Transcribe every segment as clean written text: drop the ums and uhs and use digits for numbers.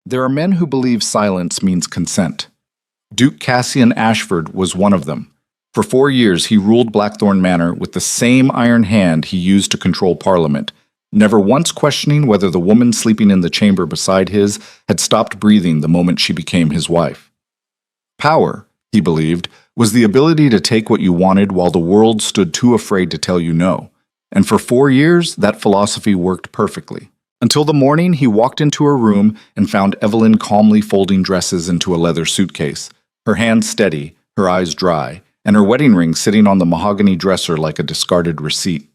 There are men who believe silence means consent. Duke Cassian Ashford was one of them. For 4 years, he ruled Blackthorn Manor with the same iron hand he used to control Parliament, never once questioning whether the woman sleeping in the chamber beside his had stopped breathing the moment she became his wife. Power, he believed, was the ability to take what you wanted while the world stood too afraid to tell you no. And for 4 years, that philosophy worked perfectly. Until the morning he walked into her room and found Evelyn calmly folding dresses into a leather suitcase, her hands steady, her eyes dry, and her wedding ring sitting on the mahogany dresser like a discarded receipt.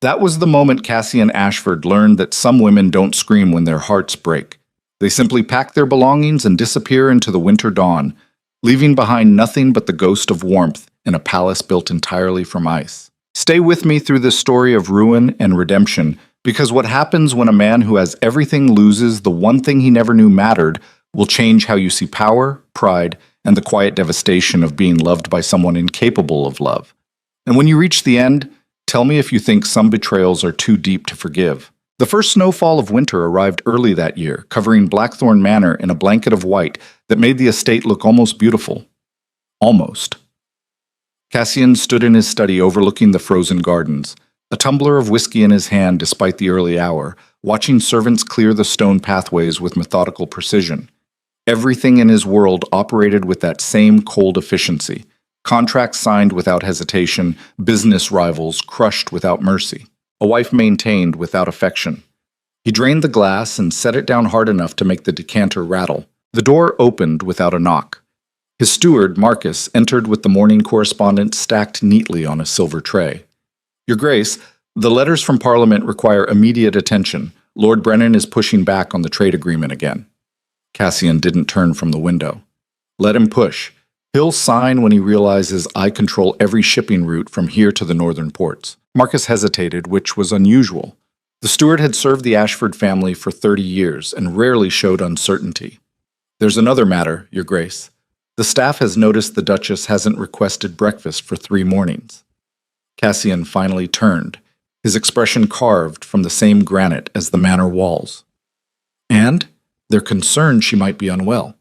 That was the moment Cassian Ashford learned that some women don't scream when their hearts break. They simply pack their belongings and disappear into the winter dawn, leaving behind nothing but the ghost of warmth in a palace built entirely from ice. Stay with me through this story of ruin and redemption, because what happens when a man who has everything loses the one thing he never knew mattered will change how you see power, pride, and the quiet devastation of being loved by someone incapable of love. And when you reach the end, tell me if you think some betrayals are too deep to forgive. The first snowfall of winter arrived early that year, covering Blackthorn Manor in a blanket of white that made the estate look almost beautiful. Almost. Cassian stood in his study overlooking the frozen gardens, a tumbler of whiskey in his hand despite the early hour, watching servants clear the stone pathways with methodical precision. Everything in his world operated with that same cold efficiency. Contracts signed without hesitation, business rivals crushed without mercy, a wife maintained without affection. He drained the glass and set it down hard enough to make the decanter rattle. The door opened without a knock. His steward, Marcus, entered with the morning correspondence stacked neatly on a silver tray. Your Grace, the letters from Parliament require immediate attention. Lord Brennan is pushing back on the trade agreement again. Cassian didn't turn from the window. Let him push. He'll sign when he realizes I control every shipping route from here to the northern ports. Marcus hesitated, which was unusual. The steward had served the Ashford family for 30 years and rarely showed uncertainty. There's another matter, Your Grace. The staff has noticed the Duchess hasn't requested breakfast for 3 mornings. Cassian finally turned, his expression carved from the same granite as the manor walls. And they're concerned she might be unwell.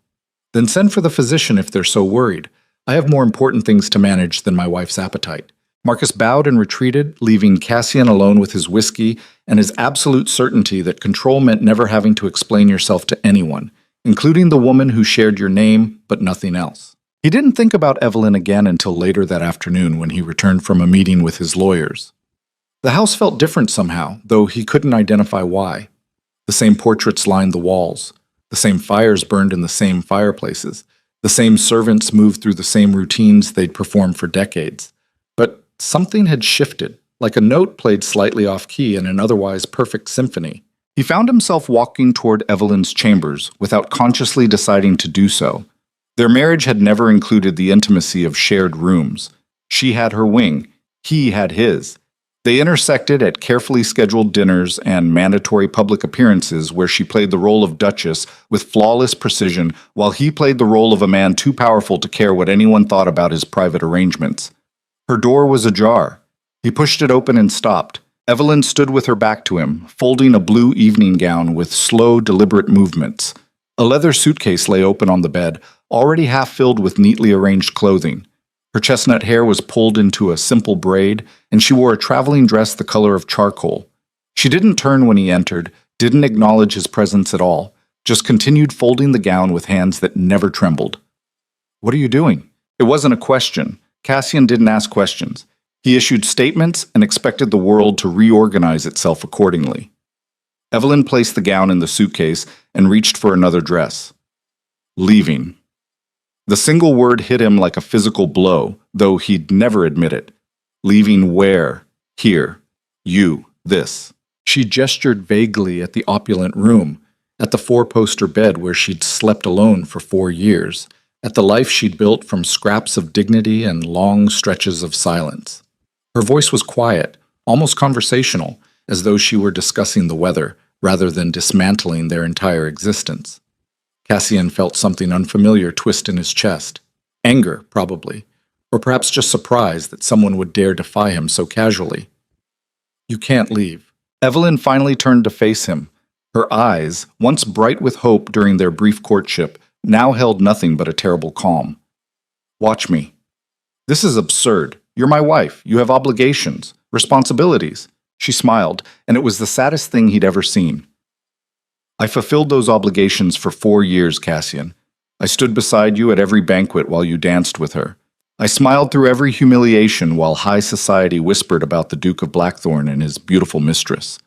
Then send for the physician if they're so worried. I have more important things to manage than my wife's appetite. Marcus bowed and retreated, leaving Cassian alone with his whiskey and his absolute certainty that control meant never having to explain yourself to anyone, including the woman who shared your name, but nothing else. He didn't think about Evelyn again until later that afternoon when he returned from a meeting with his lawyers. The house felt different somehow, though he couldn't identify why. The same portraits lined the walls. The same fires burned in the same fireplaces. The same servants moved through the same routines they'd performed for decades. But something had shifted, like a note played slightly off-key in an otherwise perfect symphony. He found himself walking toward Evelyn's chambers without consciously deciding to do so. Their marriage had never included the intimacy of shared rooms. She had her wing. He had his. They intersected at carefully scheduled dinners and mandatory public appearances where she played the role of Duchess with flawless precision while he played the role of a man too powerful to care what anyone thought about his private arrangements. Her door was ajar. He pushed it open and stopped. Evelyn stood with her back to him, folding a blue evening gown with slow, deliberate movements. A leather suitcase lay open on the bed, already half filled with neatly arranged clothing. Her chestnut hair was pulled into a simple braid, and she wore a traveling dress the color of charcoal. She didn't turn when he entered, didn't acknowledge his presence at all, just continued folding the gown with hands that never trembled. What are you doing? It wasn't a question. Cassian didn't ask questions. He issued statements and expected the world to reorganize itself accordingly. Evelyn placed the gown in the suitcase and reached for another dress. Leaving. The single word hit him like a physical blow, though he'd never admit it. Leaving where? Here. You. This. She gestured vaguely at the opulent room, at the 4-poster bed where she'd slept alone for 4 years, at the life she'd built from scraps of dignity and long stretches of silence. Her voice was quiet, almost conversational, as though she were discussing the weather, rather than dismantling their entire existence. Cassian felt something unfamiliar twist in his chest. Anger, probably, or perhaps just surprise that someone would dare defy him so casually. You can't leave. Evelyn finally turned to face him, Her eyes, once bright with hope during their brief courtship, now held nothing but a terrible calm. "Watch me. This is absurd. You're my wife. You have obligations, responsibilities." She smiled, and it was the saddest thing he'd ever seen. "I fulfilled those obligations for 4 years, Cassian. I stood beside you at every banquet while you danced with her. I smiled through every humiliation while high society whispered about the Duke of Blackthorn and his beautiful mistress.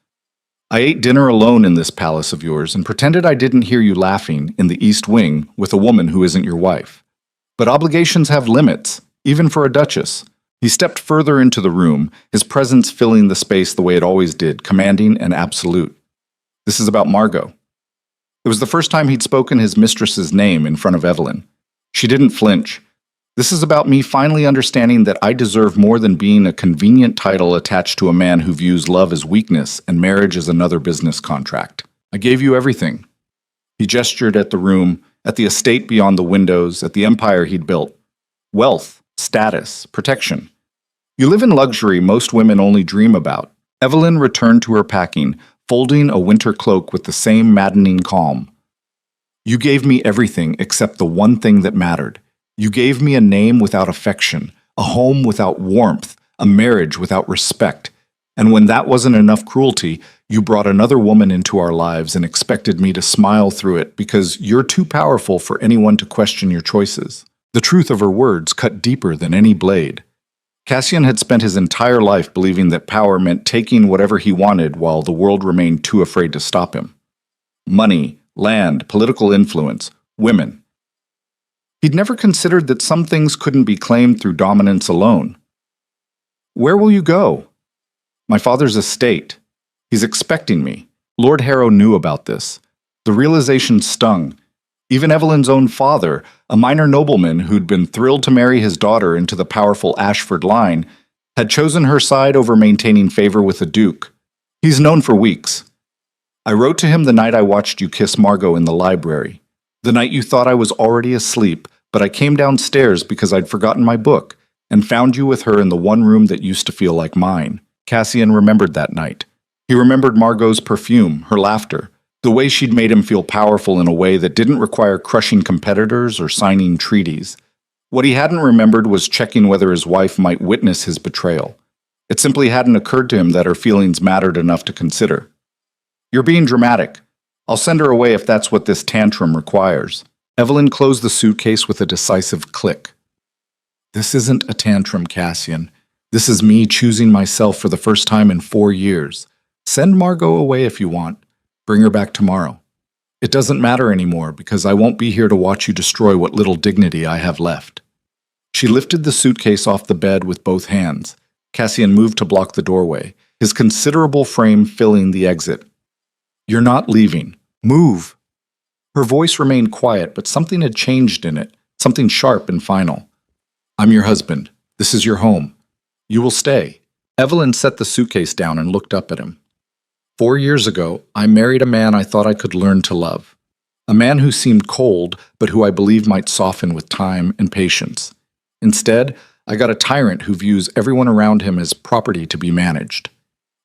I ate dinner alone in this palace of yours and pretended I didn't hear you laughing in the East Wing with a woman who isn't your wife. But obligations have limits, even for a duchess." He stepped further into the room, his presence filling the space the way it always did, commanding and absolute. "This is about Margot." It was the first time he'd spoken his mistress's name in front of Evelyn. She didn't flinch. "This is about me finally understanding that I deserve more than being a convenient title attached to a man who views love as weakness and marriage as another business contract. I gave you everything." He gestured at the room, at the estate beyond the windows, at the empire he'd built. Wealth, status, protection. "You live in luxury most women only dream about." Evelyn returned to her packing, folding a winter cloak with the same maddening calm. "You gave me everything except the one thing that mattered. You gave me a name without affection, a home without warmth, a marriage without respect. And when that wasn't enough cruelty, you brought another woman into our lives and expected me to smile through it because you're too powerful for anyone to question your choices." The truth of her words cut deeper than any blade. Cassian had spent his entire life believing that power meant taking whatever he wanted while the world remained too afraid to stop him. Money, land, political influence, women. He'd never considered that some things couldn't be claimed through dominance alone. "Where will you go?" "My father's estate. He's expecting me." Lord Harrow knew about this. The realization stung. Even Evelyn's own father, a minor nobleman who'd been thrilled to marry his daughter into the powerful Ashford line, had chosen her side over maintaining favor with the Duke. He's known for weeks. "I wrote to him the night I watched you kiss Margot in the library. The night you thought I was already asleep, but I came downstairs because I'd forgotten my book, and found you with her in the one room that used to feel like mine." Cassian remembered that night. He remembered Margot's perfume, her laughter, the way she'd made him feel powerful in a way that didn't require crushing competitors or signing treaties. What he hadn't remembered was checking whether his wife might witness his betrayal. It simply hadn't occurred to him that her feelings mattered enough to consider. "You're being dramatic. I'll send her away if that's what this tantrum requires." Evelyn closed the suitcase with a decisive click. "This isn't a tantrum, Cassian. This is me choosing myself for the first time in 4 years. Send Margot away if you want. Bring her back tomorrow. It doesn't matter anymore because I won't be here to watch you destroy what little dignity I have left." She lifted the suitcase off the bed with both hands. Cassian moved to block the doorway, his considerable frame filling the exit. "You're not leaving. Move." Her voice remained quiet, but something had changed in it, something sharp and final. "I'm your husband. This is your home. You will stay." Evelyn set the suitcase down and looked up at him. 4 years ago, I married a man I thought I could learn to love. A man who seemed cold, but who I believe might soften with time and patience. Instead, I got a tyrant who views everyone around him as property to be managed.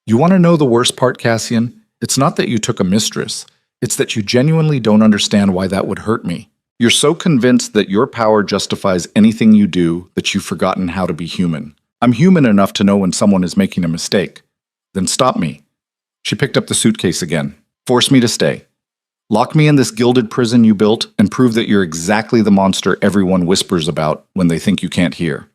You want to know the worst part, Cassian? It's not that you took a mistress. It's that you genuinely don't understand why that would hurt me. You're so convinced that your power justifies anything you do that you've forgotten how to be human. I'm human enough to know when someone is making a mistake. Then stop me. She picked up the suitcase again. Force me to stay. Lock me in this gilded prison you built and prove that you're exactly the monster everyone whispers about when they think you can't hear.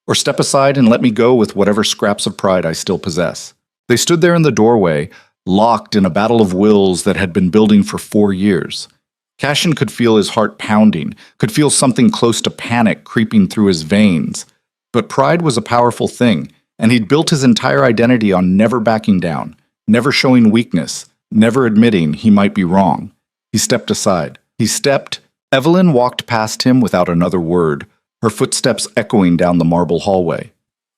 Or step aside and let me go with whatever scraps of pride I still possess. They stood there in the doorway, locked in a battle of wills that had been building for 4 years. Cassian could feel his heart pounding, could feel something close to panic creeping through his veins. But pride was a powerful thing, and he'd built his entire identity on never backing down, never showing weakness, never admitting he might be wrong. He stepped aside. Evelyn walked past him without another word, her footsteps echoing down the marble hallway.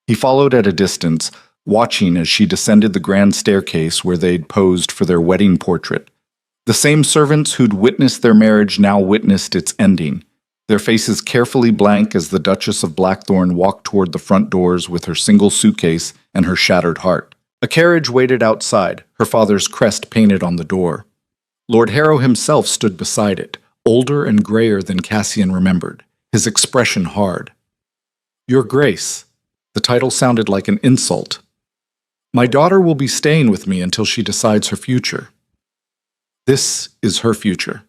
He followed at a distance, watching as she descended the grand staircase where they'd posed for their wedding portrait. The same servants who'd witnessed their marriage now witnessed its ending, their faces carefully blank as the Duchess of Blackthorn walked toward the front doors with her single suitcase and her shattered heart. A carriage waited outside, her father's crest painted on the door. Lord Harrow himself stood beside it, older and grayer than Cassian remembered, his expression hard. Your Grace. The title sounded like an insult. My daughter will be staying with me until she decides her future. This is her future.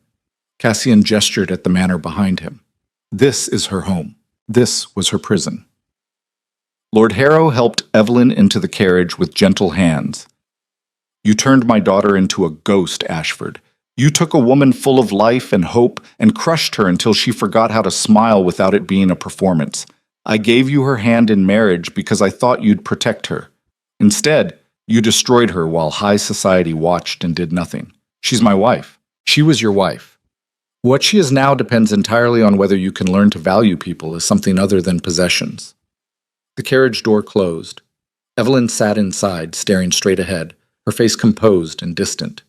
Cassian gestured at the manor behind him. This is her home. This was her prison. Lord Harrow helped Evelyn into the carriage with gentle hands. You turned my daughter into a ghost, Ashford. You took a woman full of life and hope and crushed her until she forgot how to smile without it being a performance. I gave you her hand in marriage because I thought you'd protect her. Instead, you destroyed her while high society watched and did nothing. She's my wife. She was your wife. What she is now depends entirely on whether you can learn to value people as something other than possessions. The carriage door closed. Evelyn sat inside, staring straight ahead, her face composed and distant.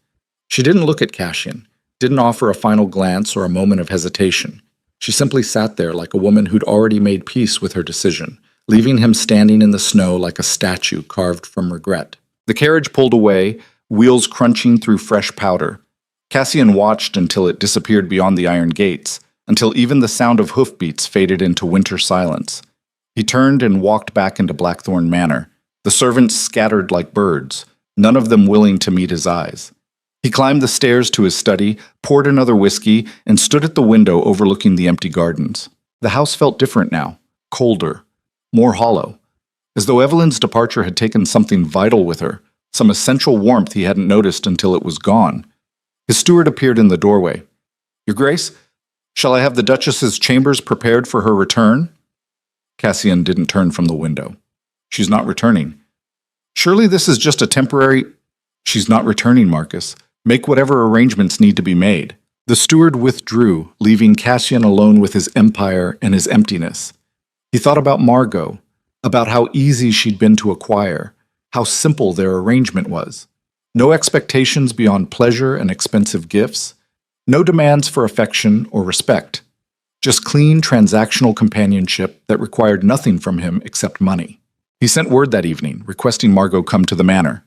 She didn't look at Cassian, didn't offer a final glance or a moment of hesitation. She simply sat there like a woman who'd already made peace with her decision, leaving him standing in the snow like a statue carved from regret. The carriage pulled away, wheels crunching through fresh powder. Cassian watched until it disappeared beyond the iron gates, until even the sound of hoofbeats faded into winter silence. He turned and walked back into Blackthorn Manor, the servants scattered like birds, none of them willing to meet his eyes. He climbed the stairs to his study, poured another whiskey, and stood at the window overlooking the empty gardens. The house felt different now, colder, more hollow, as though Evelyn's departure had taken something vital with her, some essential warmth he hadn't noticed until it was gone. His steward appeared in the doorway. Your Grace, shall I have the Duchess's chambers prepared for her return? Cassian didn't turn from the window. She's not returning. Surely this is just a temporary... She's not returning, Marcus. Make whatever arrangements need to be made. The steward withdrew, leaving Cassian alone with his empire and his emptiness. He thought about Margot, about how easy she'd been to acquire, how simple their arrangement was. No expectations beyond pleasure and expensive gifts, no demands for affection or respect, just clean transactional companionship that required nothing from him except money. He sent word that evening, requesting Margot come to the manor.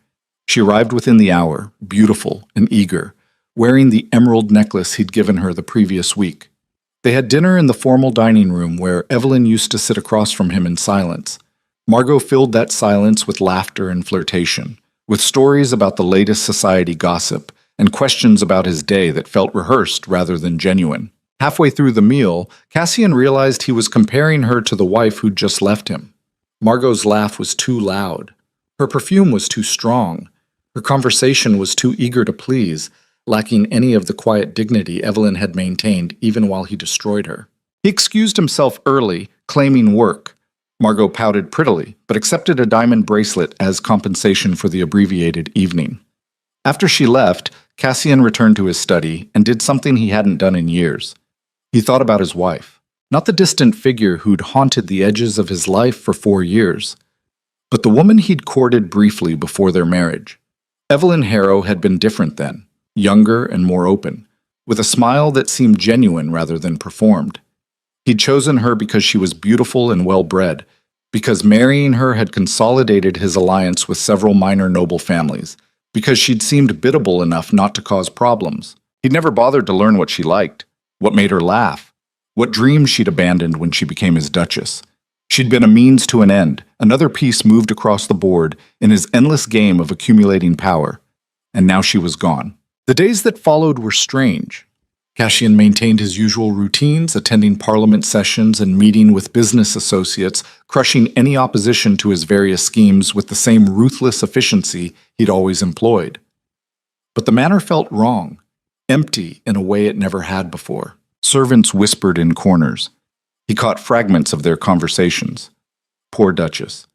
She arrived within the hour, beautiful and eager, wearing the emerald necklace he'd given her the previous week. They had dinner in the formal dining room where Evelyn used to sit across from him in silence. Margot filled that silence with laughter and flirtation, with stories about the latest society gossip and questions about his day that felt rehearsed rather than genuine. Halfway through the meal, Cassian realized he was comparing her to the wife who'd just left him. Margot's laugh was too loud. Her perfume was too strong. Her conversation was too eager to please, lacking any of the quiet dignity Evelyn had maintained even while he destroyed her. He excused himself early, claiming work. Margot pouted prettily, but accepted a diamond bracelet as compensation for the abbreviated evening. After she left, Cassian returned to his study and did something he hadn't done in years. He thought about his wife, not the distant figure who'd haunted the edges of his life for 4 years, but the woman he'd courted briefly before their marriage. Evelyn Harrow had been different then, younger and more open, with a smile that seemed genuine rather than performed. He'd chosen her because she was beautiful and well-bred, because marrying her had consolidated his alliance with several minor noble families, because she'd seemed biddable enough not to cause problems. He'd never bothered to learn what she liked, what made her laugh, what dreams she'd abandoned when she became his duchess. She'd been a means to an end, another piece moved across the board in his endless game of accumulating power, and now she was gone. The days that followed were strange. Cassian maintained his usual routines, attending parliament sessions and meeting with business associates, crushing any opposition to his various schemes with the same ruthless efficiency he'd always employed. But the manor felt wrong, empty in a way it never had before. Servants whispered in corners. He caught fragments of their conversations. Poor Duchess.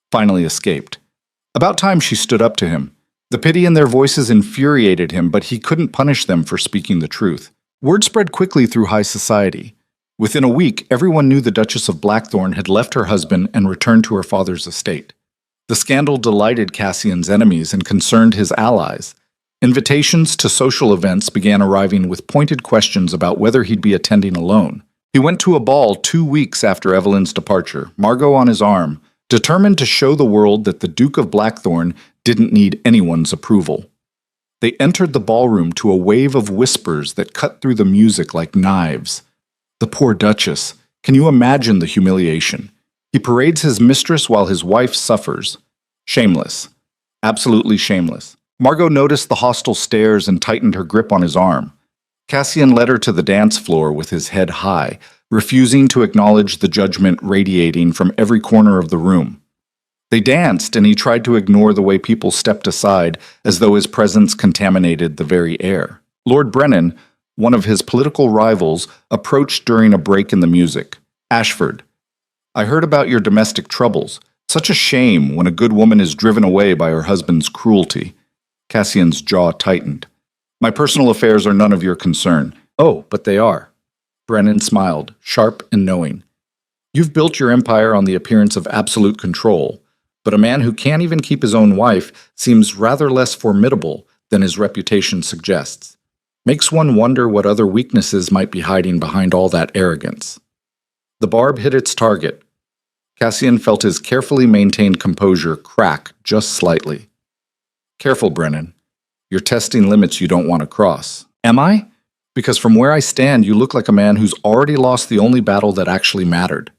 Finally escaped. About time she stood up to him. The pity in their voices infuriated him, but he couldn't punish them for speaking the truth. Word spread quickly through high society. Within a week, everyone knew the Duchess of Blackthorn had left her husband and returned to her father's estate. The scandal delighted Cassian's enemies and concerned his allies. Invitations to social events began arriving with pointed questions about whether he'd be attending alone. He went to a ball 2 weeks after Evelyn's departure, Margot on his arm, determined to show the world that the Duke of Blackthorn didn't need anyone's approval. They entered the ballroom to a wave of whispers that cut through the music like knives. The poor Duchess. Can you imagine the humiliation? He parades his mistress while his wife suffers. Shameless. Absolutely shameless. Margot noticed the hostile stares and tightened her grip on his arm. Cassian led her to the dance floor with his head high, refusing to acknowledge the judgment radiating from every corner of the room. They danced, and he tried to ignore the way people stepped aside as though his presence contaminated the very air. Lord Brennan, one of his political rivals, approached during a break in the music. Ashford, I heard about your domestic troubles. Such a shame when a good woman is driven away by her husband's cruelty. Cassian's jaw tightened. My personal affairs are none of your concern. Oh, but they are. Brennan smiled, sharp and knowing. You've built your empire on the appearance of absolute control, but a man who can't even keep his own wife seems rather less formidable than his reputation suggests. Makes one wonder what other weaknesses might be hiding behind all that arrogance. The barb hit its target. Cassian felt his carefully maintained composure crack just slightly. Careful, Brennan. You're testing limits you don't want to cross. Am I? Because from where I stand, you look like a man who's already lost the only battle that actually mattered.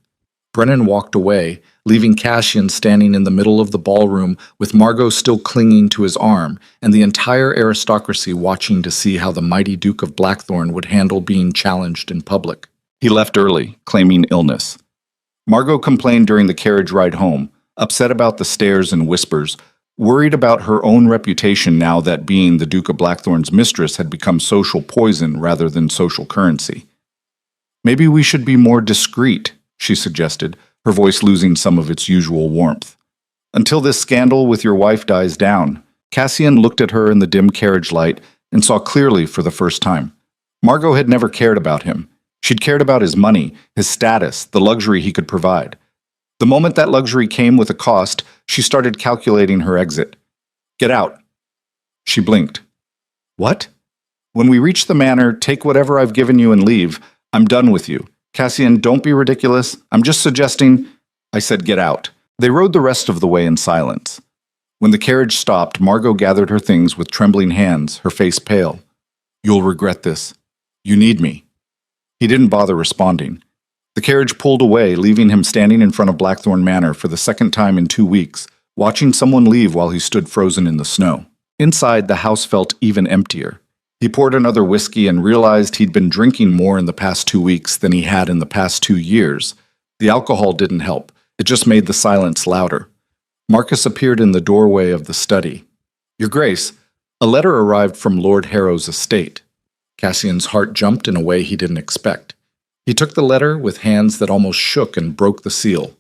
Brennan walked away, leaving Cassian standing in the middle of the ballroom with Margot still clinging to his arm and the entire aristocracy watching to see how the mighty Duke of Blackthorn would handle being challenged in public. He left early, claiming illness. Margot complained during the carriage ride home, upset about the stares and whispers, worried about her own reputation now that being the Duke of Blackthorn's mistress had become social poison rather than social currency. Maybe we should be more discreet, she suggested, her voice losing some of its usual warmth. Until this scandal with your wife dies down. Cassian looked at her in the dim carriage light and saw clearly for the first time. Margot had never cared about him. She'd cared about his money, his status, the luxury he could provide. The moment that luxury came with a cost, she started calculating her exit. Get out. She blinked. What? When we reach the manor, take whatever I've given you and leave. I'm done with you. Cassian, don't be ridiculous. I'm just suggesting. I said get out. They rode the rest of the way in silence. When the carriage stopped, Margot gathered her things with trembling hands, her face pale. You'll regret this. You need me. He didn't bother responding. The carriage pulled away, leaving him standing in front of Blackthorn Manor for the second time in 2 weeks, watching someone leave while he stood frozen in the snow. Inside, the house felt even emptier. He poured another whiskey and realized he'd been drinking more in the past 2 weeks than he had in the past 2 years. The alcohol didn't help. It just made the silence louder. Marcus appeared in the doorway of the study. Your Grace, a letter arrived from Lord Harrow's estate. Cassian's heart jumped in a way he didn't expect. He took the letter with hands that almost shook and broke the seal.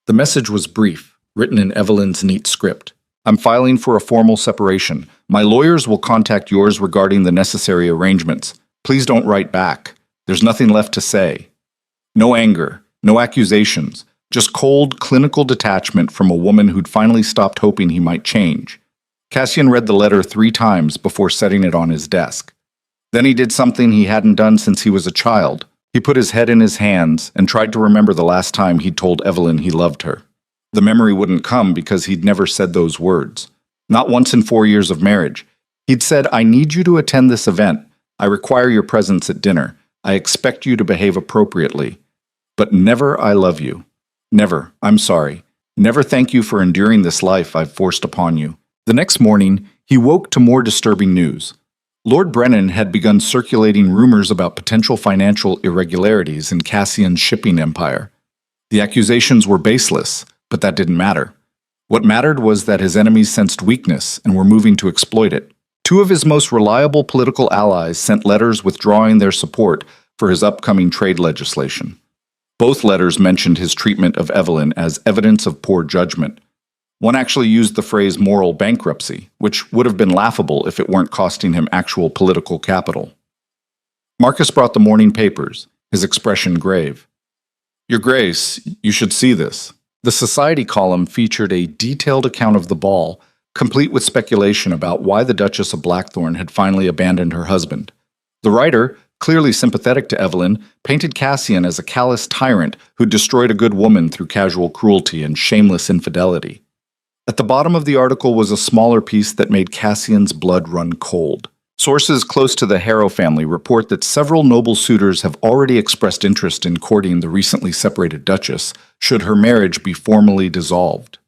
The message was brief, written in Evelyn's neat script. I'm filing for a formal separation. My lawyers will contact yours regarding the necessary arrangements. Please don't write back. There's nothing left to say. No anger, no accusations, just cold, clinical detachment from a woman who'd finally stopped hoping he might change. Cassian read the letter 3 times before setting it on his desk. Then he did something he hadn't done since he was a child. He put his head in his hands and tried to remember the last time he'd told Evelyn he loved her. The memory wouldn't come because he'd never said those words. Not once in 4 years of marriage. He'd said, I need you to attend this event. I require your presence at dinner. I expect you to behave appropriately. But never I love you. Never, I'm sorry. Never thank you for enduring this life I've forced upon you. The next morning, he woke to more disturbing news. Lord Brennan had begun circulating rumors about potential financial irregularities in Cassian's shipping empire. The accusations were baseless, but that didn't matter. What mattered was that his enemies sensed weakness and were moving to exploit it. 2 of his most reliable political allies sent letters withdrawing their support for his upcoming trade legislation. Both letters mentioned his treatment of Evelyn as evidence of poor judgment. One actually used the phrase moral bankruptcy, which would have been laughable if it weren't costing him actual political capital. Marcus brought the morning papers, his expression grave. Your Grace, you should see this. The society column featured a detailed account of the ball, complete with speculation about why the Duchess of Blackthorn had finally abandoned her husband. The writer, clearly sympathetic to Evelyn, painted Cassian as a callous tyrant who destroyed a good woman through casual cruelty and shameless infidelity. At the bottom of the article was a smaller piece that made Cassian's blood run cold. Sources close to the Harrow family report that several noble suitors have already expressed interest in courting the recently separated Duchess, should her marriage be formally dissolved.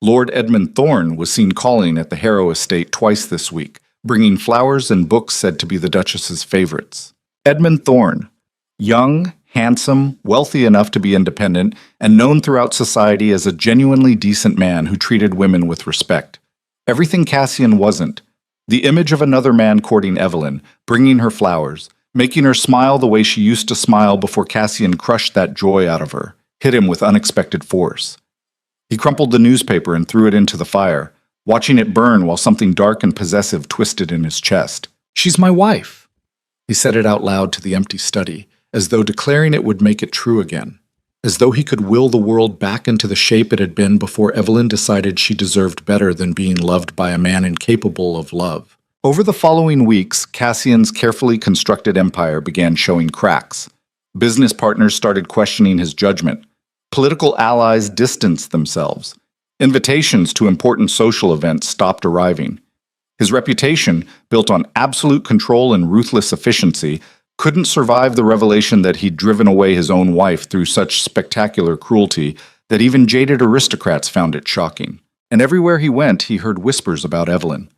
Lord Edmund Thorne was seen calling at the Harrow estate twice this week, bringing flowers and books said to be the Duchess's favorites. Edmund Thorne, young, handsome, wealthy enough to be independent, and known throughout society as a genuinely decent man who treated women with respect. Everything Cassian wasn't. The image of another man courting Evelyn, bringing her flowers, making her smile the way she used to smile before Cassian crushed that joy out of her, hit him with unexpected force. He crumpled the newspaper and threw it into the fire, watching it burn while something dark and possessive twisted in his chest. "She's my wife." He said it out loud to the empty study, as though declaring it would make it true again, as though he could will the world back into the shape it had been before Evelyn decided she deserved better than being loved by a man incapable of love. Over the following weeks, Cassian's carefully constructed empire began showing cracks. Business partners started questioning his judgment. Political allies distanced themselves. Invitations to important social events stopped arriving. His reputation, built on absolute control and ruthless efficiency, couldn't survive the revelation that he'd driven away his own wife through such spectacular cruelty that even jaded aristocrats found it shocking. And everywhere he went, he heard whispers about Evelyn,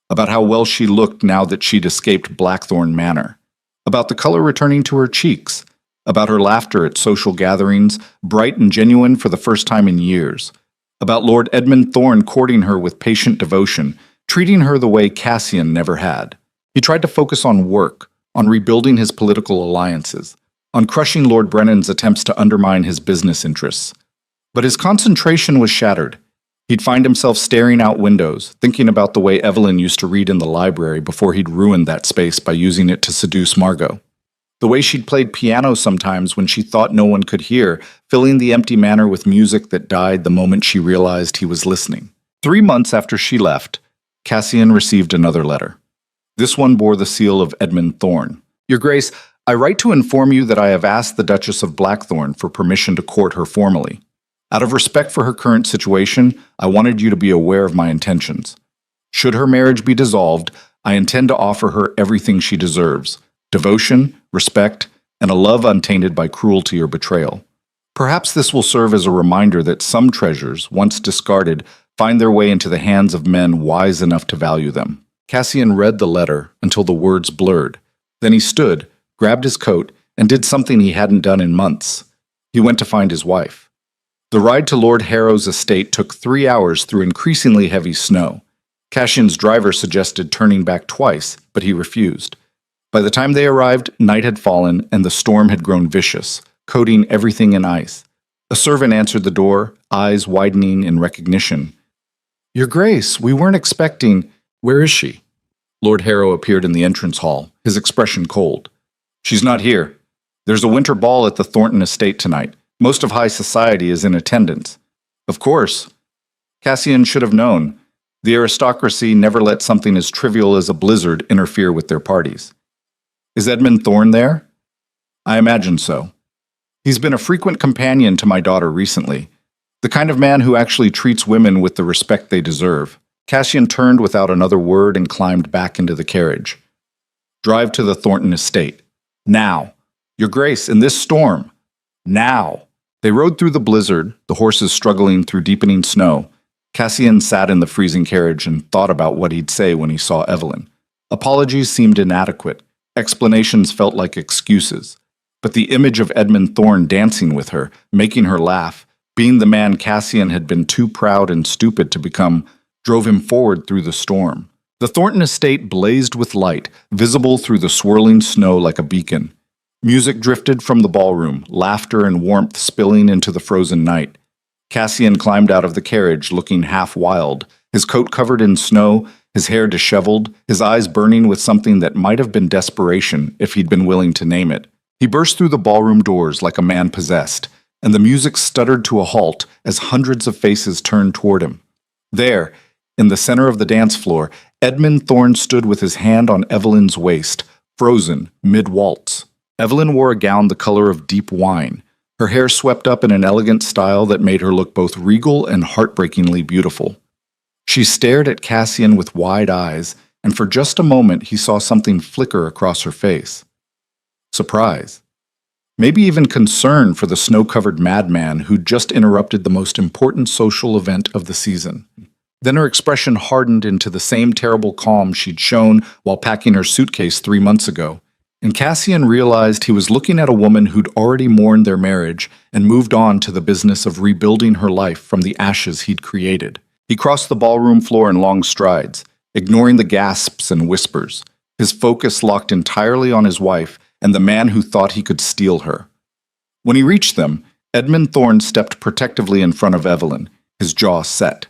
about how well she looked now that she'd escaped Blackthorn Manor, about the color returning to her cheeks, about her laughter at social gatherings, bright and genuine for the first time in years, about Lord Edmund Thorne courting her with patient devotion, treating her the way Cassian never had. He tried to focus on work, on rebuilding his political alliances, on crushing Lord Brennan's attempts to undermine his business interests. But his concentration was shattered. He'd find himself staring out windows, thinking about the way Evelyn used to read in the library before he'd ruined that space by using it to seduce Margot. The way she'd played piano sometimes when she thought no one could hear, filling the empty manor with music that died the moment she realized he was listening. 3 months after she left, Cassian received another letter. This one bore the seal of Edmund Thorne. "Your Grace, I write to inform you that I have asked the Duchess of Blackthorn for permission to court her formally. Out of respect for her current situation, I wanted you to be aware of my intentions. Should her marriage be dissolved, I intend to offer her everything she deserves: devotion, respect, and a love untainted by cruelty or betrayal. Perhaps this will serve as a reminder that some treasures, once discarded, find their way into the hands of men wise enough to value them." Cassian read the letter until the words blurred. Then he stood, grabbed his coat, and did something he hadn't done in months. He went to find his wife. The ride to Lord Harrow's estate took 3 hours through increasingly heavy snow. Cassian's driver suggested turning back twice, but he refused. By the time they arrived, night had fallen and the storm had grown vicious, coating everything in ice. A servant answered the door, eyes widening in recognition. "Your Grace, we weren't expecting—" "Where is she?" Lord Harrow appeared in the entrance hall, his expression cold. "She's not here. There's a winter ball at the Thornton estate tonight. Most of high society is in attendance." "Of course." Cassian should have known. The aristocracy never let something as trivial as a blizzard interfere with their parties. "Is Edmund Thorne there?" "I imagine so. He's been a frequent companion to my daughter recently. The kind of man who actually treats women with the respect they deserve." Cassian turned without another word and climbed back into the carriage. "Drive to the Thornton estate. Now. Your Grace, in this storm. Now." They rode through the blizzard, the horses struggling through deepening snow. Cassian sat in the freezing carriage and thought about what he'd say when he saw Evelyn. Apologies seemed inadequate. Explanations felt like excuses. But the image of Edmund Thorne dancing with her, making her laugh, being the man Cassian had been too proud and stupid to become, drove him forward through the storm. The Thornton estate blazed with light, visible through the swirling snow like a beacon. Music drifted from the ballroom, laughter and warmth spilling into the frozen night. Cassian climbed out of the carriage, looking half wild, his coat covered in snow, his hair disheveled, his eyes burning with something that might have been desperation if he'd been willing to name it. He burst through the ballroom doors like a man possessed, and the music stuttered to a halt as hundreds of faces turned toward him. There, in the center of the dance floor, Edmund Thorne stood with his hand on Evelyn's waist, frozen mid-waltz. Evelyn wore a gown the color of deep wine, her hair swept up in an elegant style that made her look both regal and heartbreakingly beautiful. She stared at Cassian with wide eyes, and for just a moment he saw something flicker across her face. Surprise. Maybe even concern for the snow-covered madman who'd just interrupted the most important social event of the season. Then her expression hardened into the same terrible calm she'd shown while packing her suitcase 3 months ago, and Cassian realized he was looking at a woman who'd already mourned their marriage and moved on to the business of rebuilding her life from the ashes he'd created. He crossed the ballroom floor in long strides, ignoring the gasps and whispers, his focus locked entirely on his wife and the man who thought he could steal her. When he reached them, Edmund Thorne stepped protectively in front of Evelyn, his jaw set.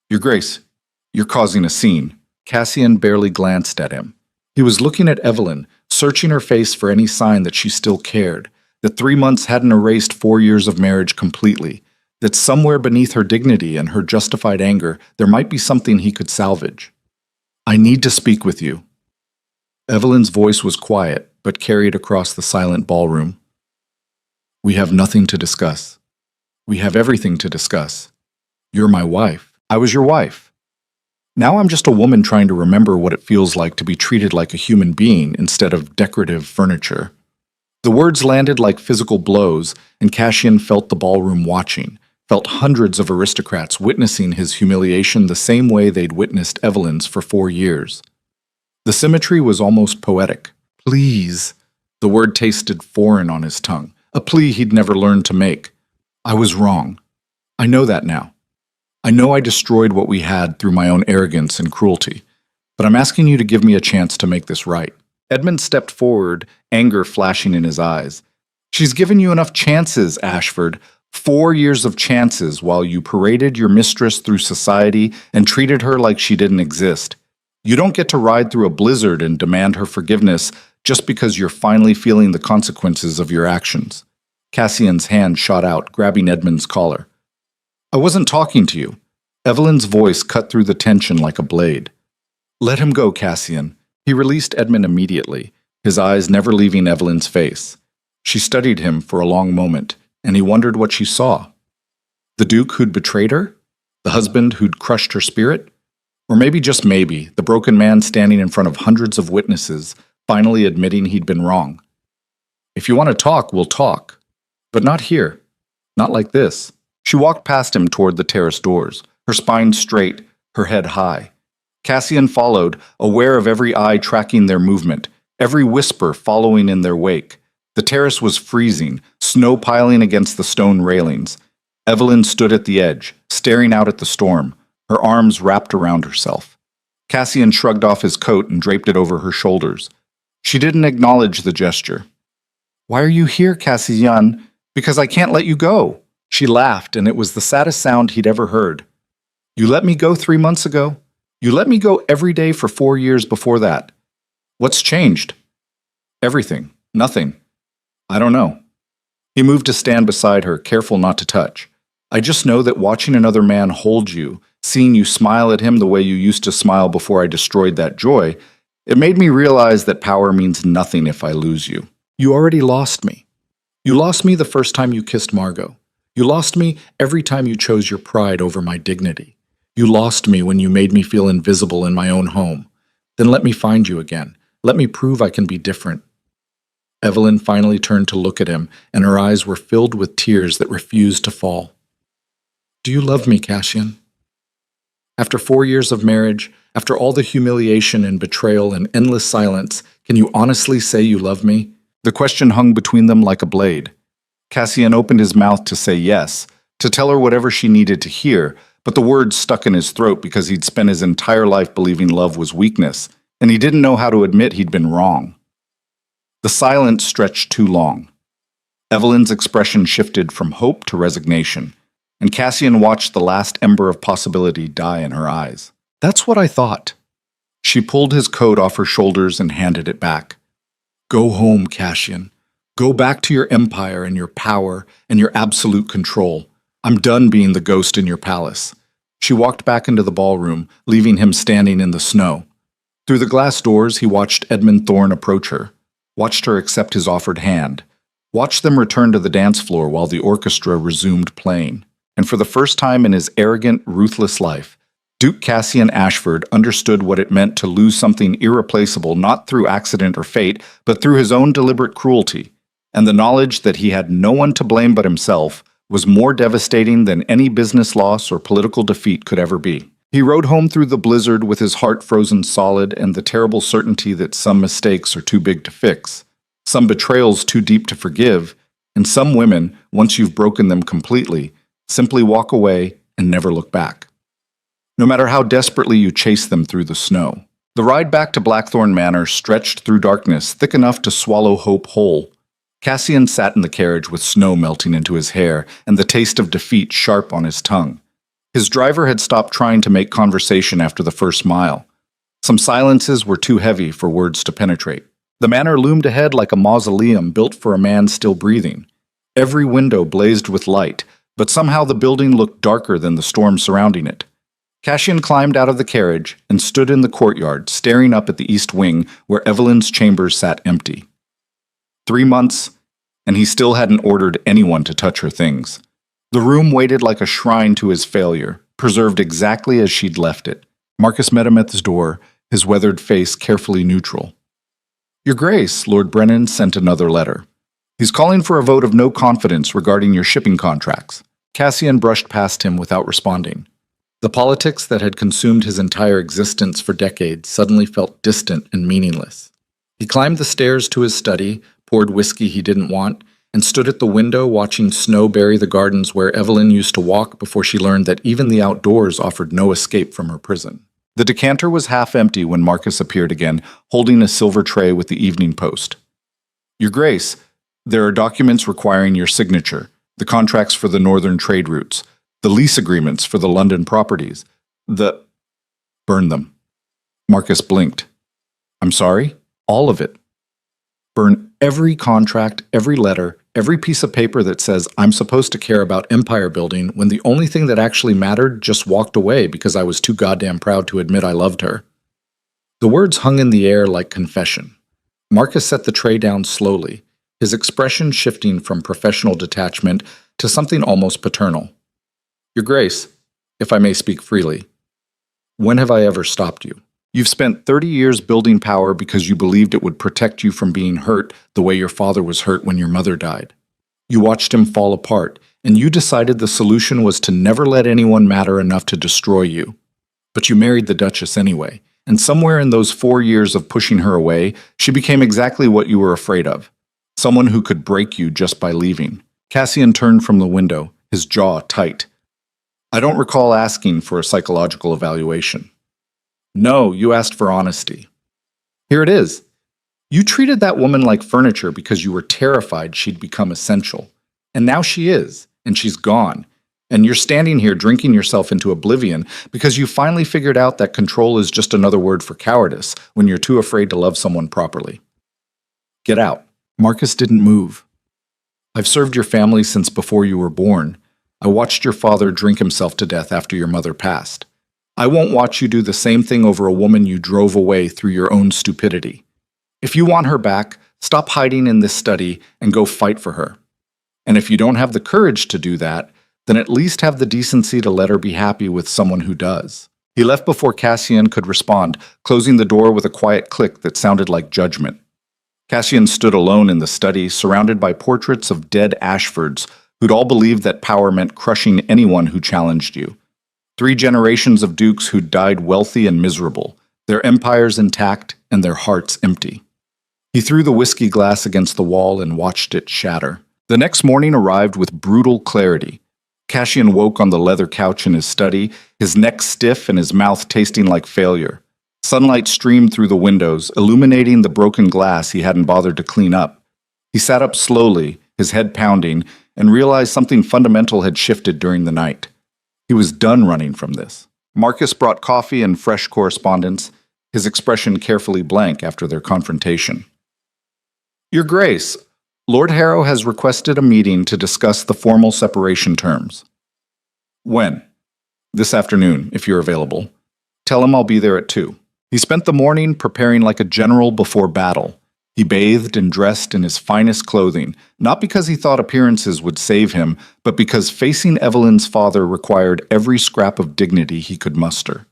"Your Grace, you're causing a scene." Cassian barely glanced at him. He was looking at Evelyn, searching her face for any sign that she still cared, that 3 months hadn't erased 4 years of marriage completely, that somewhere beneath her dignity and her justified anger there might be something he could salvage. "I need to speak with you." Evelyn's voice was quiet, but carried across the silent ballroom. "We have nothing to discuss. We have everything to discuss. You're my wife. I was your wife. Now I'm just a woman trying to remember what it feels like to be treated like a human being instead of decorative furniture." The words landed like physical blows, and Cassian felt the ballroom watching, felt hundreds of aristocrats witnessing his humiliation the same way they'd witnessed Evelyn's for 4 years. The symmetry was almost poetic. "Please." The word tasted foreign on his tongue, a plea he'd never learned to make. "I was wrong. I know that now. I know I destroyed what we had through my own arrogance and cruelty, but I'm asking you to give me a chance to make this right." Edmund stepped forward, anger flashing in his eyes. "She's given you enough chances, Ashford. 4 years of chances while you paraded your mistress through society and treated her like she didn't exist. You don't get to ride through a blizzard and demand her forgiveness just because you're finally feeling the consequences of your actions." Cassian's hand shot out, grabbing Edmund's collar. "I wasn't talking to you." Evelyn's voice cut through the tension like a blade. "Let him go, Cassian." He released Edmund immediately, his eyes never leaving Evelyn's face. She studied him for a long moment, and he wondered what she saw. The Duke who'd betrayed her? The husband who'd crushed her spirit? Or maybe, just maybe, the broken man standing in front of hundreds of witnesses, finally admitting he'd been wrong. "If you want to talk, we'll talk. But not here. Not like this." She walked past him toward the terrace doors, her spine straight, her head high. Cassian followed, aware of every eye tracking their movement, every whisper following in their wake. The terrace was freezing, snow piling against the stone railings. Evelyn stood at the edge, staring out at the storm, her arms wrapped around herself. Cassian shrugged off his coat and draped it over her shoulders. She didn't acknowledge the gesture. "Why are you here, Cassian?" "Because I can't let you go." She laughed, and it was the saddest sound he'd ever heard. "You let me go 3 months ago. You let me go every day for 4 years before that. What's changed?" "Everything. Nothing. I don't know." He moved to stand beside her, careful not to touch. "I just know that watching another man hold you, seeing you smile at him the way you used to smile before I destroyed that joy, it made me realize that power means nothing if I lose you. You already lost me. You lost me the first time you kissed Margot. You lost me every time you chose your pride over my dignity. You lost me when you made me feel invisible in my own home. Then let me find you again. Let me prove I can be different." Evelyn finally turned to look at him, and her eyes were filled with tears that refused to fall. "Do you love me, Cassian? After 4 years of marriage, after all the humiliation and betrayal and endless silence, can you honestly say you love me?" The question hung between them like a blade. Cassian opened his mouth to say yes, to tell her whatever she needed to hear, but the words stuck in his throat because he'd spent his entire life believing love was weakness, and he didn't know how to admit he'd been wrong. The silence stretched too long. Evelyn's expression shifted from hope to resignation, and Cassian watched the last ember of possibility die in her eyes. "That's what I thought." She pulled his coat off her shoulders and handed it back. "Go home, Cassian. Go back to your empire and your power and your absolute control. I'm done being the ghost in your palace." She walked back into the ballroom, leaving him standing in the snow. Through the glass doors, he watched Edmund Thorne approach her, watched her accept his offered hand, watched them return to the dance floor while the orchestra resumed playing. And for the first time in his arrogant, ruthless life, Duke Cassian Ashford understood what it meant to lose something irreplaceable not through accident or fate, but through his own deliberate cruelty, and the knowledge that he had no one to blame but himself was more devastating than any business loss or political defeat could ever be. He rode home through the blizzard with his heart frozen solid and the terrible certainty that some mistakes are too big to fix, some betrayals too deep to forgive, and some women, once you've broken them completely, simply walk away and never look back, no matter how desperately you chase them through the snow. The ride back to Blackthorn Manor stretched through darkness thick enough to swallow hope whole. Cassian sat in the carriage with snow melting into his hair and the taste of defeat sharp on his tongue. His driver had stopped trying to make conversation after the first mile. Some silences were too heavy for words to penetrate. The manor loomed ahead like a mausoleum built for a man still breathing. Every window blazed with light, but somehow the building looked darker than the storm surrounding it. Cassian climbed out of the carriage and stood in the courtyard, staring up at the east wing where Evelyn's chambers sat empty. 3 months, and he still hadn't ordered anyone to touch her things. The room waited like a shrine to his failure, preserved exactly as she'd left it. Marcus met him at his door, his weathered face carefully neutral. "Your Grace," Lord Brennan sent another letter. "He's calling for a vote of no confidence regarding your shipping contracts." Cassian brushed past him without responding. The politics that had consumed his entire existence for decades suddenly felt distant and meaningless. He climbed the stairs to his study, poured whiskey he didn't want, and stood at the window watching snow bury the gardens where Evelyn used to walk before she learned that even the outdoors offered no escape from her prison. The decanter was half empty when Marcus appeared again, holding a silver tray with the Evening Post. "Your Grace, there are documents requiring your signature, the contracts for the northern trade routes, the lease agreements for the London properties, Burn them." Marcus blinked. "I'm sorry? All of it. Burn every contract, every letter, every piece of paper that says I'm supposed to care about empire building when the only thing that actually mattered just walked away because I was too goddamn proud to admit I loved her." The words hung in the air like confession. Marcus set the tray down slowly, his expression shifting from professional detachment to something almost paternal. "Your Grace, if I may speak freely, when have I ever stopped you? You've spent 30 years building power because you believed it would protect you from being hurt the way your father was hurt when your mother died. You watched him fall apart, and you decided the solution was to never let anyone matter enough to destroy you. But you married the Duchess anyway, and somewhere in those 4 years of pushing her away, she became exactly what you were afraid of, someone who could break you just by leaving." Cassian turned from the window, his jaw tight. "I don't recall asking for a psychological evaluation." "No, you asked for honesty. Here it is. You treated that woman like furniture because you were terrified she'd become essential. And now she is, and she's gone. And you're standing here drinking yourself into oblivion because you finally figured out that control is just another word for cowardice when you're too afraid to love someone properly. Get out." Marcus didn't move. "I've served your family since before you were born. I watched your father drink himself to death after your mother passed. I won't watch you do the same thing over a woman you drove away through your own stupidity. If you want her back, stop hiding in this study and go fight for her. And if you don't have the courage to do that, then at least have the decency to let her be happy with someone who does." He left before Cassian could respond, closing the door with a quiet click that sounded like judgment. Cassian stood alone in the study, surrounded by portraits of dead Ashfords who'd all believed that power meant crushing anyone who challenged you. 3 generations of dukes who'd died wealthy and miserable, their empires intact and their hearts empty. He threw the whiskey glass against the wall and watched it shatter. The next morning arrived with brutal clarity. Cassian woke on the leather couch in his study, his neck stiff and his mouth tasting like failure. Sunlight streamed through the windows, illuminating the broken glass he hadn't bothered to clean up. He sat up slowly, his head pounding, and realized something fundamental had shifted during the night. He was done running from this. Marcus brought coffee and fresh correspondence, his expression carefully blank after their confrontation. "Your Grace, Lord Harrow has requested a meeting to discuss the formal separation terms." "When?" "This afternoon, if you're available. Tell him I'll be there at 2. He spent the morning preparing like a general before battle. He bathed and dressed in his finest clothing, not because he thought appearances would save him, but because facing Evelyn's father required every scrap of dignity he could muster.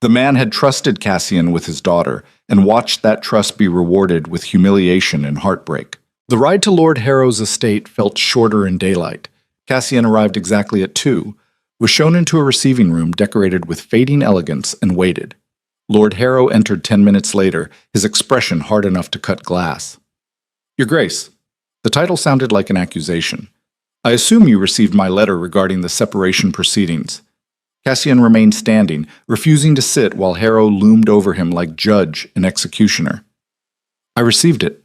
The man had trusted Cassian with his daughter, and watched that trust be rewarded with humiliation and heartbreak. The ride to Lord Harrow's estate felt shorter in daylight. Cassian arrived exactly at 2, was shown into a receiving room decorated with fading elegance, and waited. Lord Harrow entered 10 minutes later, his expression hard enough to cut glass. "Your Grace." The title sounded like an accusation. "I assume you received my letter regarding the separation proceedings." Cassian remained standing, refusing to sit while Harrow loomed over him like judge and executioner. "I received it."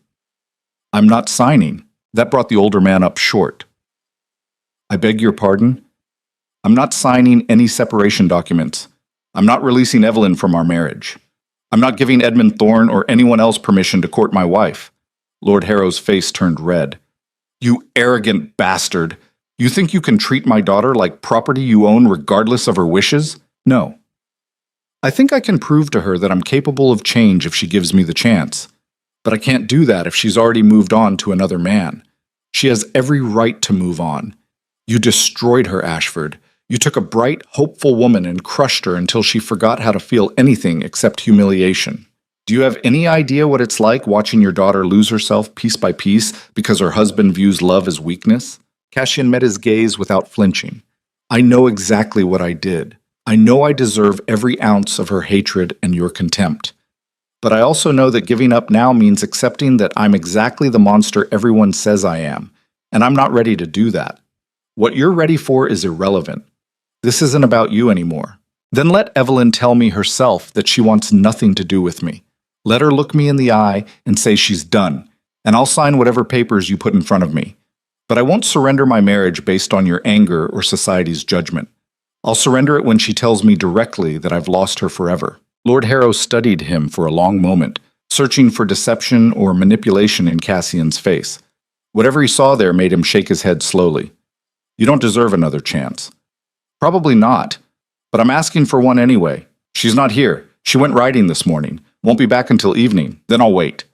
"I'm not signing." That brought the older man up short. "I beg your pardon?" "I'm not signing any separation documents. I'm not releasing Evelyn from our marriage. I'm not giving Edmund Thorne or anyone else permission to court my wife." Lord Harrow's face turned red. "You arrogant bastard! You think you can treat my daughter like property you own regardless of her wishes? No. I think I can prove to her that I'm capable of change if she gives me the chance. But I can't do that if she's already moved on to another man. She has every right to move on. You destroyed her, Ashford. You took a bright, hopeful woman and crushed her until she forgot how to feel anything except humiliation. Do you have any idea what it's like watching your daughter lose herself piece by piece because her husband views love as weakness?" Cassian met his gaze without flinching. "I know exactly what I did. I know I deserve every ounce of her hatred and your contempt. But I also know that giving up now means accepting that I'm exactly the monster everyone says I am, and I'm not ready to do that. What you're ready for is irrelevant. This isn't about you anymore. Then let Evelyn tell me herself that she wants nothing to do with me. Let her look me in the eye and say she's done, and I'll sign whatever papers you put in front of me. But I won't surrender my marriage based on your anger or society's judgment. I'll surrender it when she tells me directly that I've lost her forever." Lord Harrow studied him for a long moment, searching for deception or manipulation in Cassian's face. Whatever he saw there made him shake his head slowly. "You don't deserve another chance." "Probably not, but I'm asking for one anyway. She's not here. She went riding this morning. Won't be back until evening. Then I'll wait."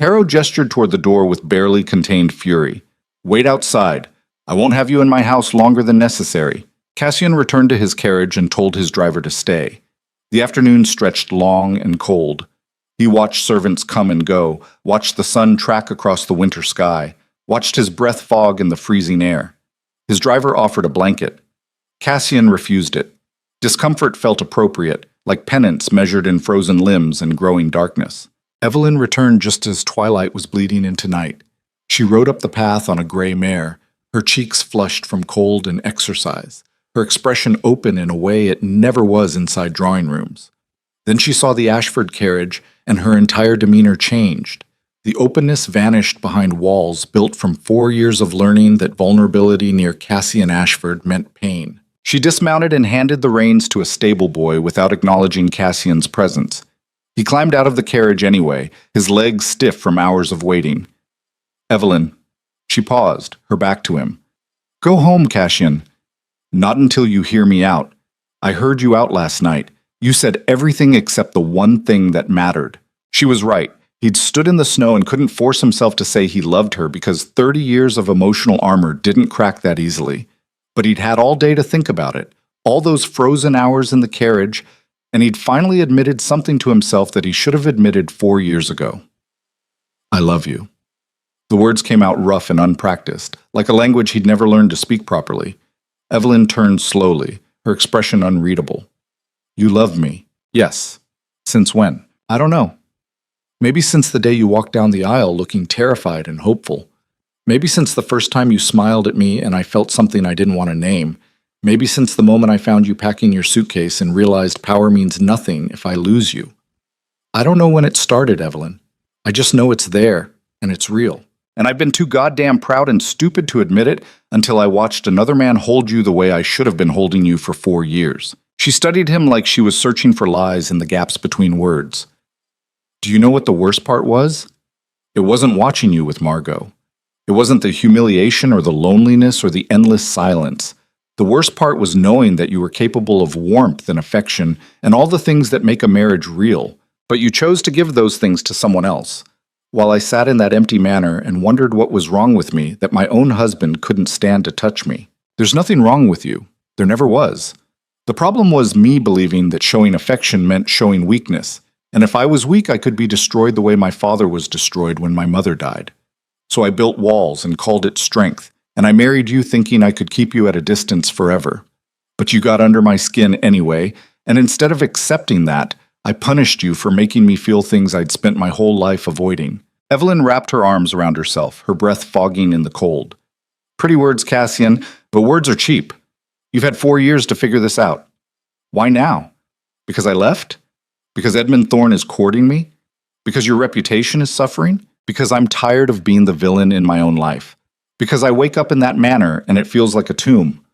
Harrow gestured toward the door with barely contained fury. "Wait outside. I won't have you in my house longer than necessary." Cassian returned to his carriage and told his driver to stay. The afternoon stretched long and cold. He watched servants come and go, watched the sun track across the winter sky, watched his breath fog in the freezing air. His driver offered a blanket. Cassian refused it. Discomfort felt appropriate, like penance measured in frozen limbs and growing darkness. Evelyn returned just as twilight was bleeding into night. She rode up the path on a gray mare, her cheeks flushed from cold and exercise, her expression open in a way it never was inside drawing rooms. Then she saw the Ashford carriage, and her entire demeanor changed. The openness vanished behind walls built from 4 years of learning that vulnerability near Cassian Ashford meant pain. She dismounted and handed the reins to a stable boy without acknowledging Cassian's presence. He climbed out of the carriage anyway, his legs stiff from hours of waiting. "Evelyn." She paused, her back to him. "Go home, Cassian." "Not until you hear me out. I heard you out last night. You said everything except the one thing that mattered." She was right. He'd stood in the snow and couldn't force himself to say he loved her because 30 years of emotional armor didn't crack that easily. But he'd had all day to think about it, all those frozen hours in the carriage, and he'd finally admitted something to himself that he should have admitted 4 years ago. "I love you." The words came out rough and unpracticed, like a language he'd never learned to speak properly. Evelyn turned slowly, her expression unreadable. "You love me?" "Yes." "Since when?" "I don't know. Maybe since the day you walked down the aisle looking terrified and hopeful. Maybe since the first time you smiled at me and I felt something I didn't want to name. Maybe since the moment I found you packing your suitcase and realized power means nothing if I lose you. I don't know when it started, Evelyn. I just know it's there, and it's real. And I've been too goddamn proud and stupid to admit it until I watched another man hold you the way I should have been holding you for 4 years." She studied him like she was searching for lies in the gaps between words. "Do you know what the worst part was? It wasn't watching you with Margot. It wasn't the humiliation or the loneliness or the endless silence. The worst part was knowing that you were capable of warmth and affection and all the things that make a marriage real, but you chose to give those things to someone else. While I sat in that empty manor and wondered what was wrong with me, that my own husband couldn't stand to touch me. There's nothing wrong with you. There never was. The problem was me believing that showing affection meant showing weakness, and if I was weak, I could be destroyed the way my father was destroyed when my mother died. So I built walls and called it strength, and I married you thinking I could keep you at a distance forever. But you got under my skin anyway, and instead of accepting that, I punished you for making me feel things I'd spent my whole life avoiding. Evelyn wrapped her arms around herself, her breath fogging in the cold. Pretty words, Cassian, but words are cheap. You've had 4 years to figure this out. Why now? Because I left? Because Edmund Thorne is courting me? Because your reputation is suffering? Because I'm tired of being the villain in my own life? Because I wake up in that manner and it feels like a tomb?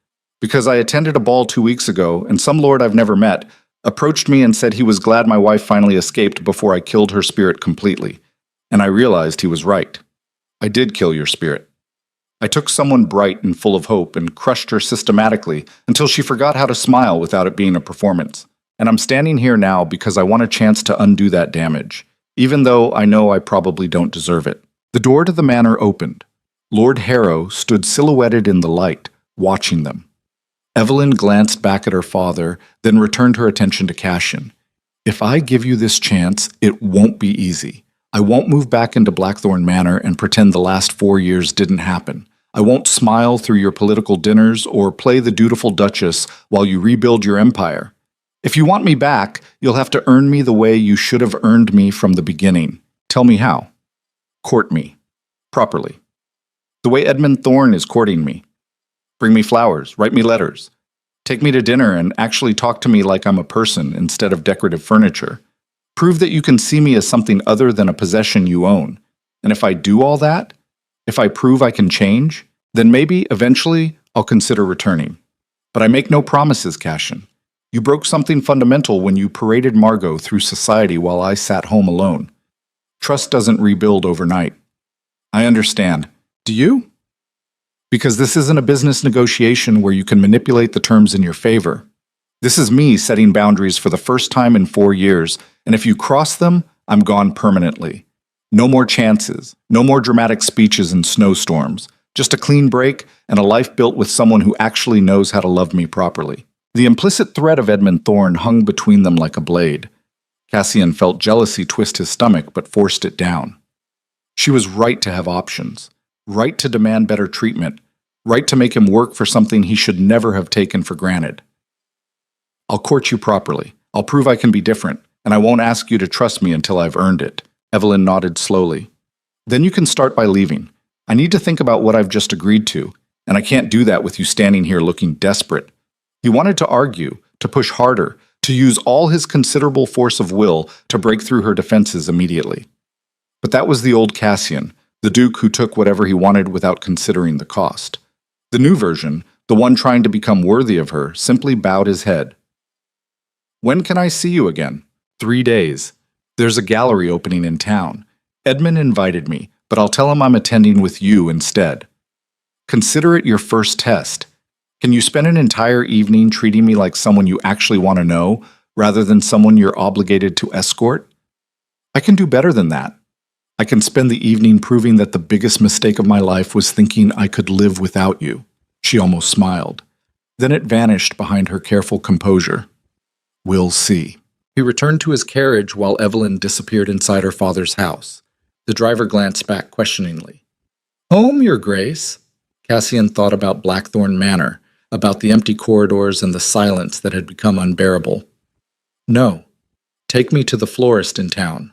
Because I attended a ball 2 weeks ago and some lord I've never met approached me and said he was glad my wife finally escaped before I killed her spirit completely. And I realized he was right. I did kill your spirit. I took someone bright and full of hope and crushed her systematically until she forgot how to smile without it being a performance. And I'm standing here now because I want a chance to undo that damage, even though I know I probably don't deserve it. The door to the manor opened. Lord Harrow stood silhouetted in the light, watching them. Evelyn glanced back at her father, then returned her attention to Cassian. If I give you this chance, it won't be easy. I won't move back into Blackthorn Manor and pretend the last 4 years didn't happen. I won't smile through your political dinners or play the dutiful Duchess while you rebuild your empire. If you want me back, you'll have to earn me the way you should have earned me from the beginning. Tell me how. Court me. Properly. The way Edmund Thorne is courting me. Bring me flowers, write me letters. Take me to dinner and actually talk to me like I'm a person instead of decorative furniture. Prove that you can see me as something other than a possession you own. And if I do all that, if I prove I can change, then maybe, eventually, I'll consider returning. But I make no promises, Cassian. You broke something fundamental when you paraded Margot through society while I sat home alone. Trust doesn't rebuild overnight. I understand. Do you? Because this isn't a business negotiation where you can manipulate the terms in your favor. This is me setting boundaries for the first time in 4 years, and if you cross them, I'm gone permanently. No more chances, no more dramatic speeches and snowstorms, just a clean break and a life built with someone who actually knows how to love me properly. The implicit threat of Edmund Thorne hung between them like a blade. Cassian felt jealousy twist his stomach but forced it down. She was right to have options, right to demand better treatment, right to make him work for something he should never have taken for granted. I'll court you properly. I'll prove I can be different, and I won't ask you to trust me until I've earned it. Evelyn nodded slowly. Then you can start by leaving. I need to think about what I've just agreed to, and I can't do that with you standing here looking desperate. He wanted to argue, to push harder, to use all his considerable force of will to break through her defenses immediately. But that was the old Cassian, the Duke who took whatever he wanted without considering the cost. The new version, the one trying to become worthy of her, simply bowed his head. When can I see you again? 3 days. There's a gallery opening in town. Edmund invited me, but I'll tell him I'm attending with you instead. Consider it your first test. Can you spend an entire evening treating me like someone you actually want to know, rather than someone you're obligated to escort? I can do better than that. I can spend the evening proving that the biggest mistake of my life was thinking I could live without you. She almost smiled. Then it vanished behind her careful composure. We'll see. He returned to his carriage while Evelyn disappeared inside her father's house. The driver glanced back questioningly. Home, Your Grace? Cassian thought about Blackthorn Manor, about the empty corridors and the silence that had become unbearable. No. Take me to the florist in town.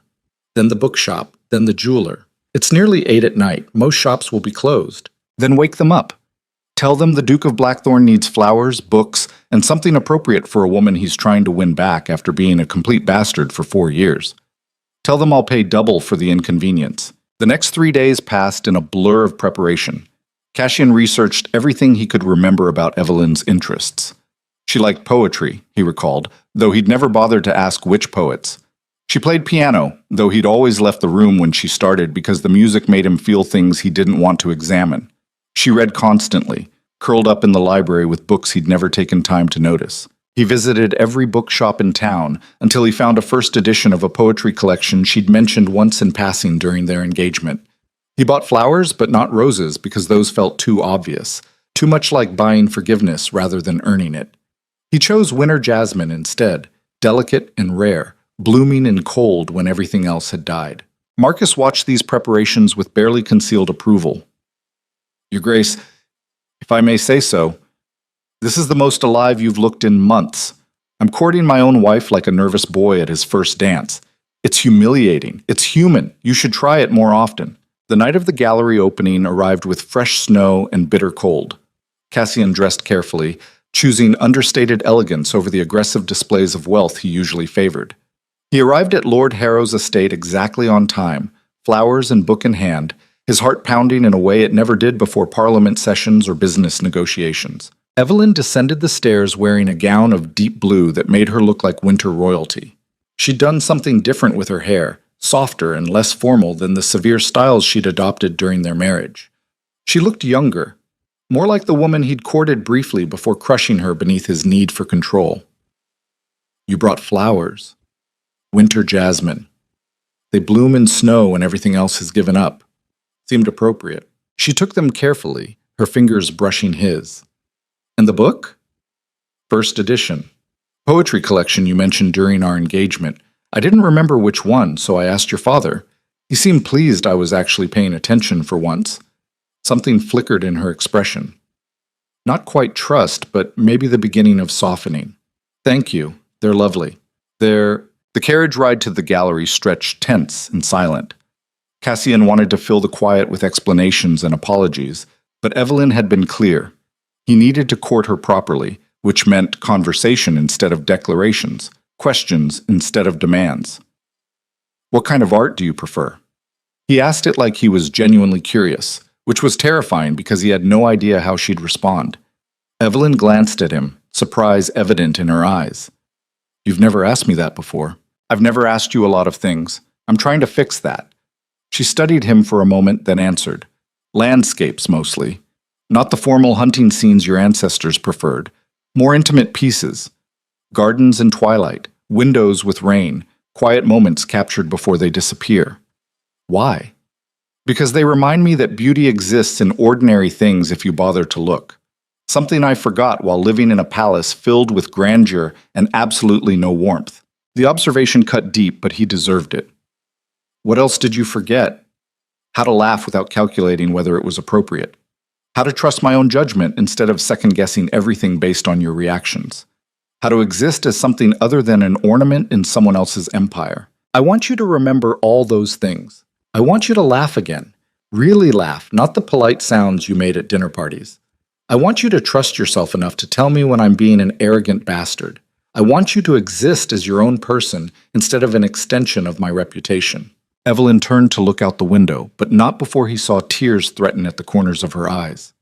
Then the bookshop, then the jeweler. It's nearly 8 at night. Most shops will be closed. Then wake them up. Tell them the Duke of Blackthorn needs flowers, books, and something appropriate for a woman he's trying to win back after being a complete bastard for 4 years. Tell them I'll pay double for the inconvenience. The next 3 days passed in a blur of preparation. Cassian researched everything he could remember about Evelyn's interests. She liked poetry, he recalled, though he'd never bothered to ask which poets. She played piano, though he'd always left the room when she started because the music made him feel things he didn't want to examine. She read constantly, curled up in the library with books he'd never taken time to notice. He visited every bookshop in town until he found a first edition of a poetry collection she'd mentioned once in passing during their engagement. He bought flowers, but not roses, because those felt too obvious, too much like buying forgiveness rather than earning it. He chose winter jasmine instead, delicate and rare, blooming and cold when everything else had died. Marcus watched these preparations with barely concealed approval. Your Grace, if I may say so, this is the most alive you've looked in months. I'm courting my own wife like a nervous boy at his first dance. It's humiliating. It's human. You should try it more often. The night of the gallery opening arrived with fresh snow and bitter cold. Cassian dressed carefully, choosing understated elegance over the aggressive displays of wealth he usually favored. He arrived at Lord Harrow's estate exactly on time, flowers and book in hand, his heart pounding in a way it never did before Parliament sessions or business negotiations. Evelyn descended the stairs wearing a gown of deep blue that made her look like winter royalty. She'd done something different with her hair, softer and less formal than the severe styles she'd adopted during their marriage. She looked younger, more like the woman he'd courted briefly before crushing her beneath his need for control. You brought flowers. Winter jasmine. They bloom in snow when everything else has given up. Seemed appropriate. She took them carefully, her fingers brushing his. And the book? First edition. Poetry collection you mentioned during our engagement. I didn't remember which one, so I asked your father. He seemed pleased I was actually paying attention for once. Something flickered in her expression. Not quite trust, but maybe the beginning of softening. Thank you. They're lovely. The carriage ride to the gallery stretched tense and silent. Cassian wanted to fill the quiet with explanations and apologies, but Evelyn had been clear. He needed to court her properly, which meant conversation instead of declarations, questions instead of demands. What kind of art do you prefer? He asked it like he was genuinely curious, which was terrifying because he had no idea how she'd respond. Evelyn glanced at him, surprise evident in her eyes. You've never asked me that before. I've never asked you a lot of things. I'm trying to fix that. She studied him for a moment, then answered. Landscapes, mostly. Not the formal hunting scenes your ancestors preferred. More intimate pieces. Gardens in twilight, windows with rain, quiet moments captured before they disappear. Why? Because they remind me that beauty exists in ordinary things if you bother to look. Something I forgot while living in a palace filled with grandeur and absolutely no warmth. The observation cut deep, but he deserved it. What else did you forget? How to laugh without calculating whether it was appropriate. How to trust my own judgment instead of second-guessing everything based on your reactions. How to exist as something other than an ornament in someone else's empire. I want you to remember all those things. I want you to laugh again. Really laugh, not the polite sounds you made at dinner parties. I want you to trust yourself enough to tell me when I'm being an arrogant bastard. I want you to exist as your own person instead of an extension of my reputation. Evelyn turned to look out the window, but not before he saw tears threaten at the corners of her eyes.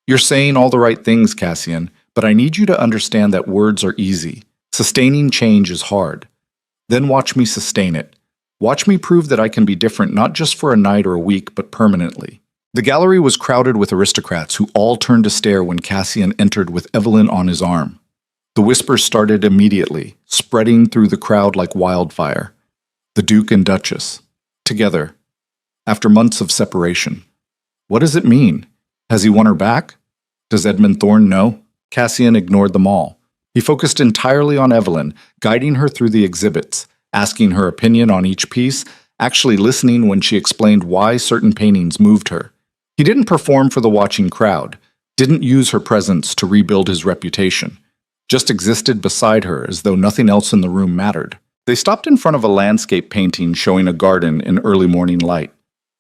You're saying all the right things, Cassian, but I need you to understand that words are easy. Sustaining change is hard. Then watch me sustain it. Watch me prove that I can be different not just for a night or a week, but permanently. The gallery was crowded with aristocrats who all turned to stare when Cassian entered with Evelyn on his arm. The whispers started immediately, spreading through the crowd like wildfire. The Duke and Duchess. Together. After months of separation. What does it mean? Has he won her back? Does Edmund Thorne know? Cassian ignored them all. He focused entirely on Evelyn, guiding her through the exhibits, asking her opinion on each piece, actually listening when she explained why certain paintings moved her. He didn't perform for the watching crowd, didn't use her presence to rebuild his reputation, just existed beside her as though nothing else in the room mattered. They stopped in front of a landscape painting showing a garden in early morning light.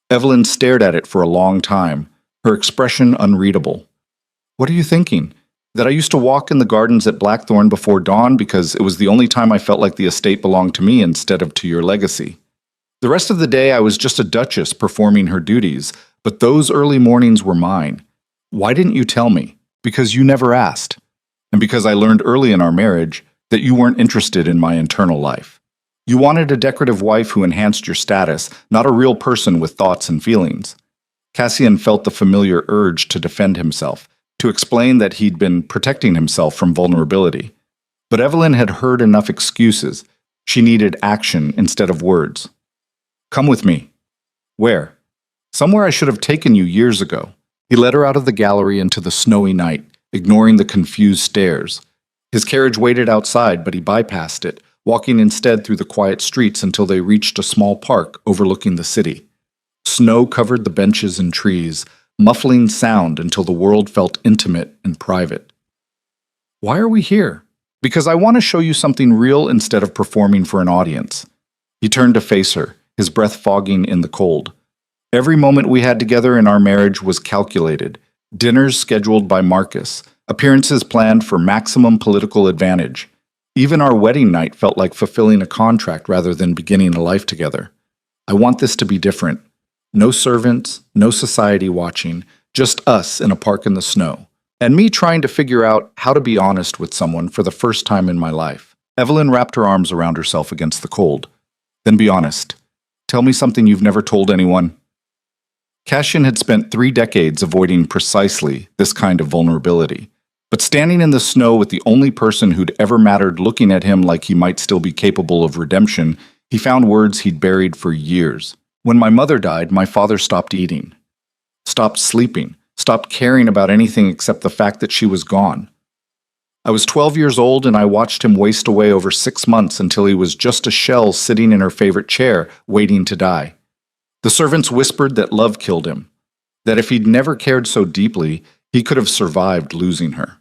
Evelyn stared at it for a long time, her expression unreadable. What are you thinking? That I used to walk in the gardens at Blackthorn before dawn because it was the only time I felt like the estate belonged to me instead of to your legacy. The rest of the day I was just a duchess performing her duties, but those early mornings were mine. Why didn't you tell me? Because you never asked. And because I learned early in our marriage that you weren't interested in my internal life. You wanted a decorative wife who enhanced your status, not a real person with thoughts and feelings. Cassian felt the familiar urge to defend himself, to explain that he'd been protecting himself from vulnerability. But Evelyn had heard enough excuses. She needed action instead of words. Come with me. Where? Somewhere I should have taken you years ago. He led her out of the gallery into the snowy night, ignoring the confused stares. His carriage waited outside, but he bypassed it, walking instead through the quiet streets until they reached a small park overlooking the city. Snow covered the benches and trees, muffling sound until the world felt intimate and private. Why are we here? Because I want to show you something real instead of performing for an audience. He turned to face her, his breath fogging in the cold. Every moment we had together in our marriage was calculated. Dinners scheduled by Marcus, appearances planned for maximum political advantage. Even our wedding night felt like fulfilling a contract rather than beginning a life together. I want this to be different. No servants, no society watching, just us in a park in the snow. And me trying to figure out how to be honest with someone for the first time in my life. Evelyn wrapped her arms around herself against the cold. Then be honest. Tell me something you've never told anyone. Cassian had spent 3 decades avoiding precisely this kind of vulnerability. But standing in the snow with the only person who'd ever mattered looking at him like he might still be capable of redemption, he found words he'd buried for years. When my mother died, my father stopped eating, stopped sleeping, stopped caring about anything except the fact that she was gone. I was 12 years old and I watched him waste away over 6 months until he was just a shell sitting in her favorite chair, waiting to die. The servants whispered that love killed him, that if he'd never cared so deeply, he could have survived losing her.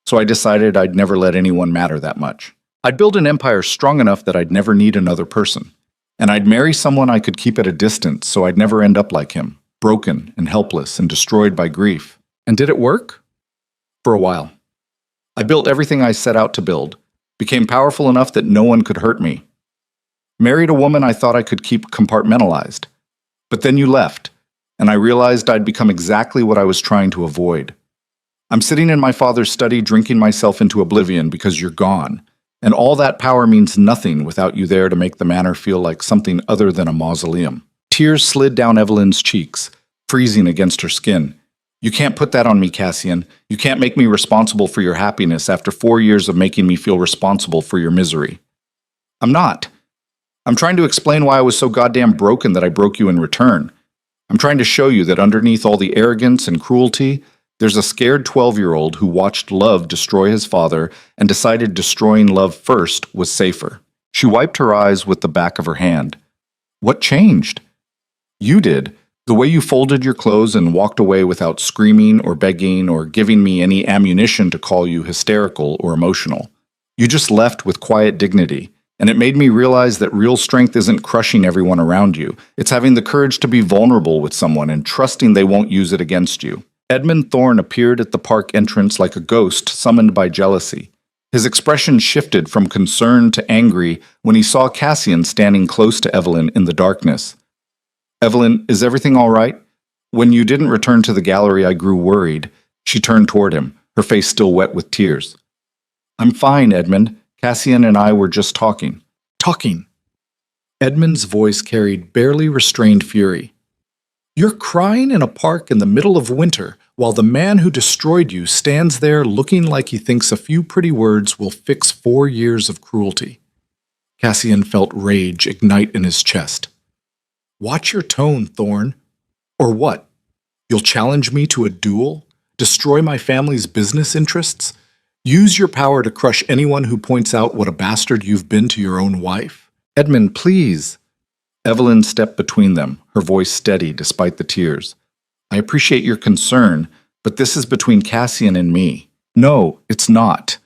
So I decided I'd never let anyone matter that much. I'd build an empire strong enough that I'd never need another person. And I'd marry someone I could keep at a distance so I'd never end up like him, broken and helpless and destroyed by grief. And did it work? For a while. I built everything I set out to build, became powerful enough that no one could hurt me. Married a woman I thought I could keep compartmentalized. But then you left, and I realized I'd become exactly what I was trying to avoid. I'm sitting in my father's study drinking myself into oblivion because you're gone, and all that power means nothing without you there to make the manor feel like something other than a mausoleum. Tears slid down Evelyn's cheeks, freezing against her skin. You can't put that on me, Cassian. You can't make me responsible for your happiness after 4 years of making me feel responsible for your misery. I'm not. I'm trying to explain why I was so goddamn broken that I broke you in return. I'm trying to show you that underneath all the arrogance and cruelty, there's a scared 12-year-old who watched love destroy his father and decided destroying love first was safer. She wiped her eyes with the back of her hand. What changed? You did. The way you folded your clothes and walked away without screaming or begging or giving me any ammunition to call you hysterical or emotional. You just left with quiet dignity, and it made me realize that real strength isn't crushing everyone around you. It's having the courage to be vulnerable with someone and trusting they won't use it against you. Edmund Thorne appeared at the park entrance like a ghost summoned by jealousy. His expression shifted from concern to angry when he saw Cassian standing close to Evelyn in the darkness. Evelyn, is everything all right? When you didn't return to the gallery, I grew worried. She turned toward him, her face still wet with tears. I'm fine, Edmund. Cassian and I were just talking. Talking. Edmund's voice carried barely restrained fury. You're crying in a park in the middle of winter while the man who destroyed you stands there looking like he thinks a few pretty words will fix 4 years of cruelty. Cassian felt rage ignite in his chest. Watch your tone, Thorne. Or what? You'll challenge me to a duel? Destroy my family's business interests? Use your power to crush anyone who points out what a bastard you've been to your own wife? Edmund, please. Evelyn stepped between them, her voice steady despite the tears. I appreciate your concern, but this is between Cassian and me. No, it's not.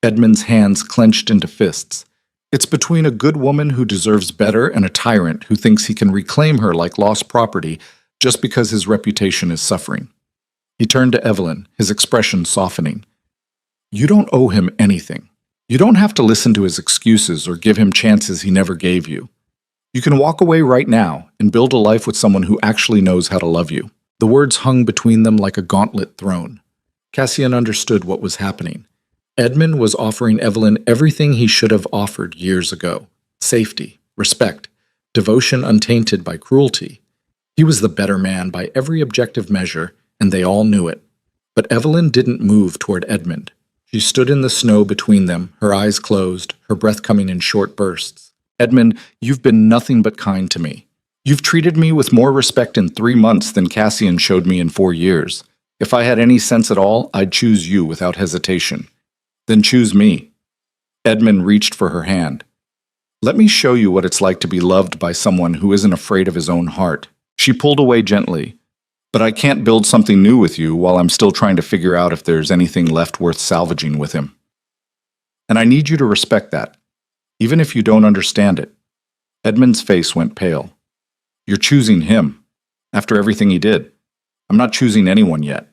Edmund's hands clenched into fists. It's between a good woman who deserves better and a tyrant who thinks he can reclaim her like lost property just because his reputation is suffering. He turned to Evelyn, his expression softening. You don't owe him anything. You don't have to listen to his excuses or give him chances he never gave you. You can walk away right now and build a life with someone who actually knows how to love you. The words hung between them like a gauntlet thrown. Cassian understood what was happening. Edmund was offering Evelyn everything he should have offered years ago. Safety, respect, devotion untainted by cruelty. He was the better man by every objective measure, and they all knew it. But Evelyn didn't move toward Edmund. She stood in the snow between them, her eyes closed, her breath coming in short bursts. Edmund, you've been nothing but kind to me. You've treated me with more respect in 3 months than Cassian showed me in 4 years. If I had any sense at all, I'd choose you without hesitation. Then choose me. Edmund reached for her hand. Let me show you what it's like to be loved by someone who isn't afraid of his own heart. She pulled away gently. But I can't build something new with you while I'm still trying to figure out if there's anything left worth salvaging with him. And I need you to respect that, even if you don't understand it. Edmund's face went pale. You're choosing him, after everything he did. I'm not choosing anyone yet.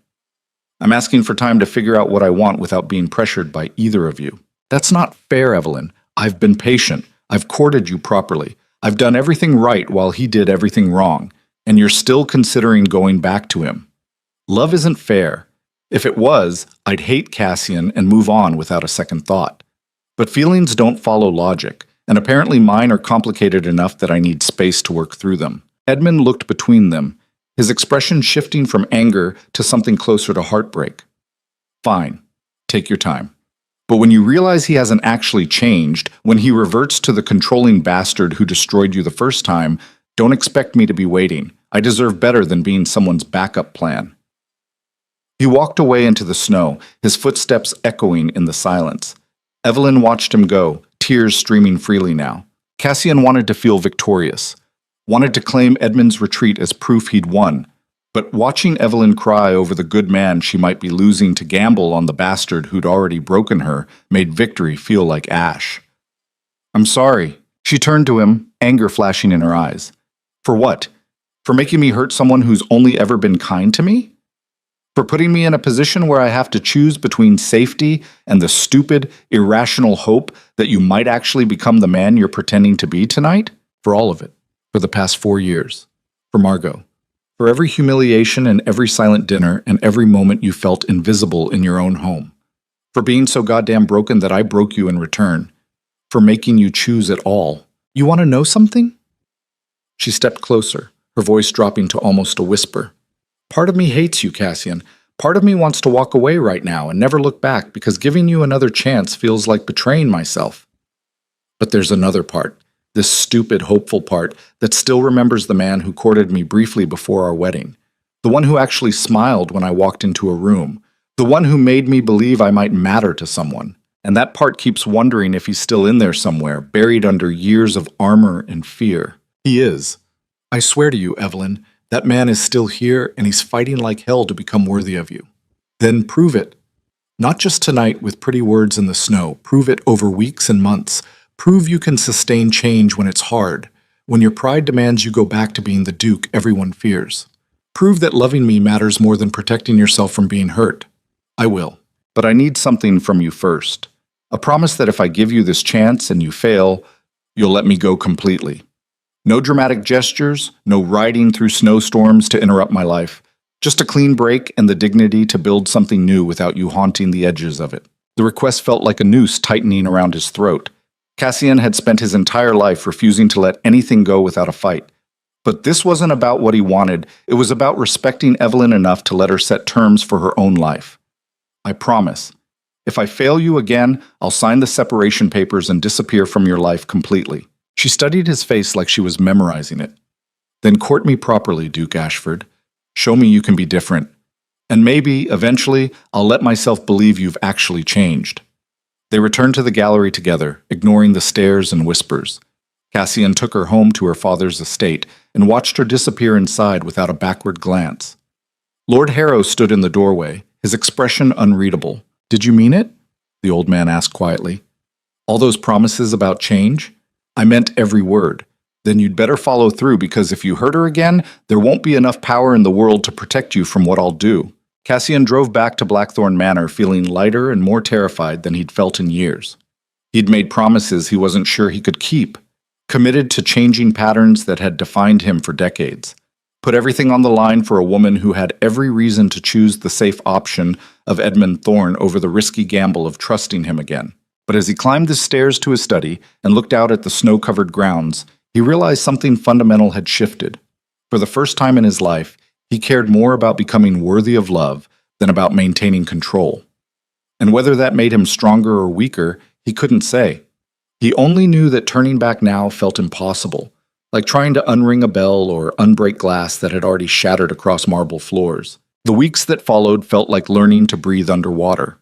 I'm asking for time to figure out what I want without being pressured by either of you. That's not fair, Evelyn. I've been patient. I've courted you properly. I've done everything right while he did everything wrong, and you're still considering going back to him. Love isn't fair. If it was, I'd hate Cassian and move on without a second thought. But feelings don't follow logic, and apparently mine are complicated enough that I need space to work through them. Edmund looked between them, his expression shifting from anger to something closer to heartbreak. Fine, take your time. But when you realize he hasn't actually changed, when he reverts to the controlling bastard who destroyed you the first time, don't expect me to be waiting. I deserve better than being someone's backup plan. He walked away into the snow, his footsteps echoing in the silence. Evelyn watched him go, tears streaming freely now. Cassian wanted to feel victorious, wanted to claim Edmund's retreat as proof he'd won. But watching Evelyn cry over the good man she might be losing to gamble on the bastard who'd already broken her made victory feel like ash. I'm sorry. She turned to him, anger flashing in her eyes. For what? For making me hurt someone who's only ever been kind to me? For putting me in a position where I have to choose between safety and the stupid, irrational hope that you might actually become the man you're pretending to be tonight? For all of it. For the past 4 years. For Margot. For every humiliation and every silent dinner and every moment you felt invisible in your own home. For being so goddamn broken that I broke you in return. For making you choose at all. You want to know something? She stepped closer, her voice dropping to almost a whisper. Part of me hates you, Cassian. Part of me wants to walk away right now and never look back because giving you another chance feels like betraying myself. But there's another part. This stupid, hopeful part that still remembers the man who courted me briefly before our wedding. The one who actually smiled when I walked into a room. The one who made me believe I might matter to someone. And that part keeps wondering if he's still in there somewhere, buried under years of armor and fear. He is. I swear to you, Evelyn, that man is still here and he's fighting like hell to become worthy of you. Then prove it. Not just tonight with pretty words in the snow. Prove it over weeks and months. Prove you can sustain change when it's hard, when your pride demands you go back to being the Duke everyone fears. Prove that loving me matters more than protecting yourself from being hurt. I will. But I need something from you first. A promise that if I give you this chance and you fail, you'll let me go completely. No dramatic gestures, no riding through snowstorms to interrupt my life. Just a clean break and the dignity to build something new without you haunting the edges of it. The request felt like a noose tightening around his throat. Cassian had spent his entire life refusing to let anything go without a fight. But this wasn't about what he wanted. It was about respecting Evelyn enough to let her set terms for her own life. I promise. If I fail you again, I'll sign the separation papers and disappear from your life completely. She studied his face like she was memorizing it. Then court me properly, Duke Ashford. Show me you can be different. And maybe, eventually, I'll let myself believe you've actually changed. They returned to the gallery together, ignoring the stares and whispers. Cassian took her home to her father's estate and watched her disappear inside without a backward glance. Lord Harrow stood in the doorway, his expression unreadable. Did you mean it? The old man asked quietly. All those promises about change? I meant every word. Then you'd better follow through because if you hurt her again, there won't be enough power in the world to protect you from what I'll do. Cassian drove back to Blackthorn Manor feeling lighter and more terrified than he'd felt in years. He'd made promises he wasn't sure he could keep, committed to changing patterns that had defined him for decades, put everything on the line for a woman who had every reason to choose the safe option of Edmund Thorne over the risky gamble of trusting him again. But as he climbed the stairs to his study and looked out at the snow-covered grounds, he realized something fundamental had shifted. For the first time in his life, he cared more about becoming worthy of love than about maintaining control. And whether that made him stronger or weaker, he couldn't say. He only knew that turning back now felt impossible, like trying to unring a bell or unbreak glass that had already shattered across marble floors. The weeks that followed felt like learning to breathe underwater.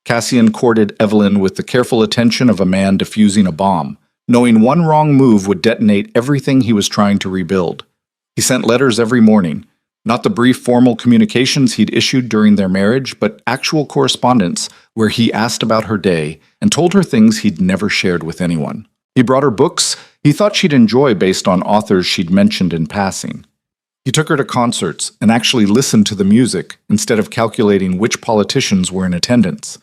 Cassian courted Evelyn with the careful attention of a man defusing a bomb, knowing one wrong move would detonate everything he was trying to rebuild. He sent letters every morning, not the brief formal communications he'd issued during their marriage, but actual correspondence where he asked about her day and told her things he'd never shared with anyone. He brought her books he thought she'd enjoy based on authors she'd mentioned in passing. He took her to concerts and actually listened to the music instead of calculating which politicians were in attendance.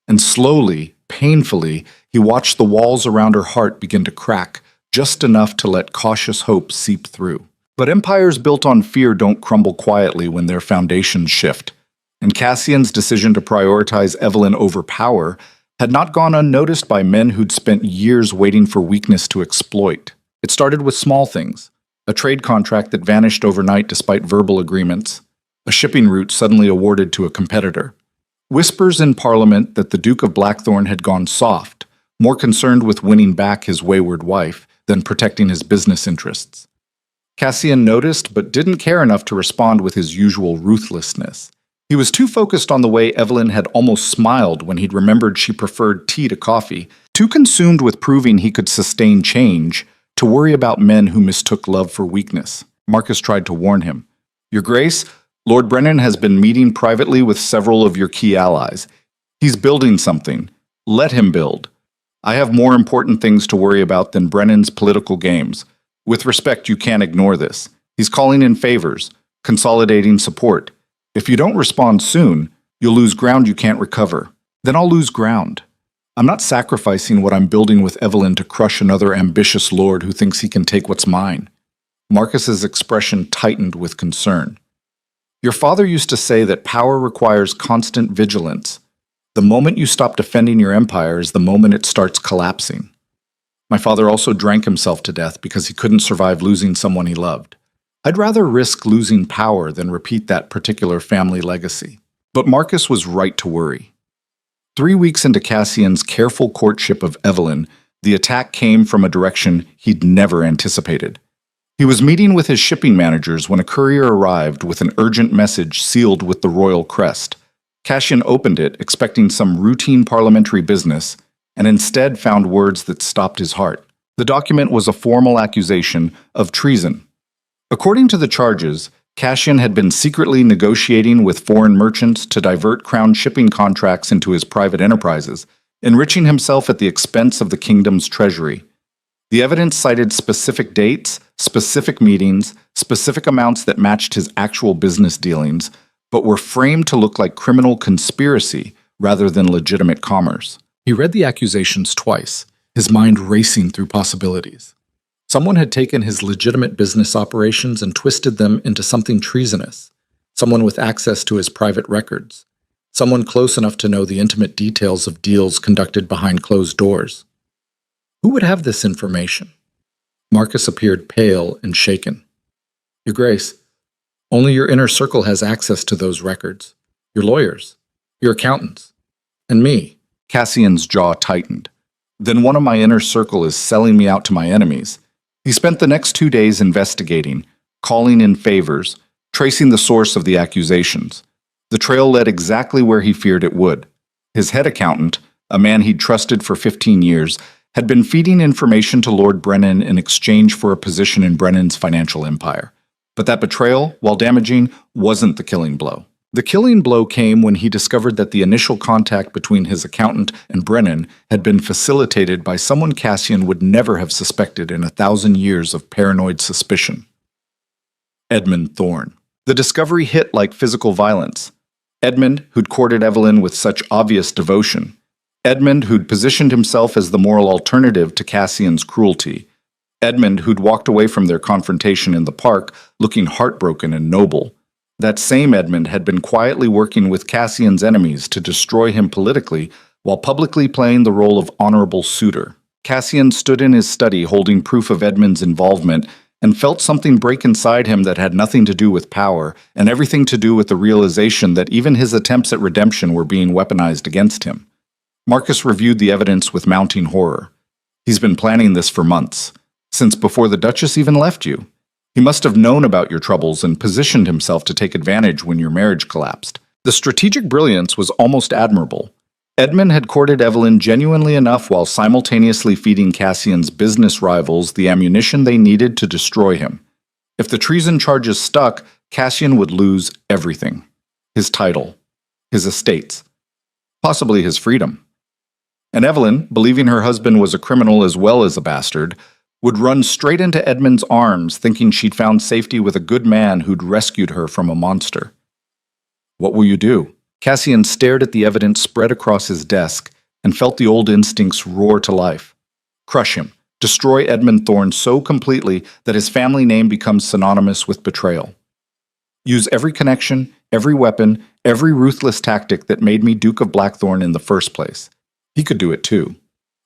And slowly, painfully, he watched the walls around her heart begin to crack, just enough to let cautious hope seep through. But empires built on fear don't crumble quietly when their foundations shift, and Cassian's decision to prioritize Evelyn over power had not gone unnoticed by men who'd spent years waiting for weakness to exploit. It started with small things: a trade contract that vanished overnight despite verbal agreements, a shipping route suddenly awarded to a competitor, whispers in Parliament that the Duke of Blackthorn had gone soft, more concerned with winning back his wayward wife than protecting his business interests. Cassian noticed but didn't care enough to respond with his usual ruthlessness. He was too focused on the way Evelyn had almost smiled when he'd remembered she preferred tea to coffee, too consumed with proving he could sustain change, to worry about men who mistook love for weakness. Marcus tried to warn him. "Your Grace, Lord Brennan has been meeting privately with several of your key allies. He's building something. Let him build. I have more important things to worry about than Brennan's political games. With respect, you can't ignore this. He's calling in favors, consolidating support. If you don't respond soon, you'll lose ground you can't recover. Then I'll lose ground. I'm not sacrificing what I'm building with Evelyn to crush another ambitious lord who thinks he can take what's mine." Marcus's expression tightened with concern. "Your father used to say that power requires constant vigilance. The moment you stop defending your empire is the moment it starts collapsing. My father also drank himself to death because he couldn't survive losing someone he loved. I'd rather risk losing power than repeat that particular family legacy." But Marcus was right to worry. 3 weeks into Cassian's careful courtship of Evelyn, the attack came from a direction he'd never anticipated. He was meeting with his shipping managers when a courier arrived with an urgent message sealed with the royal crest. Cassian opened it, expecting some routine parliamentary business, and instead found words that stopped his heart. The document was a formal accusation of treason. According to the charges, Cassian had been secretly negotiating with foreign merchants to divert crown shipping contracts into his private enterprises, enriching himself at the expense of the kingdom's treasury. The evidence cited specific dates, specific meetings, specific amounts that matched his actual business dealings, but were framed to look like criminal conspiracy rather than legitimate commerce. He read the accusations twice, his mind racing through possibilities. Someone had taken his legitimate business operations and twisted them into something treasonous. Someone with access to his private records. Someone close enough to know the intimate details of deals conducted behind closed doors. Who would have this information? Marcus appeared pale and shaken. "Your Grace, only your inner circle has access to those records. Your lawyers, your accountants, and me." Cassian's jaw tightened. "Then one of my inner circle is selling me out to my enemies." He spent the next 2 days investigating, calling in favors, tracing the source of the accusations. The trail led exactly where he feared it would. His head accountant, a man he'd trusted for 15 years, had been feeding information to Lord Brennan in exchange for a position in Brennan's financial empire. But that betrayal, while damaging, wasn't the killing blow. The killing blow came when he discovered that the initial contact between his accountant and Brennan had been facilitated by someone Cassian would never have suspected in 1,000 years of paranoid suspicion. Edmund Thorne. The discovery hit like physical violence. Edmund, who'd courted Evelyn with such obvious devotion. Edmund, who'd positioned himself as the moral alternative to Cassian's cruelty. Edmund, who'd walked away from their confrontation in the park looking heartbroken and noble. That same Edmund had been quietly working with Cassian's enemies to destroy him politically while publicly playing the role of honorable suitor. Cassian stood in his study holding proof of Edmund's involvement and felt something break inside him that had nothing to do with power and everything to do with the realization that even his attempts at redemption were being weaponized against him. Marcus reviewed the evidence with mounting horror. He's been planning this for months, since before the Duchess even left you. He must have known about your troubles and positioned himself to take advantage when your marriage collapsed. The strategic brilliance was almost admirable. Edmund had courted Evelyn genuinely enough while simultaneously feeding Cassian's business rivals the ammunition they needed to destroy him. If the treason charges stuck, Cassian would lose everything. His title, his estates, possibly his freedom. And Evelyn, believing her husband was a criminal as well as a bastard, would run straight into Edmund's arms thinking she'd found safety with a good man who'd rescued her from a monster. What will you do? Cassian stared at the evidence spread across his desk and felt the old instincts roar to life. Crush him. Destroy Edmund Thorne so completely that his family name becomes synonymous with betrayal. Use every connection, every weapon, every ruthless tactic that made me Duke of Blackthorn in the first place. He could do it too.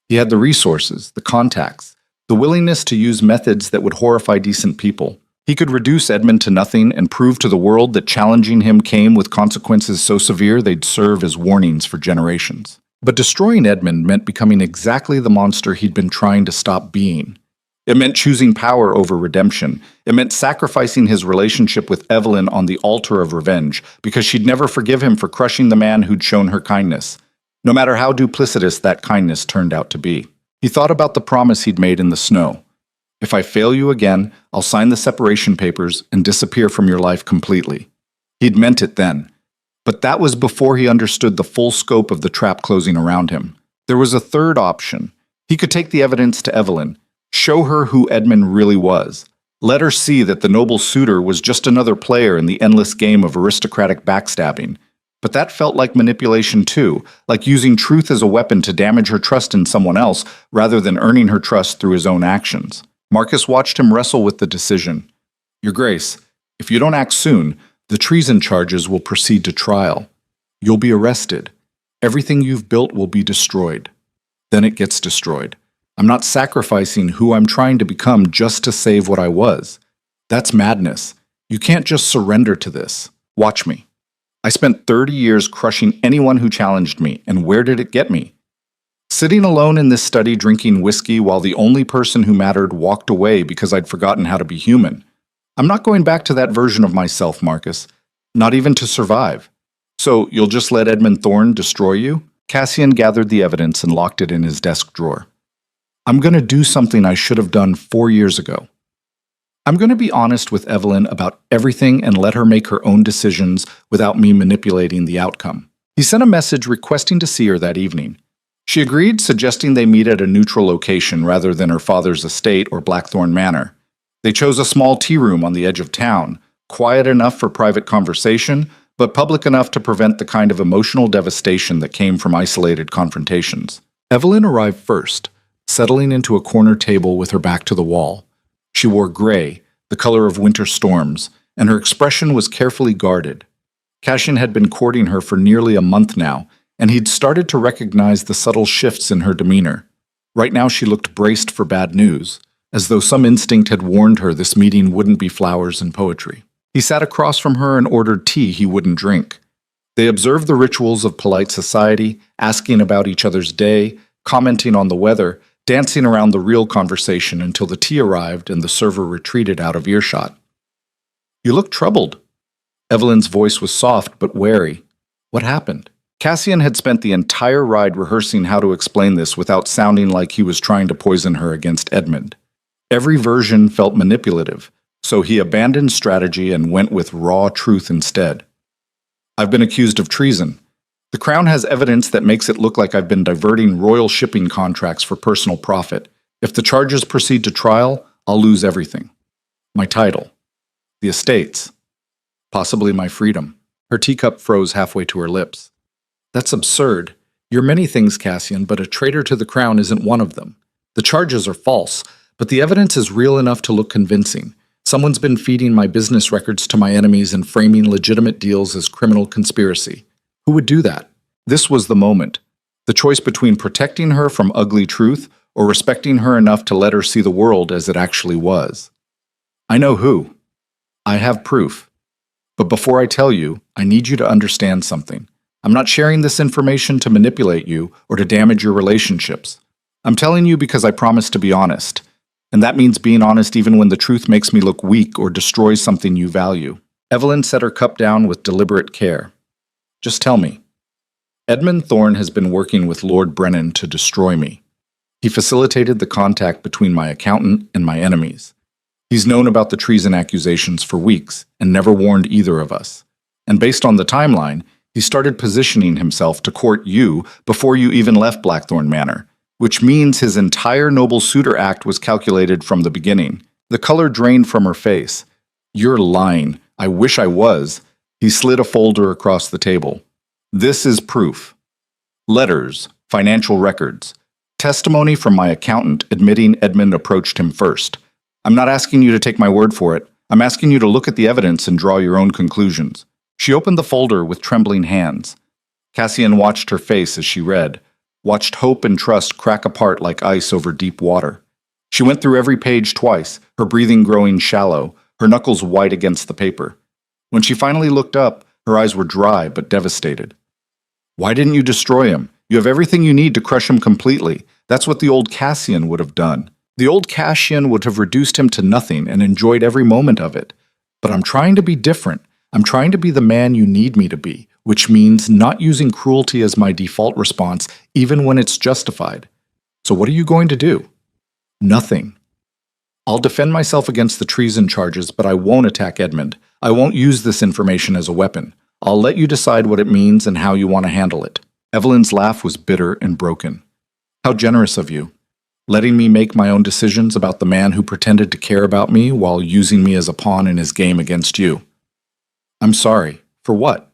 He had the resources, the contacts, the willingness to use methods that would horrify decent people. He could reduce Edmund to nothing and prove to the world that challenging him came with consequences so severe they'd serve as warnings for generations. But destroying Edmund meant becoming exactly the monster he'd been trying to stop being. It meant choosing power over redemption. It meant sacrificing his relationship with Evelyn on the altar of revenge, because she'd never forgive him for crushing the man who'd shown her kindness, no matter how duplicitous that kindness turned out to be. He thought about the promise he'd made in the snow. If I fail you again, I'll sign the separation papers and disappear from your life completely. He'd meant it then. But that was before he understood the full scope of the trap closing around him. There was a third option. He could take the evidence to Evelyn, show her who Edmund really was. Let her see that the noble suitor was just another player in the endless game of aristocratic backstabbing. But that felt like manipulation too, like using truth as a weapon to damage her trust in someone else rather than earning her trust through his own actions. Marcus watched him wrestle with the decision. Your Grace, if you don't act soon, the treason charges will proceed to trial. You'll be arrested. Everything you've built will be destroyed. Then it gets destroyed. I'm not sacrificing who I'm trying to become just to save what I was. That's madness. You can't just surrender to this. Watch me. I spent 30 years crushing anyone who challenged me, and where did it get me? Sitting alone in this study drinking whiskey while the only person who mattered walked away because I'd forgotten how to be human. I'm not going back to that version of myself, Marcus. Not even to survive. So you'll just let Edmund Thorne destroy you? Cassian gathered the evidence and locked it in his desk drawer. I'm going to do something I should have done 4 years ago. I'm going to be honest with Evelyn about everything and let her make her own decisions without me manipulating the outcome. He sent a message requesting to see her that evening. She agreed, suggesting they meet at a neutral location rather than her father's estate or Blackthorn Manor. They chose a small tea room on the edge of town, quiet enough for private conversation, but public enough to prevent the kind of emotional devastation that came from isolated confrontations. Evelyn arrived first, settling into a corner table with her back to the wall. She wore gray, the color of winter storms, and her expression was carefully guarded. Cassian had been courting her for nearly a month now, and he'd started to recognize the subtle shifts in her demeanor. Right now she looked braced for bad news, as though some instinct had warned her this meeting wouldn't be flowers and poetry. He sat across from her and ordered tea he wouldn't drink. They observed the rituals of polite society, asking about each other's day, commenting on the weather, dancing around the real conversation until the tea arrived and the server retreated out of earshot. You look troubled. Evelyn's voice was soft but wary. What happened? Cassian had spent the entire ride rehearsing how to explain this without sounding like he was trying to poison her against Edmund. Every version felt manipulative, so he abandoned strategy and went with raw truth instead. I've been accused of treason. The Crown has evidence that makes it look like I've been diverting royal shipping contracts for personal profit. If the charges proceed to trial, I'll lose everything. My title, the estates, possibly my freedom. Her teacup froze halfway to her lips. That's absurd. You're many things, Cassian, but a traitor to the Crown isn't one of them. The charges are false, but the evidence is real enough to look convincing. Someone's been feeding my business records to my enemies and framing legitimate deals as criminal conspiracy. Who would do that? This was the moment. The choice between protecting her from ugly truth or respecting her enough to let her see the world as it actually was. I know who. I have proof. But before I tell you, I need you to understand something. I'm not sharing this information to manipulate you or to damage your relationships. I'm telling you because I promise to be honest. And that means being honest even when the truth makes me look weak or destroys something you value. Evelyn set her cup down with deliberate care. Just tell me. Edmund Thorne has been working with Lord Brennan to destroy me. He facilitated the contact between my accountant and my enemies. He's known about the treason accusations for weeks and never warned either of us. And based on the timeline, he started positioning himself to court you before you even left Blackthorn Manor, which means his entire noble suitor act was calculated from the beginning. The color drained from her face. You're lying. I wish I was. He slid a folder across the table. This is proof. Letters, financial records, testimony from my accountant admitting Edmund approached him first. I'm not asking you to take my word for it. I'm asking you to look at the evidence and draw your own conclusions. She opened the folder with trembling hands. Cassian watched her face as she read, watched hope and trust crack apart like ice over deep water. She went through every page twice, her breathing growing shallow, her knuckles white against the paper. When she finally looked up, her eyes were dry but devastated. Why didn't you destroy him? You have everything you need to crush him completely. That's what the old Cassian would have done. The old Cassian would have reduced him to nothing and enjoyed every moment of it. But I'm trying to be different. I'm trying to be the man you need me to be, which means not using cruelty as my default response, even when it's justified. So what are you going to do? Nothing. I'll defend myself against the treason charges, but I won't attack Edmund. I won't use this information as a weapon. I'll let you decide what it means and how you want to handle it. Evelyn's laugh was bitter and broken. How generous of you, letting me make my own decisions about the man who pretended to care about me while using me as a pawn in his game against you. I'm sorry. For what?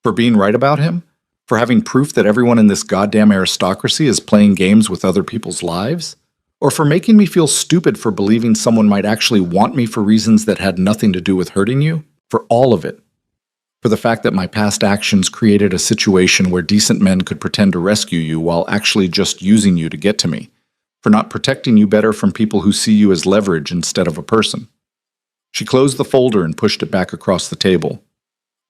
For being right about him? For having proof that everyone in this goddamn aristocracy is playing games with other people's lives? Or for making me feel stupid for believing someone might actually want me for reasons that had nothing to do with hurting you? For all of it. For the fact that my past actions created a situation where decent men could pretend to rescue you while actually just using you to get to me. For not protecting you better from people who see you as leverage instead of a person. She closed the folder and pushed it back across the table.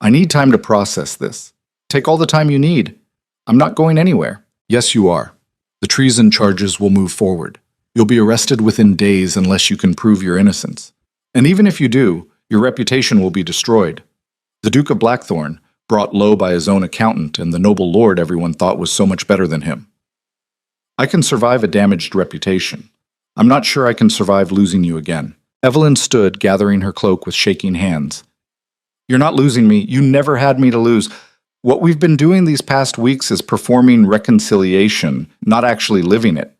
I need time to process this. Take all the time you need. I'm not going anywhere. Yes, you are. The treason charges will move forward. You'll be arrested within days unless you can prove your innocence. And even if you do, your reputation will be destroyed. The Duke of Blackthorn, brought low by his own accountant and the noble lord everyone thought was so much better than him. I can survive a damaged reputation. I'm not sure I can survive losing you again. Evelyn stood, gathering her cloak with shaking hands. You're not losing me. You never had me to lose. What we've been doing these past weeks is performing reconciliation, not actually living it.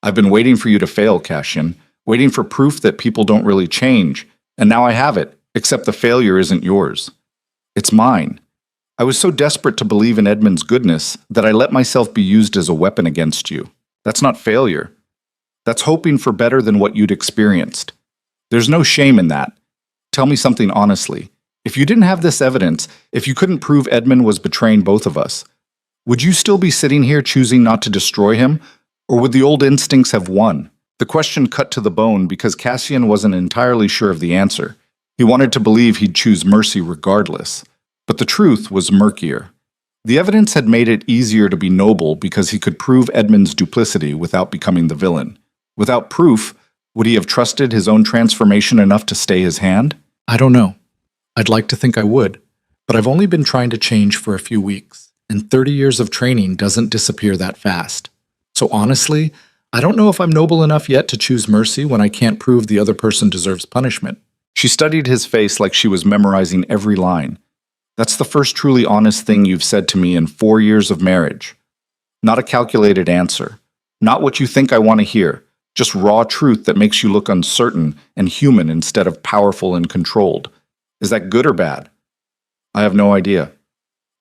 I've been waiting for you to fail, Cassian, waiting for proof that people don't really change, and now I have it, except the failure isn't yours. It's mine. I was so desperate to believe in Edmund's goodness that I let myself be used as a weapon against you. That's not failure. That's hoping for better than what you'd experienced. There's no shame in that. Tell me something honestly. If you didn't have this evidence, if you couldn't prove Edmund was betraying both of us, would you still be sitting here choosing not to destroy him? Or would the old instincts have won? The question cut to the bone because Cassian wasn't entirely sure of the answer. He wanted to believe he'd choose mercy regardless. But the truth was murkier. The evidence had made it easier to be noble because he could prove Edmund's duplicity without becoming the villain. Without proof, would he have trusted his own transformation enough to stay his hand? I don't know. I'd like to think I would, but I've only been trying to change for a few weeks, and 30 years of training doesn't disappear that fast. So honestly, I don't know if I'm noble enough yet to choose mercy when I can't prove the other person deserves punishment. She studied his face like she was memorizing every line. That's the first truly honest thing you've said to me in 4 years of marriage. Not a calculated answer. Not what you think I want to hear. Just raw truth that makes you look uncertain and human instead of powerful and controlled. Is that good or bad? I have no idea.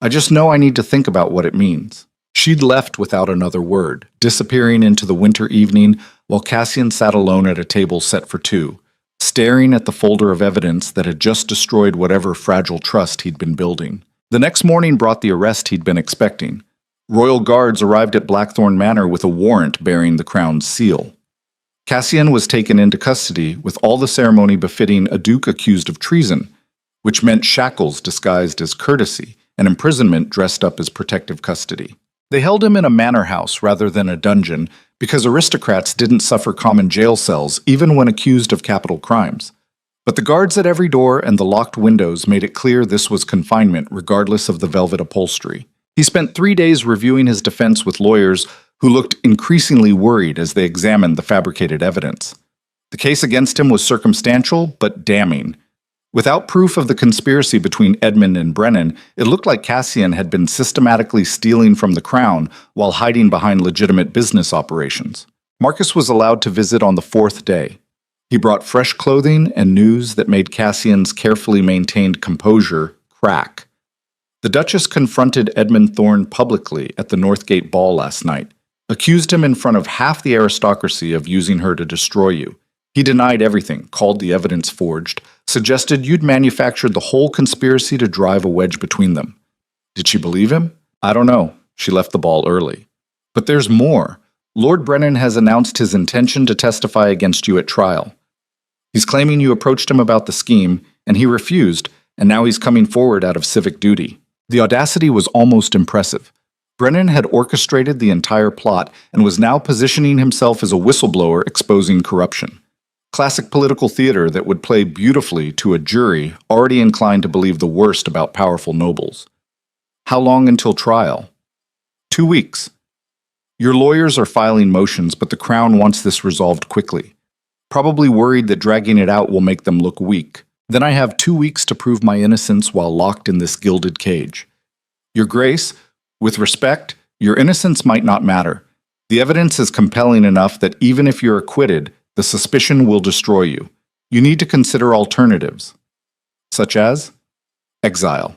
I just know I need to think about what it means. She'd left without another word, disappearing into the winter evening while Cassian sat alone at a table set for two, staring at the folder of evidence that had just destroyed whatever fragile trust he'd been building. The next morning brought the arrest he'd been expecting. Royal guards arrived at Blackthorn Manor with a warrant bearing the crown's seal. Cassian was taken into custody with all the ceremony befitting a duke accused of treason, which meant shackles disguised as courtesy and imprisonment dressed up as protective custody. They held him in a manor house rather than a dungeon because aristocrats didn't suffer common jail cells even when accused of capital crimes. But the guards at every door and the locked windows made it clear this was confinement regardless of the velvet upholstery. He spent 3 days reviewing his defense with lawyers who looked increasingly worried as they examined the fabricated evidence. The case against him was circumstantial but damning. Without proof of the conspiracy between Edmund and Brennan, it looked like Cassian had been systematically stealing from the crown while hiding behind legitimate business operations. Marcus was allowed to visit on the 4th day. He brought fresh clothing and news that made Cassian's carefully maintained composure crack. The Duchess confronted Edmund Thorne publicly at the Northgate ball last night, accused him in front of half the aristocracy of using her to destroy you. He denied everything, called the evidence forged, suggested you'd manufactured the whole conspiracy to drive a wedge between them. Did she believe him? I don't know. She left the ball early. But there's more. Lord Brennan has announced his intention to testify against you at trial. He's claiming you approached him about the scheme, and he refused, and now he's coming forward out of civic duty. The audacity was almost impressive. Brennan had orchestrated the entire plot and was now positioning himself as a whistleblower exposing corruption. Classic political theater that would play beautifully to a jury already inclined to believe the worst about powerful nobles. How long until trial? 2 weeks. Your lawyers are filing motions, but the Crown wants this resolved quickly. Probably worried that dragging it out will make them look weak. Then I have 2 weeks to prove my innocence while locked in this gilded cage. Your Grace, with respect, your innocence might not matter. The evidence is compelling enough that even if you're acquitted, the suspicion will destroy you. You need to consider alternatives, such as exile.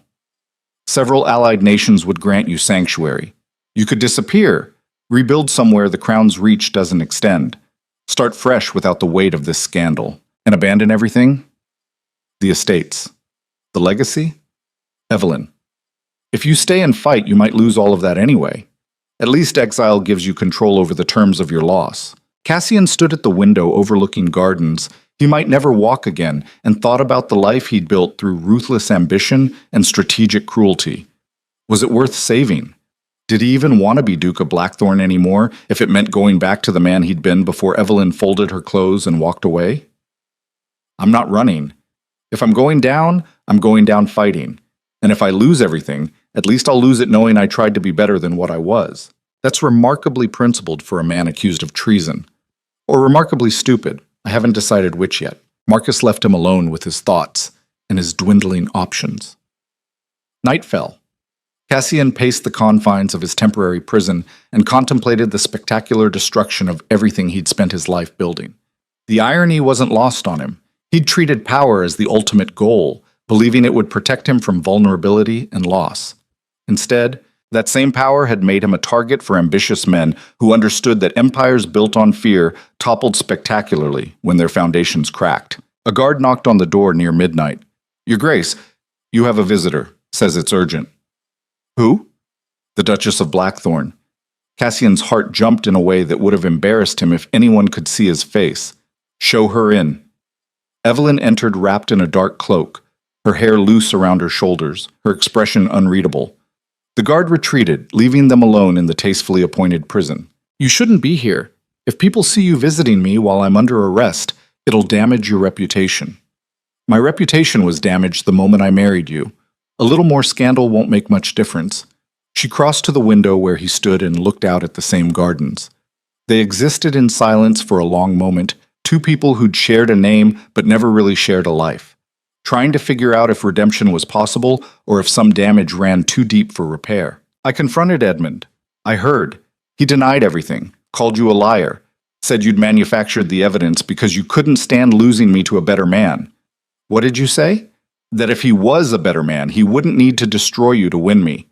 Several allied nations would grant you sanctuary. You could disappear, rebuild somewhere the Crown's reach doesn't extend, start fresh without the weight of this scandal, and abandon everything? The estates. The legacy? Evelyn. If you stay and fight, you might lose all of that anyway. At least exile gives you control over the terms of your loss. Cassian stood at the window overlooking gardens he might never walk again and thought about the life he'd built through ruthless ambition and strategic cruelty. Was it worth saving? Did he even want to be Duke of Blackthorn anymore if it meant going back to the man he'd been before Evelyn folded her clothes and walked away? I'm not running. If I'm going down fighting. And if I lose everything, at least I'll lose it knowing I tried to be better than what I was. That's remarkably principled for a man accused of treason. Or remarkably stupid. I haven't decided which yet. Marcus left him alone with his thoughts and his dwindling options. Night fell. Cassian paced the confines of his temporary prison and contemplated the spectacular destruction of everything he'd spent his life building. The irony wasn't lost on him. He'd treated power as the ultimate goal, believing it would protect him from vulnerability and loss. Instead, that same power had made him a target for ambitious men who understood that empires built on fear toppled spectacularly when their foundations cracked. A guard knocked on the door near midnight. Your Grace, you have a visitor. Says it's urgent. Who? The Duchess of Blackthorn. Cassian's heart jumped in a way that would have embarrassed him if anyone could see his face. Show her in. Evelyn entered wrapped in a dark cloak, her hair loose around her shoulders, her expression unreadable. The guard retreated, leaving them alone in the tastefully appointed prison. You shouldn't be here. If people see you visiting me while I'm under arrest, it'll damage your reputation. My reputation was damaged the moment I married you. A little more scandal won't make much difference. She crossed to the window where he stood and looked out at the same gardens. They existed in silence for a long moment, two people who'd shared a name but never really shared a life, trying to figure out if redemption was possible or if some damage ran too deep for repair. I confronted Edmund. I heard. He denied everything, called you a liar, said you'd manufactured the evidence because you couldn't stand losing me to a better man. What did you say? That if he was a better man, he wouldn't need to destroy you to win me.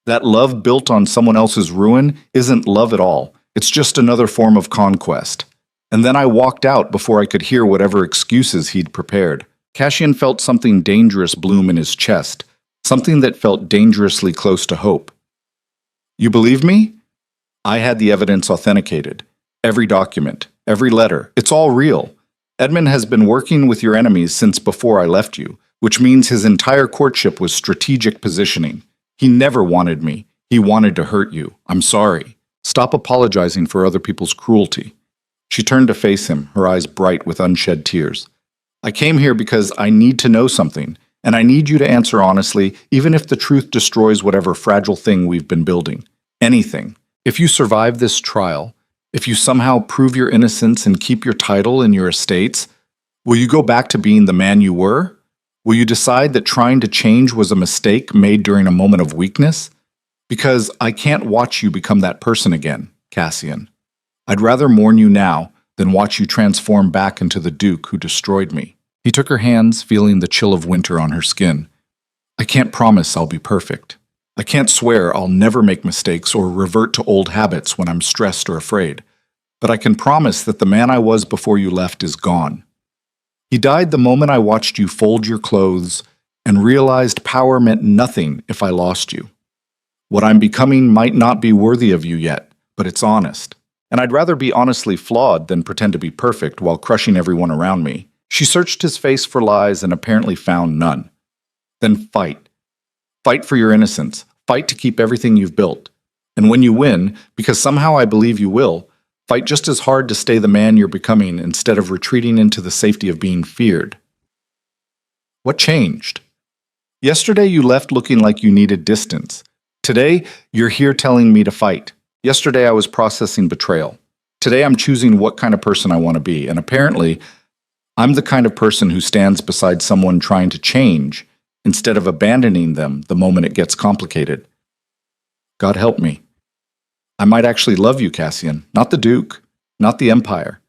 That love built on someone else's ruin isn't love at all. It's just another form of conquest. And then I walked out before I could hear whatever excuses he'd prepared. Cassian felt something dangerous bloom in his chest, something that felt dangerously close to hope. You believe me? I had the evidence authenticated. Every document, every letter, it's all real. Edmund has been working with your enemies since before I left you, which means his entire courtship was strategic positioning. He never wanted me. He wanted to hurt you. I'm sorry. Stop apologizing for other people's cruelty. She turned to face him, her eyes bright with unshed tears. I came here because I need to know something, and I need you to answer honestly, even if the truth destroys whatever fragile thing we've been building. Anything. If you survive this trial, if you somehow prove your innocence and keep your title and your estates, will you go back to being the man you were? Will you decide that trying to change was a mistake made during a moment of weakness? Because I can't watch you become that person again, Cassian. I'd rather mourn you now than watch you transform back into the Duke who destroyed me. He took her hands, feeling the chill of winter on her skin. I can't promise I'll be perfect. I can't swear I'll never make mistakes or revert to old habits when I'm stressed or afraid. But I can promise that the man I was before you left is gone. He died the moment I watched you fold your clothes and realized power meant nothing if I lost you. What I'm becoming might not be worthy of you yet, but it's honest. And I'd rather be honestly flawed than pretend to be perfect while crushing everyone around me. She searched his face for lies and apparently found none. Then fight. Fight for your innocence. Fight to keep everything you've built. And when you win, because somehow I believe you will, fight just as hard to stay the man you're becoming instead of retreating into the safety of being feared. What changed? Yesterday you left looking like you needed distance. Today, you're here telling me to fight. Yesterday I was processing betrayal. Today I'm choosing what kind of person I want to be, and apparently, I'm the kind of person who stands beside someone trying to change instead of abandoning them the moment it gets complicated. God help me. I might actually love you, Cassian, not the Duke, not the Empire,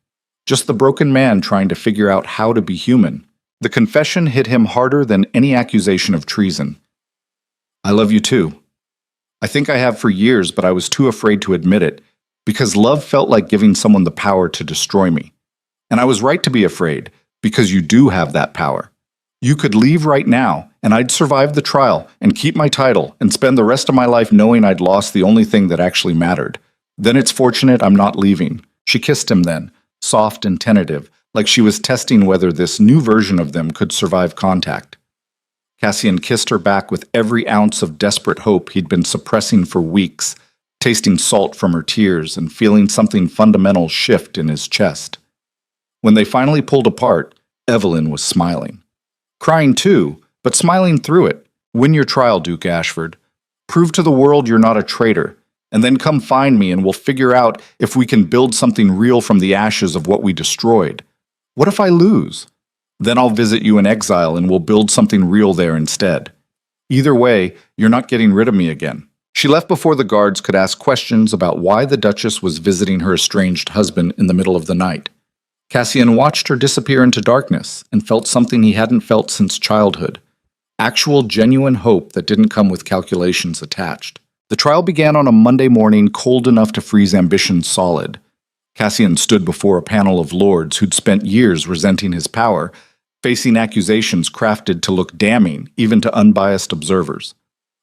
just the broken man trying to figure out how to be human. The confession hit him harder than any accusation of treason. I love you too. I think I have for years, but I was too afraid to admit it, because love felt like giving someone the power to destroy me. And I was right to be afraid, because you do have that power. You could leave right now, and I'd survive the trial, and keep my title, and spend the rest of my life knowing I'd lost the only thing that actually mattered. Then it's fortunate I'm not leaving. She kissed him then, soft and tentative, like she was testing whether this new version of them could survive contact. Cassian kissed her back with every ounce of desperate hope he'd been suppressing for weeks, tasting salt from her tears and feeling something fundamental shift in his chest. When they finally pulled apart, Evelyn was smiling. Crying too, but smiling through it. Win your trial, Duke Ashford. Prove to the world you're not a traitor, and then come find me and we'll figure out if we can build something real from the ashes of what we destroyed. What if I lose? Then I'll visit you in exile and we'll build something real there instead. Either way, you're not getting rid of me again. She left before the guards could ask questions about why the Duchess was visiting her estranged husband in the middle of the night. Cassian watched her disappear into darkness and felt something he hadn't felt since childhood. Actual, genuine hope that didn't come with calculations attached. The trial began on a Monday morning cold enough to freeze ambition solid. Cassian stood before a panel of lords who'd spent years resenting his power, facing accusations crafted to look damning even to unbiased observers.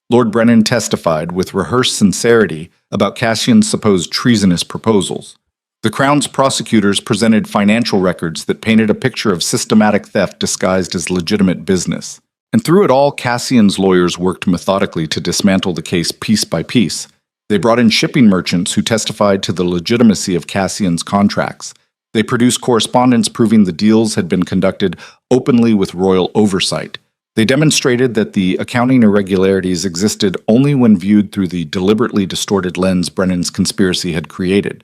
Lord Brennan testified with rehearsed sincerity about Cassian's supposed treasonous proposals. The Crown's prosecutors presented financial records that painted a picture of systematic theft disguised as legitimate business. And through it all, Cassian's lawyers worked methodically to dismantle the case piece by piece. They brought in shipping merchants who testified to the legitimacy of Cassian's contracts. They produced correspondence proving the deals had been conducted openly with royal oversight. They demonstrated that the accounting irregularities existed only when viewed through the deliberately distorted lens Brennan's conspiracy had created.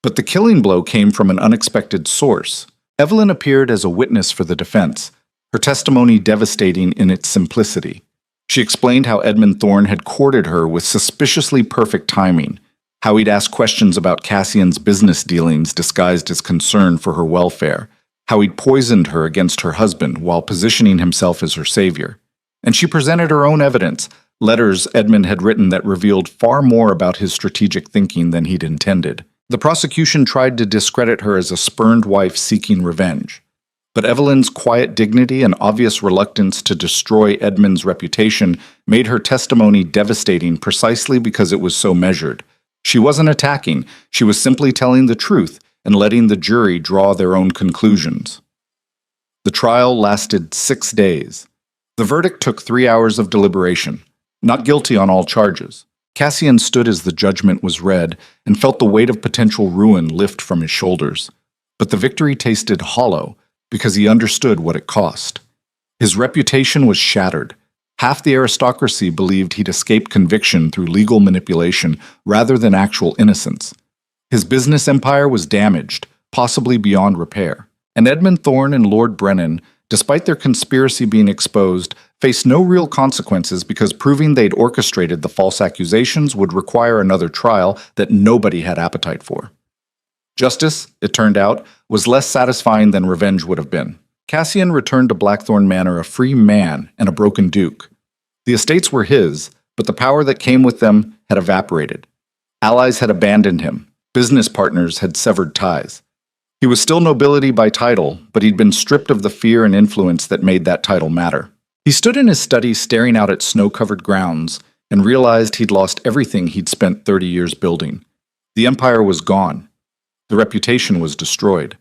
But the killing blow came from an unexpected source. Evelyn appeared as a witness for the defense, her testimony devastating in its simplicity. She explained how Edmund Thorne had courted her with suspiciously perfect timing, how he'd asked questions about Cassian's business dealings disguised as concern for her welfare, how he'd poisoned her against her husband while positioning himself as her savior. And she presented her own evidence, letters Edmund had written that revealed far more about his strategic thinking than he'd intended. The prosecution tried to discredit her as a spurned wife seeking revenge. But Evelyn's quiet dignity and obvious reluctance to destroy Edmund's reputation made her testimony devastating precisely because it was so measured. She wasn't attacking, she was simply telling the truth and letting the jury draw their own conclusions. The trial lasted 6 days. The verdict took 3 hours of deliberation. Not guilty on all charges. Cassian stood as the judgment was read and felt the weight of potential ruin lift from his shoulders. But the victory tasted hollow because he understood what it cost. His reputation was shattered. Half the aristocracy believed he'd escaped conviction through legal manipulation rather than actual innocence. His business empire was damaged, possibly beyond repair. And Edmund Thorne and Lord Brennan, despite their conspiracy being exposed, faced no real consequences because proving they'd orchestrated the false accusations would require another trial that nobody had appetite for. Justice, it turned out, was less satisfying than revenge would have been. Cassian returned to Blackthorn Manor a free man and a broken duke. The estates were his, but the power that came with them had evaporated. Allies had abandoned him. Business partners had severed ties. He was still nobility by title, but he'd been stripped of the fear and influence that made that title matter. He stood in his study staring out at snow-covered grounds and realized he'd lost everything he'd spent 30 years building. The empire was gone. The reputation was destroyed.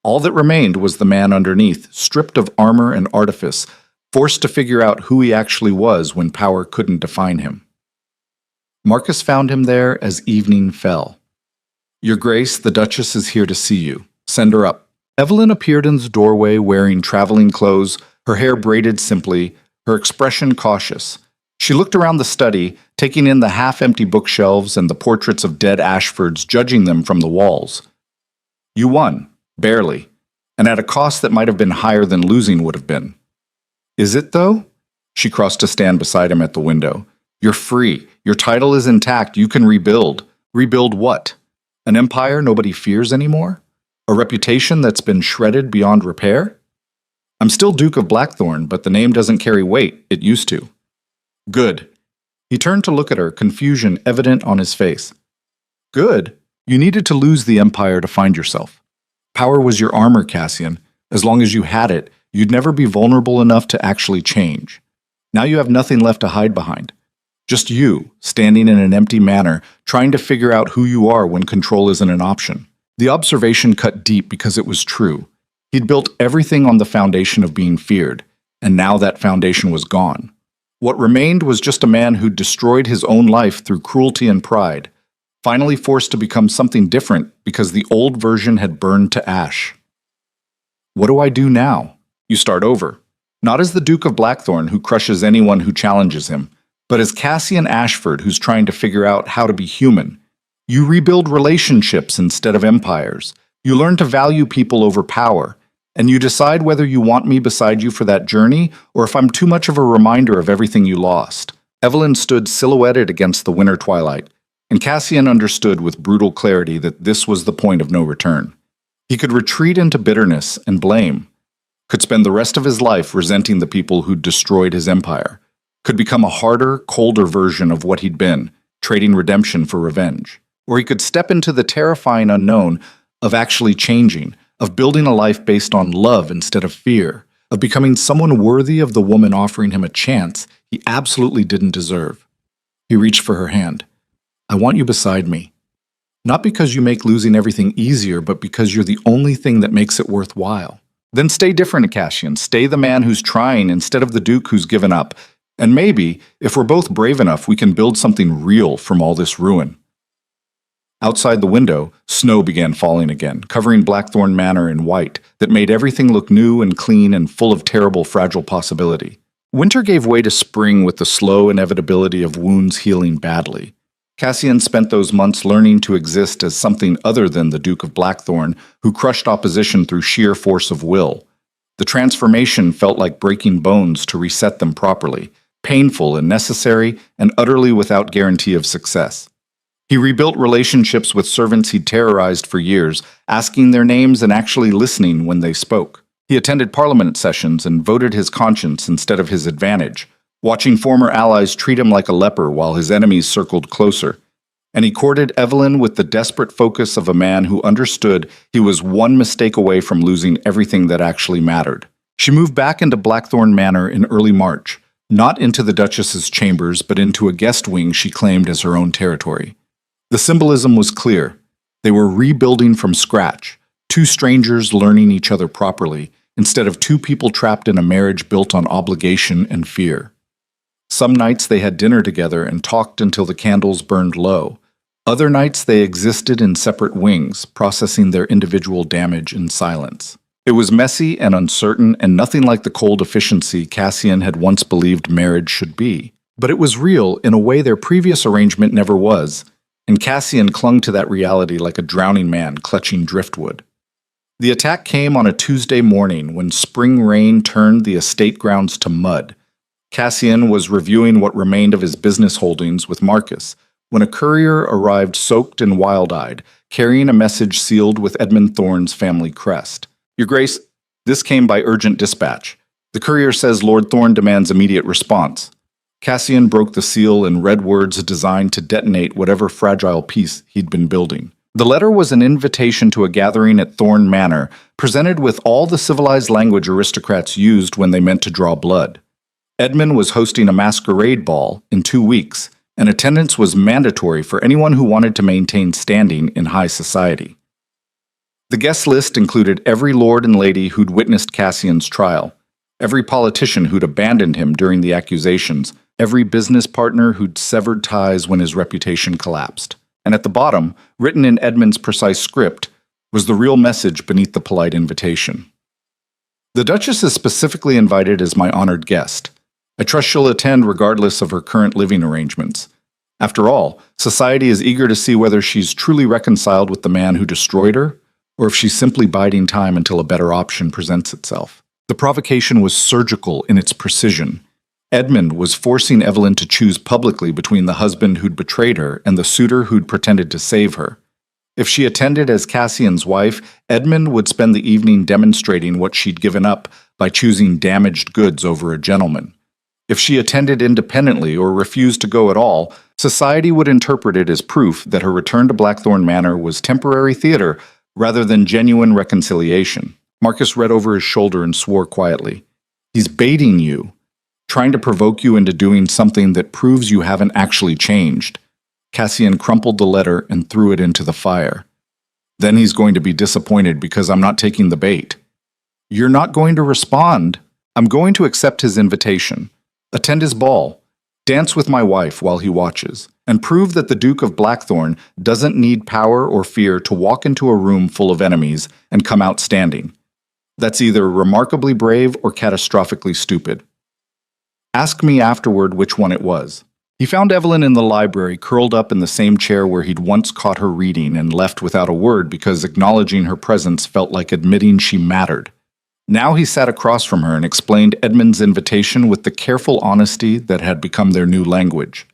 All that remained was the man underneath, stripped of armor and artifice, forced to figure out who he actually was when power couldn't define him. Marcus found him there as evening fell. "Your Grace, the Duchess is here to see you. Send her up." Evelyn appeared in the doorway wearing traveling clothes, her hair braided simply, her expression cautious. She looked around the study, taking in the half-empty bookshelves and the portraits of dead Ashfords, judging them from the walls. "You won, barely, and at a cost that might have been higher than losing would have been." "Is it, though?" She crossed to stand beside him at the window. "You're free. Your title is intact. You can rebuild." "Rebuild what? An empire nobody fears anymore? A reputation that's been shredded beyond repair? I'm still Duke of Blackthorn, but the name doesn't carry weight. It used to." "Good." He turned to look at her, confusion evident on his face. "Good? You needed to lose the empire to find yourself. Power was your armor, Cassian. As long as you had it, you'd never be vulnerable enough to actually change. Now you have nothing left to hide behind. Just you, standing in an empty manor, trying to figure out who you are when control isn't an option." The observation cut deep because it was true. He'd built everything on the foundation of being feared, and now that foundation was gone. What remained was just a man who'd destroyed his own life through cruelty and pride, finally forced to become something different because the old version had burned to ash. "What do I do now?" You start over. Not as the Duke of Blackthorn who crushes anyone who challenges him, but as Cassian Ashford who's trying to figure out how to be human. You rebuild relationships instead of empires. You learn to value people over power, and you decide whether you want me beside you for that journey or if I'm too much of a reminder of everything you lost. Evelyn stood silhouetted against the winter twilight, and Cassian understood with brutal clarity that this was the point of no return. He could retreat into bitterness and blame, could spend the rest of his life resenting the people who'd destroyed his empire, could become a harder, colder version of what he'd been, trading redemption for revenge. Or he could step into the terrifying unknown of actually changing, of building a life based on love instead of fear, of becoming someone worthy of the woman offering him a chance he absolutely didn't deserve. He reached for her hand. "I want you beside me. Not because you make losing everything easier, but because you're the only thing that makes it worthwhile. Then stay different, Cassian. Stay the man who's trying instead of the Duke who's given up. And maybe, if we're both brave enough, we can build something real from all this ruin." Outside the window, snow began falling again, covering Blackthorn Manor in white, that made everything look new and clean and full of terrible, fragile possibility. Winter gave way to spring with the slow inevitability of wounds healing badly. Cassian spent those months learning to exist as something other than the Duke of Blackthorn, who crushed opposition through sheer force of will. The transformation felt like breaking bones to reset them properly, painful and necessary, and utterly without guarantee of success. He rebuilt relationships with servants he'd terrorized for years, asking their names and actually listening when they spoke. He attended parliament sessions and voted his conscience instead of his advantage, watching former allies treat him like a leper while his enemies circled closer. And he courted Evelyn with the desperate focus of a man who understood he was one mistake away from losing everything that actually mattered. She moved back into Blackthorn Manor in early March, not into the Duchess's chambers, but into a guest wing she claimed as her own territory. The symbolism was clear. They were rebuilding from scratch, two strangers learning each other properly, instead of two people trapped in a marriage built on obligation and fear. Some nights they had dinner together and talked until the candles burned low. Other nights they existed in separate wings, processing their individual damage in silence. It was messy and uncertain and nothing like the cold efficiency Cassian had once believed marriage should be. But it was real in a way their previous arrangement never was, and Cassian clung to that reality like a drowning man clutching driftwood. The attack came on a Tuesday morning when spring rain turned the estate grounds to mud. Cassian was reviewing what remained of his business holdings with Marcus when a courier arrived soaked and wild-eyed, carrying a message sealed with Edmund Thorne's family crest. "Your Grace, this came by urgent dispatch. The courier says Lord Thorne demands immediate response." Cassian broke the seal in red words designed to detonate whatever fragile peace he'd been building. The letter was an invitation to a gathering at Thorne Manor, presented with all the civilized language aristocrats used when they meant to draw blood. Edmund was hosting a masquerade ball in 2 weeks, and attendance was mandatory for anyone who wanted to maintain standing in high society. The guest list included every lord and lady who'd witnessed Cassian's trial, every politician who'd abandoned him during the accusations, every business partner who'd severed ties when his reputation collapsed. And at the bottom, written in Edmund's precise script, was the real message beneath the polite invitation. "The Duchess is specifically invited as my honored guest. I trust she'll attend regardless of her current living arrangements. After all, society is eager to see whether she's truly reconciled with the man who destroyed her, or if she's simply biding time until a better option presents itself." The provocation was surgical in its precision. Edmund was forcing Evelyn to choose publicly between the husband who'd betrayed her and the suitor who'd pretended to save her. If she attended as Cassian's wife, Edmund would spend the evening demonstrating what she'd given up by choosing damaged goods over a gentleman. If she attended independently or refused to go at all, society would interpret it as proof that her return to Blackthorn Manor was temporary theater rather than genuine reconciliation. Marcus read over his shoulder and swore quietly. "He's baiting you, trying to provoke you into doing something that proves you haven't actually changed." Cassian crumpled the letter and threw it into the fire. "Then he's going to be disappointed because I'm not taking the bait." "You're not going to respond. I'm going to accept his invitation, attend his ball, dance with my wife while he watches, and prove that the Duke of Blackthorn doesn't need power or fear to walk into a room full of enemies and come out standing. That's either remarkably brave or catastrophically stupid. Ask me afterward which one it was." He found Evelyn in the library, curled up in the same chair where he'd once caught her reading, and left without a word because acknowledging her presence felt like admitting she mattered. Now he sat across from her and explained Edmund's invitation with the careful honesty that had become their new language.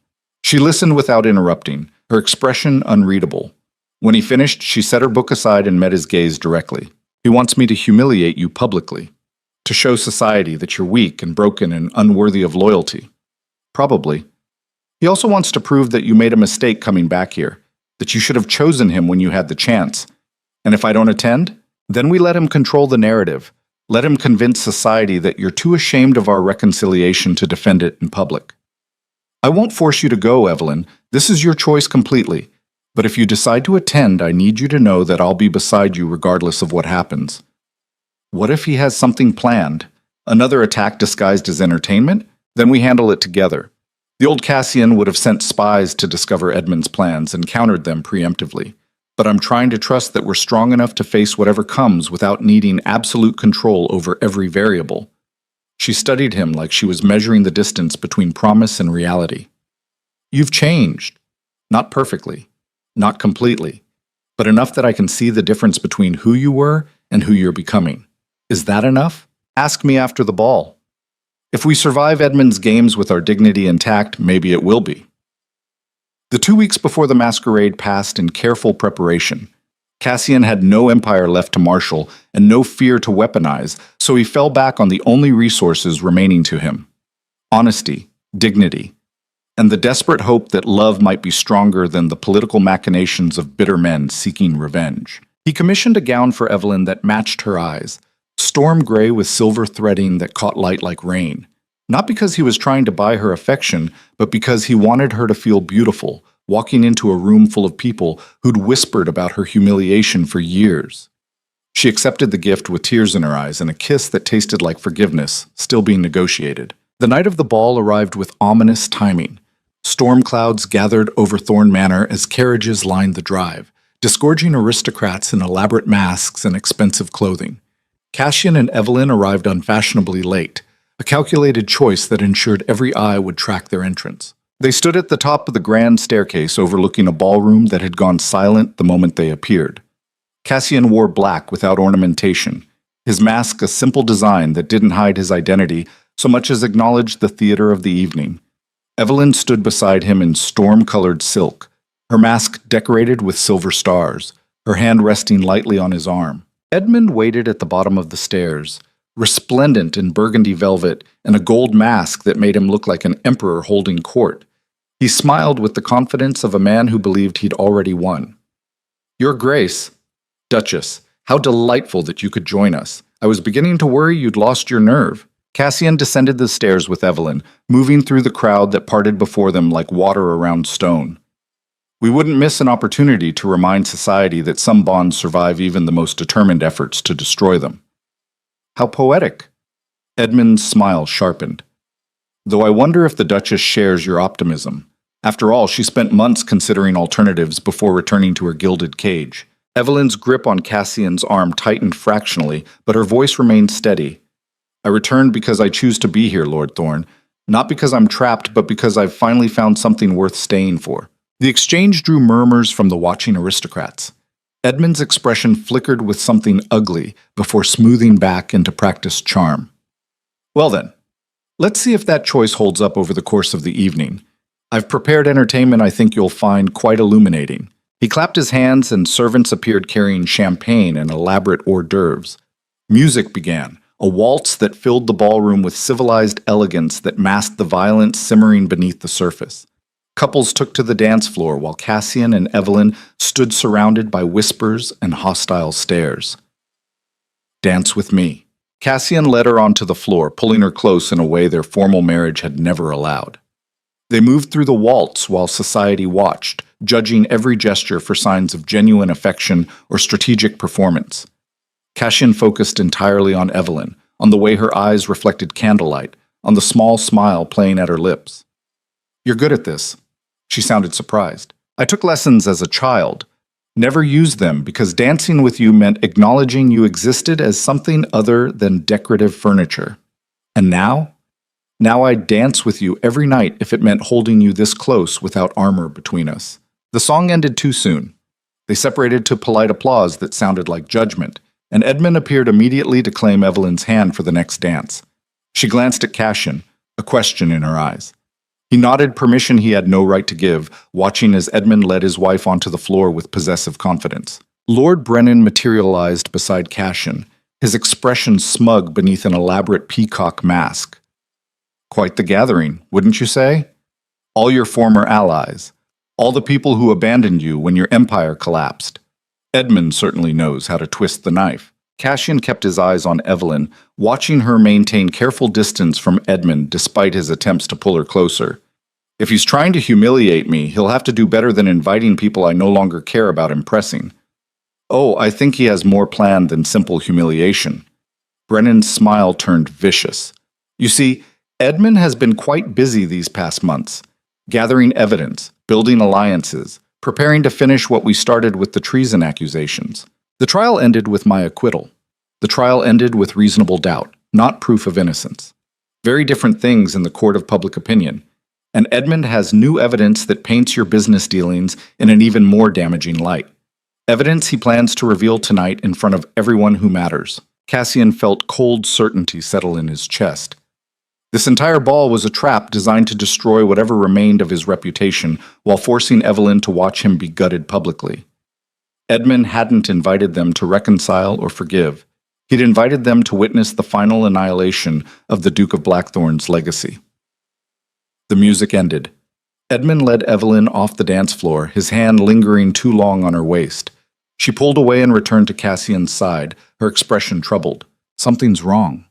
She listened without interrupting, her expression unreadable. When he finished, she set her book aside and met his gaze directly. "He wants me to humiliate you publicly, to show society that you're weak and broken and unworthy of loyalty." "Probably. He also wants to prove that you made a mistake coming back here, that you should have chosen him when you had the chance. And if I don't attend, then we let him control the narrative. Let him convince society that you're too ashamed of our reconciliation to defend it in public." "I won't force you to go, Evelyn. This is your choice completely. But if you decide to attend, I need you to know that I'll be beside you regardless of what happens." "What if he has something planned? Another attack disguised as entertainment? Then we handle it together." The old Cassian would have sent spies to discover Edmund's plans and countered them preemptively. "But I'm trying to trust that we're strong enough to face whatever comes without needing absolute control over every variable." She studied him like she was measuring the distance between promise and reality. "You've changed. Not perfectly. Not completely. But enough that I can see the difference between who you were and who you're becoming. Is that enough? Ask me after the ball. If we survive Edmund's games with our dignity intact, maybe it will be." The 2 weeks before the masquerade passed in careful preparation. Cassian had no empire left to marshal and no fear to weaponize, so he fell back on the only resources remaining to him: honesty, dignity, and the desperate hope that love might be stronger than the political machinations of bitter men seeking revenge. He commissioned a gown for Evelyn that matched her eyes, storm gray with silver threading that caught light like rain. Not because he was trying to buy her affection, but because he wanted her to feel beautiful, walking into a room full of people who'd whispered about her humiliation for years. She accepted the gift with tears in her eyes and a kiss that tasted like forgiveness, still being negotiated. The night of the ball arrived with ominous timing. Storm clouds gathered over Thorne Manor as carriages lined the drive, disgorging aristocrats in elaborate masks and expensive clothing. Cassian and Evelyn arrived unfashionably late, a calculated choice that ensured every eye would track their entrance. They stood at the top of the grand staircase overlooking a ballroom that had gone silent the moment they appeared. Cassian wore black without ornamentation, his mask a simple design that didn't hide his identity so much as acknowledged the theater of the evening. Evelyn stood beside him in storm-colored silk, her mask decorated with silver stars, her hand resting lightly on his arm. Edmund waited at the bottom of the stairs, resplendent in burgundy velvet and a gold mask that made him look like an emperor holding court. He smiled with the confidence of a man who believed he'd already won. "Your Grace, Duchess, how delightful that you could join us. I was beginning to worry you'd lost your nerve." Cassian descended the stairs with Evelyn, moving through the crowd that parted before them like water around stone. We wouldn't miss an opportunity to remind society that some bonds survive even the most determined efforts to destroy them. How poetic. Edmund's smile sharpened. Though I wonder if the Duchess shares your optimism. After all, she spent months considering alternatives before returning to her gilded cage. Evelyn's grip on Cassian's arm tightened fractionally, but her voice remained steady. "I returned because I choose to be here, Lord Thorne. Not because I'm trapped, but because I've finally found something worth staying for." The exchange drew murmurs from the watching aristocrats. Edmund's expression flickered with something ugly before smoothing back into practiced charm. "Well then, let's see if that choice holds up over the course of the evening. I've prepared entertainment I think you'll find quite illuminating." He clapped his hands and servants appeared carrying champagne and elaborate hors d'oeuvres. Music began, a waltz that filled the ballroom with civilized elegance that masked the violence simmering beneath the surface. Couples took to the dance floor while Cassian and Evelyn stood surrounded by whispers and hostile stares. "Dance with me." Cassian led her onto the floor, pulling her close in a way their formal marriage had never allowed. They moved through the waltz while society watched, judging every gesture for signs of genuine affection or strategic performance. Cassian focused entirely on Evelyn, on the way her eyes reflected candlelight, on the small smile playing at her lips. "You're good at this." She sounded surprised. "I took lessons as a child. Never used them because dancing with you meant acknowledging you existed as something other than decorative furniture. And now? Now I'd dance with you every night if it meant holding you this close without armor between us." The song ended too soon. They separated to polite applause that sounded like judgment, and Edmund appeared immediately to claim Evelyn's hand for the next dance. She glanced at Cassian, a question in her eyes. He nodded permission he had no right to give, watching as Edmund led his wife onto the floor with possessive confidence. Lord Brennan materialized beside Cassian, his expression smug beneath an elaborate peacock mask. "Quite the gathering, wouldn't you say? All your former allies. All the people who abandoned you when your empire collapsed. Edmund certainly knows how to twist the knife." Cassian kept his eyes on Evelyn, watching her maintain careful distance from Edmund despite his attempts to pull her closer. "If he's trying to humiliate me, he'll have to do better than inviting people I no longer care about impressing. Oh, I think he has more planned than simple humiliation." Brennan's smile turned vicious. "You see, Edmund has been quite busy these past months, gathering evidence, building alliances, preparing to finish what we started with the treason accusations. The trial ended with my acquittal. The trial ended with reasonable doubt, not proof of innocence. Very different things in the court of public opinion. And Edmund has new evidence that paints your business dealings in an even more damaging light. Evidence he plans to reveal tonight in front of everyone who matters." Cassian felt cold certainty settle in his chest. This entire ball was a trap designed to destroy whatever remained of his reputation while forcing Evelyn to watch him be gutted publicly. Edmund hadn't invited them to reconcile or forgive. He'd invited them to witness the final annihilation of the Duke of Blackthorn's legacy. The music ended. Edmund led Evelyn off the dance floor, his hand lingering too long on her waist. She pulled away and returned to Cassian's side, her expression troubled. "Something's wrong."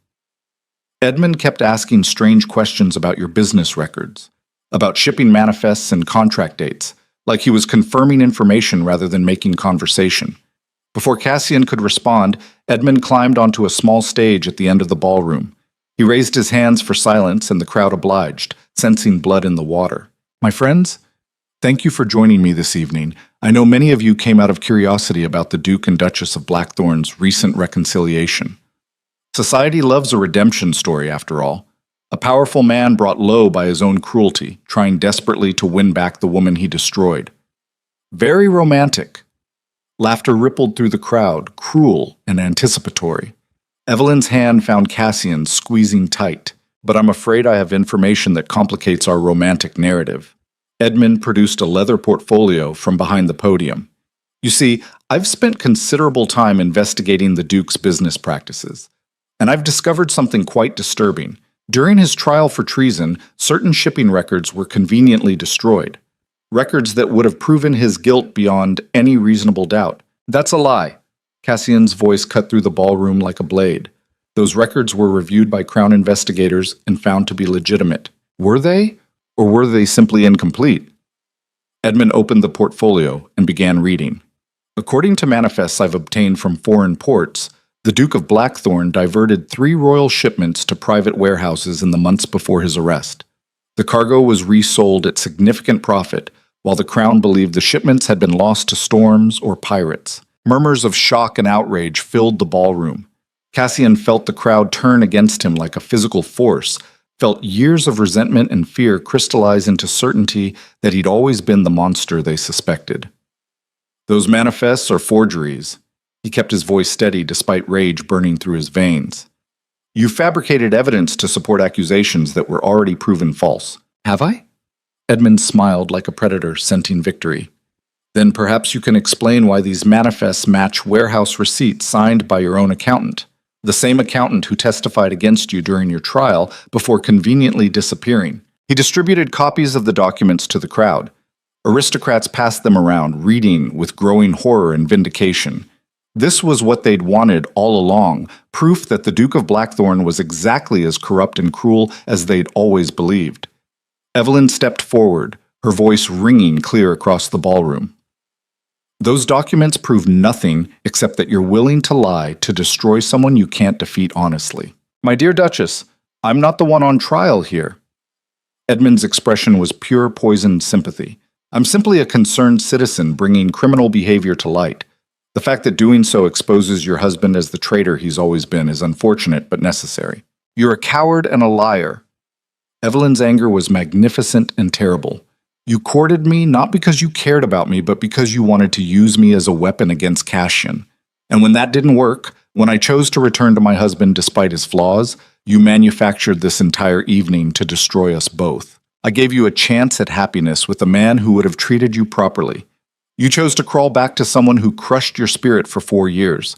Edmund kept asking strange questions about your business records, about shipping manifests and contract dates, like he was confirming information rather than making conversation. Before Cassian could respond, Edmund climbed onto a small stage at the end of the ballroom. He raised his hands for silence and the crowd obliged, sensing blood in the water. "My friends, thank you for joining me this evening. I know many of you came out of curiosity about the Duke and Duchess of Blackthorn's recent reconciliation. Society loves a redemption story, after all. A powerful man brought low by his own cruelty, trying desperately to win back the woman he destroyed. Very romantic. Laughter rippled through the crowd, cruel and anticipatory. Evelyn's hand found Cassian's, squeezing tight. But I'm afraid I have information that complicates our romantic narrative. Edmund produced a leather portfolio from behind the podium. You see, I've spent considerable time investigating the Duke's business practices, and I've discovered something quite disturbing. During his trial for treason, certain shipping records were conveniently destroyed. Records that would have proven his guilt beyond any reasonable doubt. That's a lie. Cassian's voice cut through the ballroom like a blade. Those records were reviewed by Crown investigators and found to be legitimate. Were they? Or were they simply incomplete? Edmund opened the portfolio and began reading. According to manifests I've obtained from foreign ports, the Duke of Blackthorn diverted 3 royal shipments to private warehouses in the months before his arrest. The cargo was resold at significant profit, while the Crown believed the shipments had been lost to storms or pirates. Murmurs of shock and outrage filled the ballroom. Cassian felt the crowd turn against him like a physical force, felt years of resentment and fear crystallize into certainty that he'd always been the monster they suspected. Those manifests are forgeries. He kept his voice steady despite rage burning through his veins. You fabricated evidence to support accusations that were already proven false. Have I? Edmund smiled like a predator scenting victory. Then perhaps you can explain why these manifests match warehouse receipts signed by your own accountant. The same accountant who testified against you during your trial before conveniently disappearing. He distributed copies of the documents to the crowd. Aristocrats passed them around, reading with growing horror and vindication. This was what they'd wanted all along, proof that the Duke of Blackthorn was exactly as corrupt and cruel as they'd always believed. Evelyn stepped forward, her voice ringing clear across the ballroom. Those documents prove nothing except that you're willing to lie to destroy someone you can't defeat honestly. My dear Duchess, I'm not the one on trial here. Edmund's expression was pure poisoned sympathy. I'm simply a concerned citizen bringing criminal behavior to light. The fact that doing so exposes your husband as the traitor he's always been is unfortunate but necessary. You're a coward and a liar. Evelyn's anger was magnificent and terrible. You courted me not because you cared about me, but because you wanted to use me as a weapon against Cassian. And when that didn't work, when I chose to return to my husband despite his flaws, you manufactured this entire evening to destroy us both. I gave you a chance at happiness with a man who would have treated you properly. You chose to crawl back to someone who crushed your spirit for 4 years.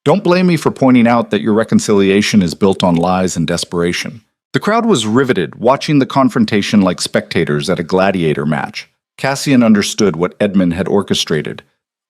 Don't blame me for pointing out that your reconciliation is built on lies and desperation. The crowd was riveted, watching the confrontation like spectators at a gladiator match. Cassian understood what Edmund had orchestrated.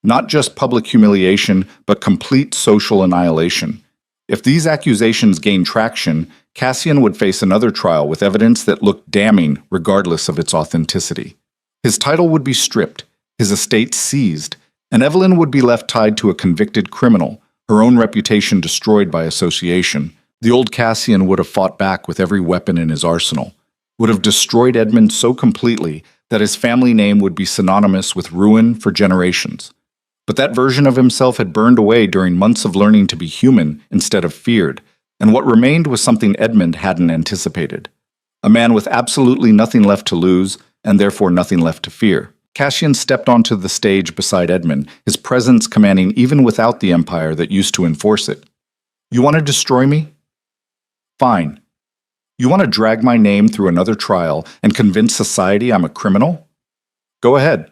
Not just public humiliation, but complete social annihilation. If these accusations gained traction, Cassian would face another trial with evidence that looked damning regardless of its authenticity. His title would be stripped, his estate seized, and Evelyn would be left tied to a convicted criminal, her own reputation destroyed by association. The old Cassian would have fought back with every weapon in his arsenal, would have destroyed Edmund so completely that his family name would be synonymous with ruin for generations. But that version of himself had burned away during months of learning to be human instead of feared, and what remained was something Edmund hadn't anticipated. A man with absolutely nothing left to lose, and therefore nothing left to fear. Cassian stepped onto the stage beside Edmund, his presence commanding even without the empire that used to enforce it. You want to destroy me? Fine. You want to drag my name through another trial and convince society I'm a criminal? Go ahead.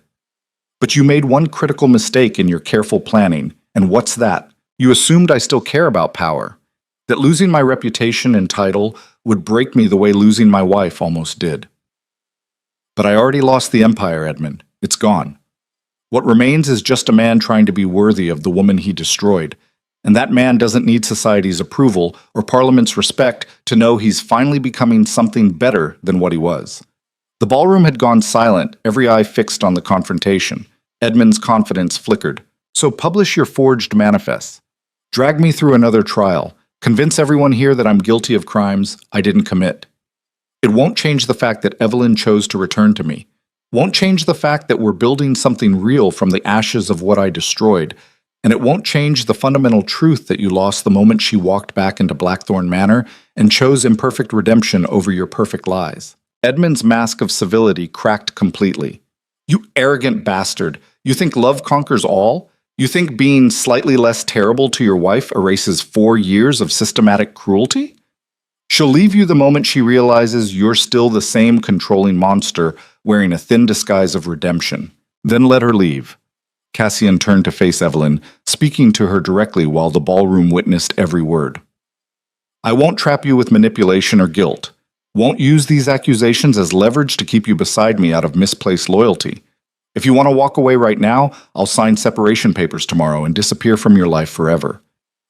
But you made one critical mistake in your careful planning, and what's that? You assumed I still care about power, that losing my reputation and title would break me the way losing my wife almost did. But I already lost the empire, Edmund. It's gone. What remains is just a man trying to be worthy of the woman he destroyed, and that man doesn't need society's approval or Parliament's respect to know he's finally becoming something better than what he was. The ballroom had gone silent, every eye fixed on the confrontation. Edmund's confidence flickered. So publish your forged manifests. Drag me through another trial. Convince everyone here that I'm guilty of crimes I didn't commit. It won't change the fact that Evelyn chose to return to me. Won't change the fact that we're building something real from the ashes of what I destroyed. And it won't change the fundamental truth that you lost the moment she walked back into Blackthorn Manor and chose imperfect redemption over your perfect lies. Edmund's mask of civility cracked completely. You arrogant bastard. You think love conquers all? You think being slightly less terrible to your wife erases 4 years of systematic cruelty? She'll leave you the moment she realizes you're still the same controlling monster wearing a thin disguise of redemption. Then let her leave. Cassian turned to face Evelyn, speaking to her directly while the ballroom witnessed every word. I won't trap you with manipulation or guilt. Won't use these accusations as leverage to keep you beside me out of misplaced loyalty. If you want to walk away right now, I'll sign separation papers tomorrow and disappear from your life forever.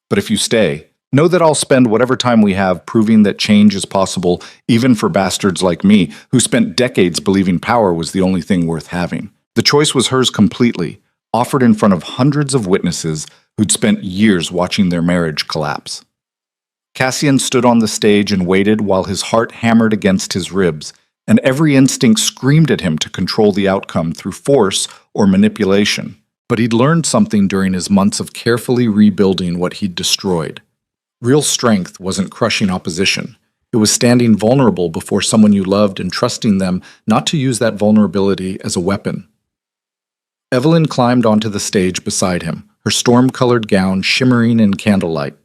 But if you stay, know that I'll spend whatever time we have proving that change is possible even for bastards like me who spent decades believing power was the only thing worth having. The choice was hers completely, offered in front of hundreds of witnesses who'd spent years watching their marriage collapse. Cassian stood on the stage and waited while his heart hammered against his ribs, and every instinct screamed at him to control the outcome through force or manipulation. But he'd learned something during his months of carefully rebuilding what he'd destroyed. Real strength wasn't crushing opposition. It was standing vulnerable before someone you loved and trusting them not to use that vulnerability as a weapon. Evelyn climbed onto the stage beside him, her storm-colored gown shimmering in candlelight.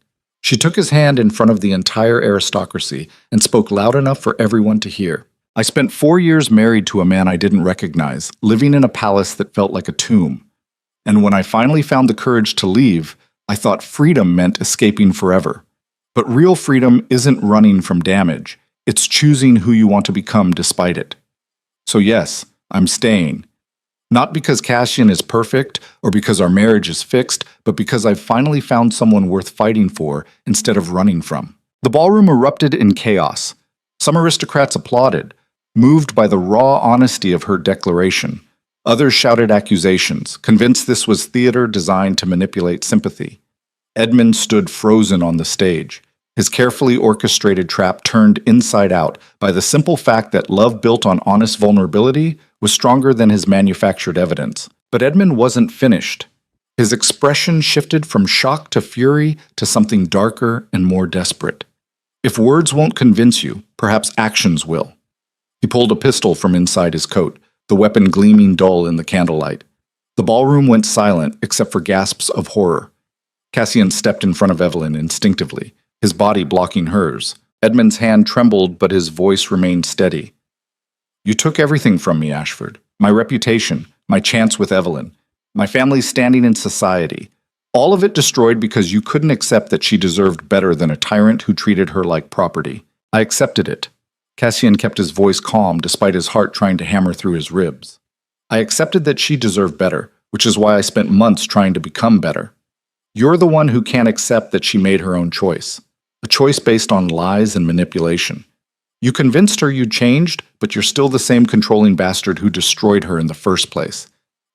She took his hand in front of the entire aristocracy and spoke loud enough for everyone to hear. I spent 4 years married to a man I didn't recognize, living in a palace that felt like a tomb. And when I finally found the courage to leave, I thought freedom meant escaping forever. But real freedom isn't running from damage. It's choosing who you want to become despite it. So yes, I'm staying. Not because Cassian is perfect or because our marriage is fixed, but because I've finally found someone worth fighting for instead of running from. The ballroom erupted in chaos. Some aristocrats applauded, moved by the raw honesty of her declaration. Others shouted accusations, convinced this was theater designed to manipulate sympathy. Edmund stood frozen on the stage, his carefully orchestrated trap turned inside out by the simple fact that love built on honest vulnerability was stronger than his manufactured evidence. But Edmund wasn't finished. His expression shifted from shock to fury to something darker and more desperate. If words won't convince you, perhaps actions will. He pulled a pistol from inside his coat, the weapon gleaming dull in the candlelight. The ballroom went silent except for gasps of horror. Cassian stepped in front of Evelyn instinctively, his body blocking hers. Edmund's hand trembled, but his voice remained steady. You took everything from me, Ashford. My reputation, my chance with Evelyn, my family's standing in society. All of it destroyed because you couldn't accept that she deserved better than a tyrant who treated her like property. I accepted it. Cassian kept his voice calm despite his heart trying to hammer through his ribs. I accepted that she deserved better, which is why I spent months trying to become better. You're the one who can't accept that she made her own choice, a choice based on lies and manipulation. You convinced her you'd changed, but you're still the same controlling bastard who destroyed her in the first place.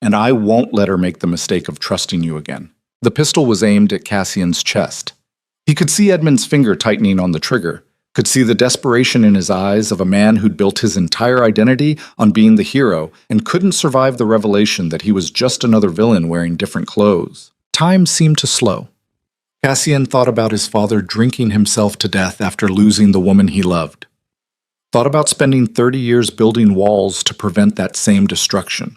And I won't let her make the mistake of trusting you again. The pistol was aimed at Cassian's chest. He could see Edmund's finger tightening on the trigger, could see the desperation in his eyes of a man who'd built his entire identity on being the hero and couldn't survive the revelation that he was just another villain wearing different clothes. Time seemed to slow. Cassian thought about his father drinking himself to death after losing the woman he loved. Thought about spending 30 years building walls to prevent that same destruction.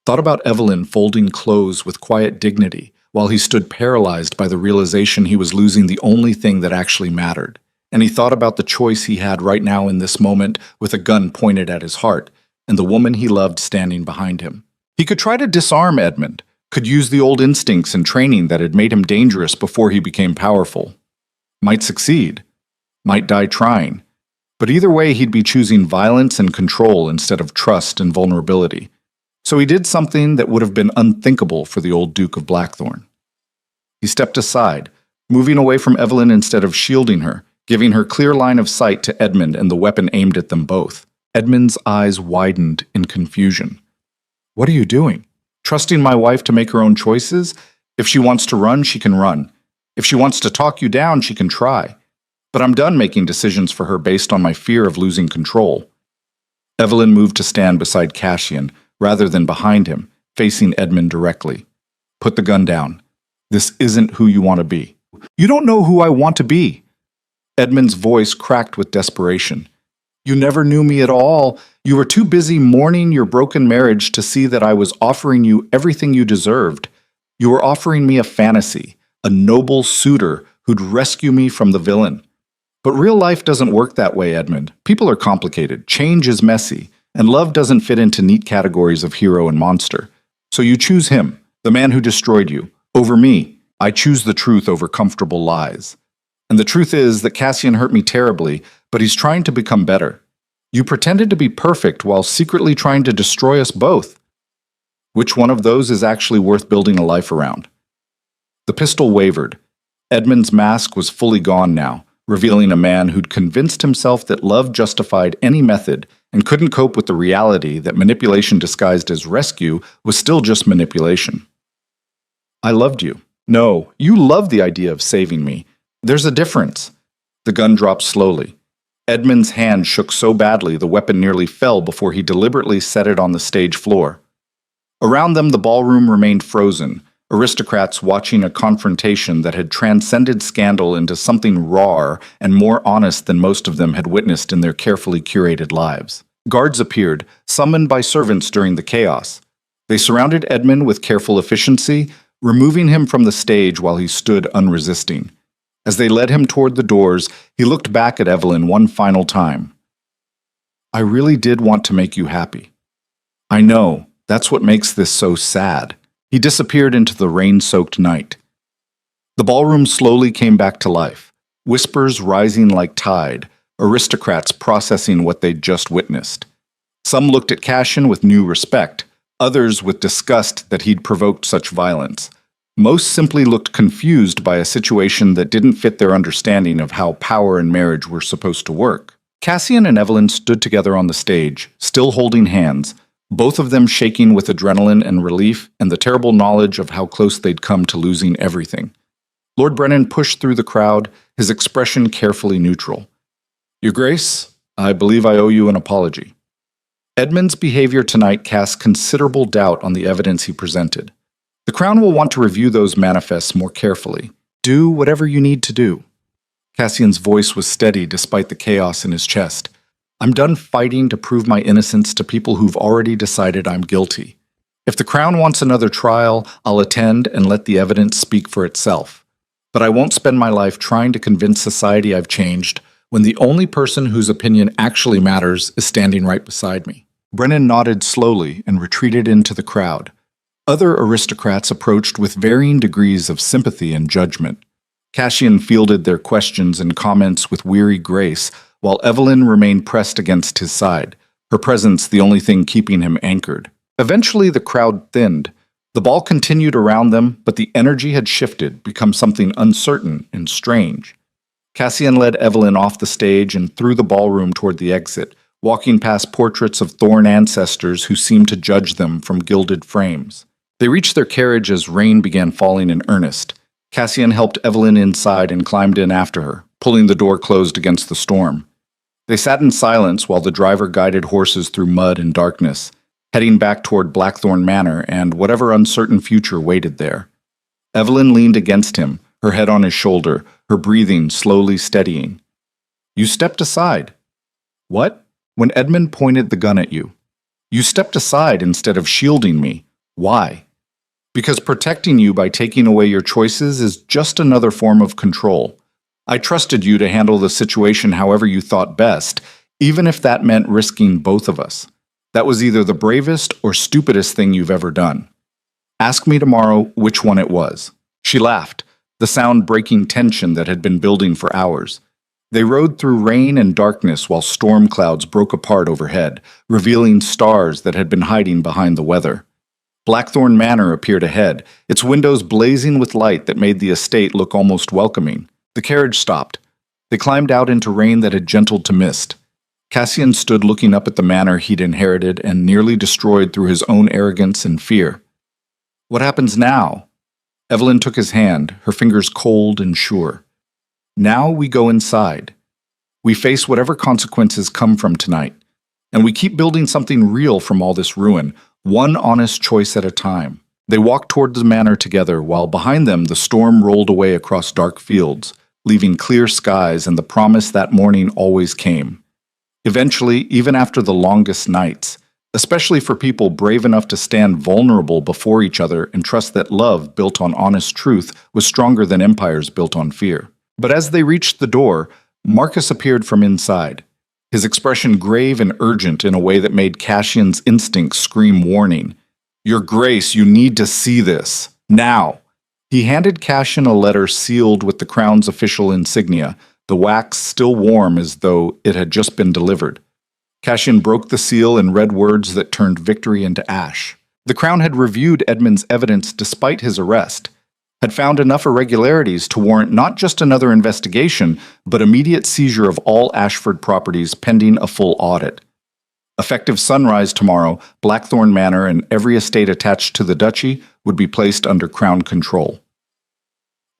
Thought about Evelyn folding clothes with quiet dignity while he stood paralyzed by the realization he was losing the only thing that actually mattered. And he thought about the choice he had right now in this moment with a gun pointed at his heart and the woman he loved standing behind him. He could try to disarm Edmund, could use the old instincts and training that had made him dangerous before he became powerful. Might succeed, might die trying, but either way he'd be choosing violence and control instead of trust and vulnerability. So he did something that would have been unthinkable for the old Duke of Blackthorn. He stepped aside, moving away from Evelyn instead of shielding her, giving her clear line of sight to Edmund and the weapon aimed at them both. Edmund's eyes widened in confusion. What are you doing? Trusting my wife to make her own choices? If she wants to run, she can run. If she wants to talk you down, she can try. But I'm done making decisions for her based on my fear of losing control. Evelyn moved to stand beside Cassian, rather than behind him, facing Edmund directly. Put the gun down. This isn't who you want to be. You don't know who I want to be. Edmund's voice cracked with desperation. You never knew me at all. You were too busy mourning your broken marriage to see that I was offering you everything you deserved. You were offering me a fantasy, a noble suitor who'd rescue me from the villain. But real life doesn't work that way, Edmund. People are complicated, change is messy, and love doesn't fit into neat categories of hero and monster. So you choose him, the man who destroyed you, over me. I choose the truth over comfortable lies. And the truth is that Cassian hurt me terribly, but he's trying to become better. You pretended to be perfect while secretly trying to destroy us both. Which one of those is actually worth building a life around? The pistol wavered. Edmund's mask was fully gone now, revealing a man who'd convinced himself that love justified any method and couldn't cope with the reality that manipulation disguised as rescue was still just manipulation. I loved you. No, you loved the idea of saving me. There's a difference. The gun dropped slowly. Edmund's hand shook so badly the weapon nearly fell before he deliberately set it on the stage floor. Around them, the ballroom remained frozen, aristocrats watching a confrontation that had transcended scandal into something rawer and more honest than most of them had witnessed in their carefully curated lives. Guards appeared, summoned by servants during the chaos. They surrounded Edmund with careful efficiency, removing him from the stage while he stood unresisting. As they led him toward the doors, he looked back at Evelyn one final time. I really did want to make you happy. I know, that's what makes this so sad. He disappeared into the rain-soaked night. The ballroom slowly came back to life, whispers rising like tide, aristocrats processing what they'd just witnessed. Some looked at Cassian with new respect, others with disgust that he'd provoked such violence. Most simply looked confused by a situation that didn't fit their understanding of how power and marriage were supposed to work. Cassian and Evelyn stood together on the stage, still holding hands, both of them shaking with adrenaline and relief and the terrible knowledge of how close they'd come to losing everything. Lord Brennan pushed through the crowd, his expression carefully neutral. Your Grace, I believe I owe you an apology. Edmund's behavior tonight casts considerable doubt on the evidence he presented. The Crown will want to review those manifests more carefully. Do whatever you need to do. Cassian's voice was steady despite the chaos in his chest. I'm done fighting to prove my innocence to people who've already decided I'm guilty. If the Crown wants another trial, I'll attend and let the evidence speak for itself. But I won't spend my life trying to convince society I've changed when the only person whose opinion actually matters is standing right beside me. Brennan nodded slowly and retreated into the crowd. Other aristocrats approached with varying degrees of sympathy and judgment. Cassian fielded their questions and comments with weary grace, while Evelyn remained pressed against his side, her presence the only thing keeping him anchored. Eventually, the crowd thinned. The ball continued around them, but the energy had shifted, become something uncertain and strange. Cassian led Evelyn off the stage and through the ballroom toward the exit, walking past portraits of Thorn ancestors who seemed to judge them from gilded frames. They reached their carriage as rain began falling in earnest. Cassian helped Evelyn inside and climbed in after her, pulling the door closed against the storm. They sat in silence while the driver guided horses through mud and darkness, heading back toward Blackthorn Manor and whatever uncertain future waited there. Evelyn leaned against him, her head on his shoulder, her breathing slowly steadying. You stepped aside. What? When Edmund pointed the gun at you. You stepped aside instead of shielding me. Why? Because protecting you by taking away your choices is just another form of control. I trusted you to handle the situation however you thought best, even if that meant risking both of us. That was either the bravest or stupidest thing you've ever done. Ask me tomorrow which one it was. She laughed, the sound breaking tension that had been building for hours. They rode through rain and darkness while storm clouds broke apart overhead, revealing stars that had been hiding behind the weather. Blackthorn Manor appeared ahead, its windows blazing with light that made the estate look almost welcoming. The carriage stopped. They climbed out into rain that had gentled to mist. Cassian stood looking up at the manor he'd inherited and nearly destroyed through his own arrogance and fear. What happens now? Evelyn took his hand, her fingers cold and sure. Now we go inside. We face whatever consequences come from tonight, and we keep building something real from all this ruin, one honest choice at a time. They walked toward the manor together, while behind them the storm rolled away across dark fields, leaving clear skies and the promise that morning always came. Eventually, even after the longest nights, especially for people brave enough to stand vulnerable before each other and trust that love built on honest truth was stronger than empires built on fear. But as they reached the door, Marcus appeared from inside, his expression grave and urgent in a way that made Cassian's instincts scream warning. "Your Grace, you need to see this. Now." He handed Cassian a letter sealed with the crown's official insignia, the wax still warm as though it had just been delivered. Cassian broke the seal and read words that turned victory into ash. The crown had reviewed Edmund's evidence despite his arrest, had found enough irregularities to warrant not just another investigation, but immediate seizure of all Ashford properties pending a full audit. Effective sunrise tomorrow, Blackthorn Manor and every estate attached to the duchy would be placed under crown control.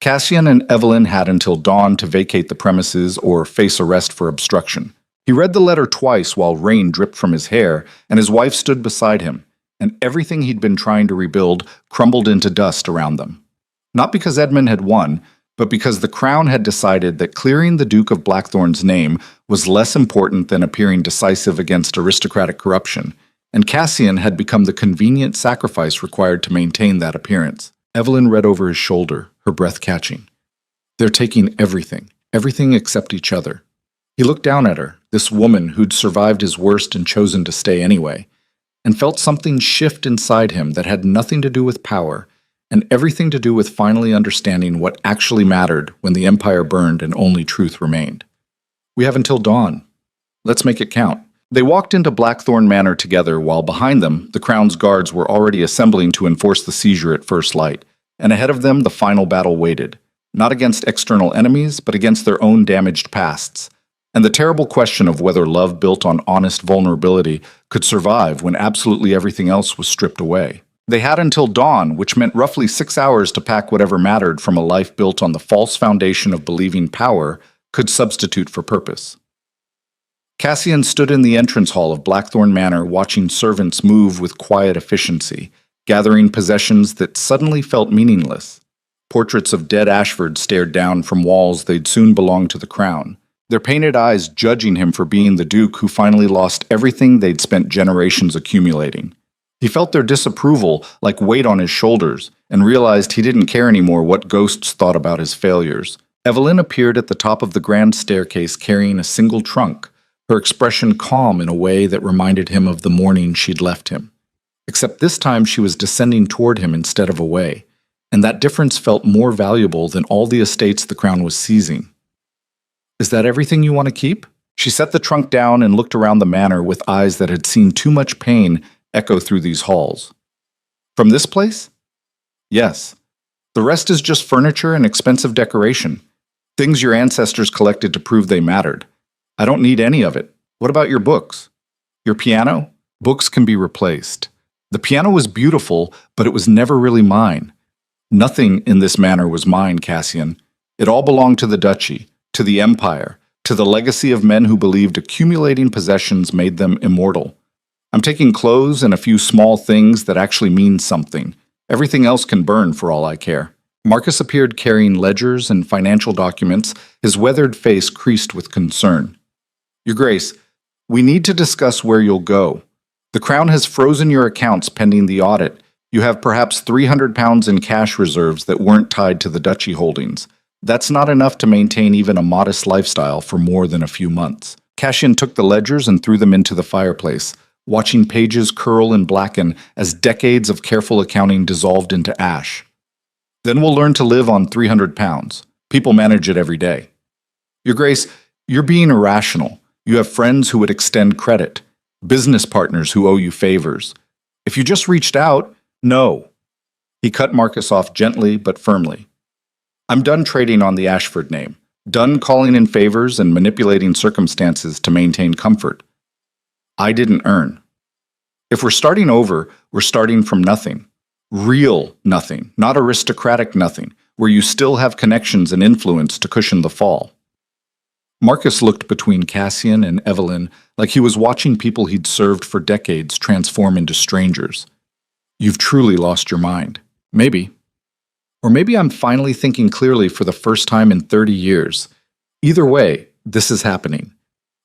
Cassian and Evelyn had until dawn to vacate the premises or face arrest for obstruction. He read the letter twice while rain dripped from his hair, and his wife stood beside him, and everything he'd been trying to rebuild crumbled into dust around them. Not because Edmund had won, but because the crown had decided that clearing the Duke of Blackthorn's name was less important than appearing decisive against aristocratic corruption, and Cassian had become the convenient sacrifice required to maintain that appearance. Evelyn read over his shoulder, her breath catching. "They're taking everything, everything except each other." He looked down at her, this woman who'd survived his worst and chosen to stay anyway, and felt something shift inside him that had nothing to do with power, and everything to do with finally understanding what actually mattered when the Empire burned and only truth remained. "We have until dawn. Let's make it count." They walked into Blackthorn Manor together while behind them, the Crown's guards were already assembling to enforce the seizure at first light, and ahead of them the final battle waited, not against external enemies, but against their own damaged pasts, and the terrible question of whether love built on honest vulnerability could survive when absolutely everything else was stripped away. They had until dawn, which meant roughly 6 hours to pack whatever mattered from a life built on the false foundation of believing power could substitute for purpose. Cassian stood in the entrance hall of Blackthorn Manor watching servants move with quiet efficiency, gathering possessions that suddenly felt meaningless. Portraits of dead Ashford stared down from walls they'd soon belong to the crown, their painted eyes judging him for being the Duke who finally lost everything they'd spent generations accumulating. He felt their disapproval like weight on his shoulders and realized he didn't care anymore what ghosts thought about his failures. Evelyn appeared at the top of the grand staircase carrying a single trunk, her expression calm in a way that reminded him of the morning she'd left him. Except this time she was descending toward him instead of away, and that difference felt more valuable than all the estates the crown was seizing. "Is that everything you want to keep?" She set the trunk down and looked around the manor with eyes that had seen too much pain echo through these halls. "From this place?" "Yes. The rest is just furniture and expensive decoration. Things your ancestors collected to prove they mattered. I don't need any of it. What about your books? Your piano? Books can be replaced. The piano was beautiful, but it was never really mine. Nothing in this manor was mine, Cassian. It all belonged to the duchy, to the Empire, to the legacy of men who believed accumulating possessions made them immortal. I'm taking clothes and a few small things that actually mean something. Everything else can burn for all I care." Marcus appeared carrying ledgers and financial documents, his weathered face creased with concern. "Your Grace, we need to discuss where you'll go. The Crown has frozen your accounts pending the audit. You have perhaps £300 in cash reserves that weren't tied to the duchy holdings. That's not enough to maintain even a modest lifestyle for more than a few months." Cassian took the ledgers and threw them into the fireplace, watching pages curl and blacken as decades of careful accounting dissolved into ash. "Then we'll learn to live on £300. People manage it every day." "Your Grace, you're being irrational. You have friends who would extend credit, business partners who owe you favors. If you just reached out, no." He cut Marcus off gently but firmly. "I'm done trading on the Ashford name, done calling in favors and manipulating circumstances to maintain comfort. I didn't earn. If we're starting over, we're starting from nothing. Real nothing, not aristocratic nothing, where you still have connections and influence to cushion the fall." Marcus looked between Cassian and Evelyn like he was watching people he'd served for decades transform into strangers. You've truly lost your mind. Maybe. Or maybe I'm finally thinking clearly for the first time in 30 years. Either way, this is happening.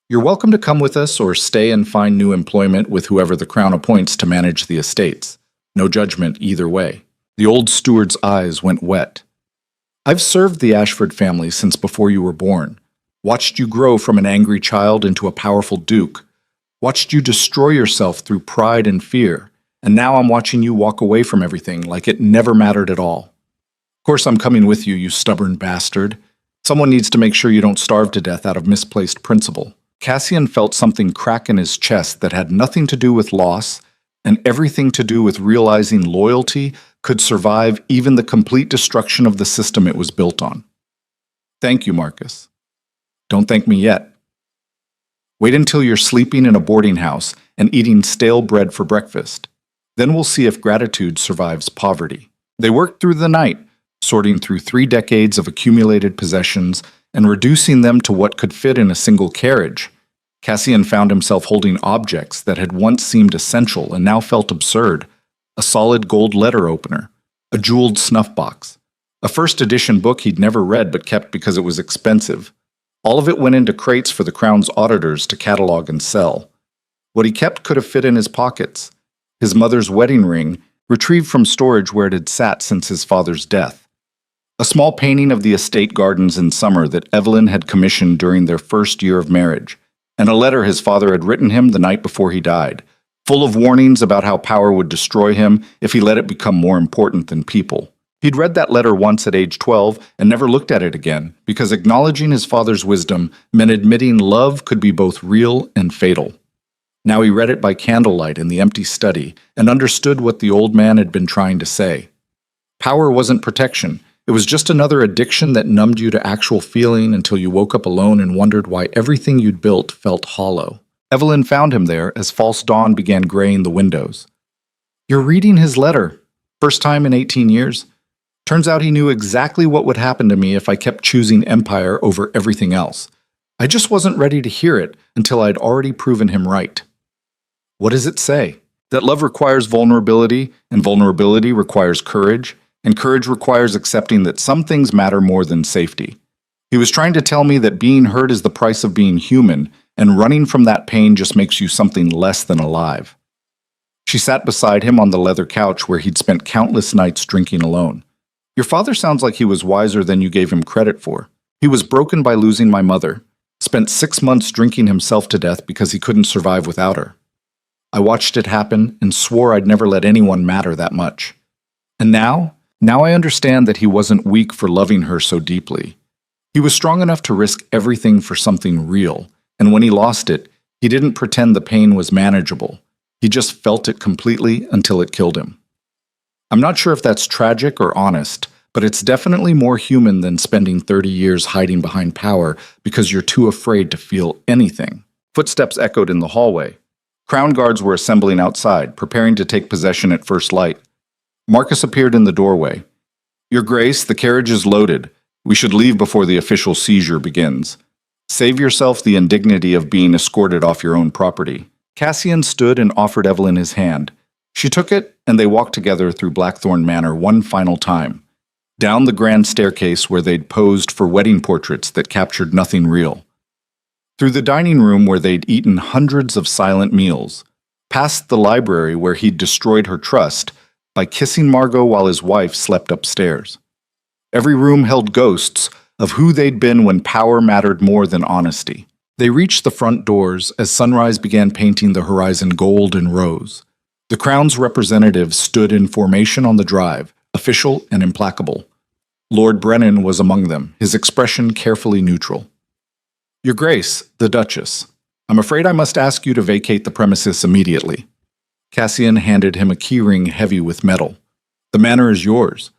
You're welcome to come with us or stay and find new employment with whoever the Crown appoints to manage the estates. No judgment either way. The old steward's eyes went wet. I've served the Ashford family since before you were born. Watched you grow from an angry child into a powerful duke. Watched you destroy yourself through pride and fear. And now I'm watching you walk away from everything like it never mattered at all. Of course I'm coming with you, you stubborn bastard. Someone needs to make sure you don't starve to death out of misplaced principle. Cassian felt something crack in his chest that had nothing to do with loss and everything to do with realizing loyalty could survive even the complete destruction of the system it was built on. Thank you, Marcus. Don't thank me yet. Wait until you're sleeping in a boarding house and eating stale bread for breakfast. Then we'll see if gratitude survives poverty. They worked through the night, sorting through 3 decades of accumulated possessions and reducing them to what could fit in a single carriage. Cassian found himself holding objects that had once seemed essential and now felt absurd. A solid gold letter opener, a jeweled snuff box, a first edition book he'd never read but kept because it was expensive. All of it went into crates for the Crown's auditors to catalog and sell. What he kept could have fit in his pockets. His mother's wedding ring, retrieved from storage where it had sat since his father's death. A small painting of the estate gardens in summer that Evelyn had commissioned during their first year of marriage, and a letter his father had written him the night before he died, full of warnings about how power would destroy him if he let it become more important than people. He'd read that letter once at age 12 and never looked at it again, because acknowledging his father's wisdom meant admitting love could be both real and fatal. Now he read it by candlelight in the empty study and understood what the old man had been trying to say. Power wasn't protection. It was just another addiction that numbed you to actual feeling until you woke up alone and wondered why everything you'd built felt hollow. Evelyn found him there as false dawn began graying the windows. You're reading his letter. First time in 18 years. Turns out he knew exactly what would happen to me if I kept choosing empire over everything else. I just wasn't ready to hear it until I'd already proven him right. What does it say? That love requires vulnerability, and vulnerability requires courage, and courage requires accepting that some things matter more than safety. He was trying to tell me that being hurt is the price of being human, and running from that pain just makes you something less than alive. She sat beside him on the leather couch where he'd spent countless nights drinking alone. Your father sounds like he was wiser than you gave him credit for. He was broken by losing my mother, spent 6 months drinking himself to death because he couldn't survive without her. I watched it happen and swore I'd never let anyone matter that much. And now I understand that he wasn't weak for loving her so deeply. He was strong enough to risk everything for something real, and when he lost it, he didn't pretend the pain was manageable. He just felt it completely until it killed him. I'm not sure if that's tragic or honest, but it's definitely more human than spending 30 years hiding behind power because you're too afraid to feel anything. Footsteps echoed in the hallway. Crown guards were assembling outside, preparing to take possession at first light. Marcus appeared in the doorway. Your Grace, the carriage is loaded. We should leave before the official seizure begins. Save yourself the indignity of being escorted off your own property. Cassian stood and offered Evelyn his hand. She took it, and they walked together through Blackthorn Manor one final time, down the grand staircase where they'd posed for wedding portraits that captured nothing real, through the dining room where they'd eaten hundreds of silent meals, past the library where he'd destroyed her trust by kissing Margot while his wife slept upstairs. Every room held ghosts of who they'd been when power mattered more than honesty. They reached the front doors as sunrise began painting the horizon gold and rose. The Crown's representatives stood in formation on the drive, official and implacable. Lord Brennan was among them, his expression carefully neutral. Your Grace, the Duchess, I'm afraid I must ask you to vacate the premises immediately. Cassian handed him a keyring heavy with metal. The manor is yours.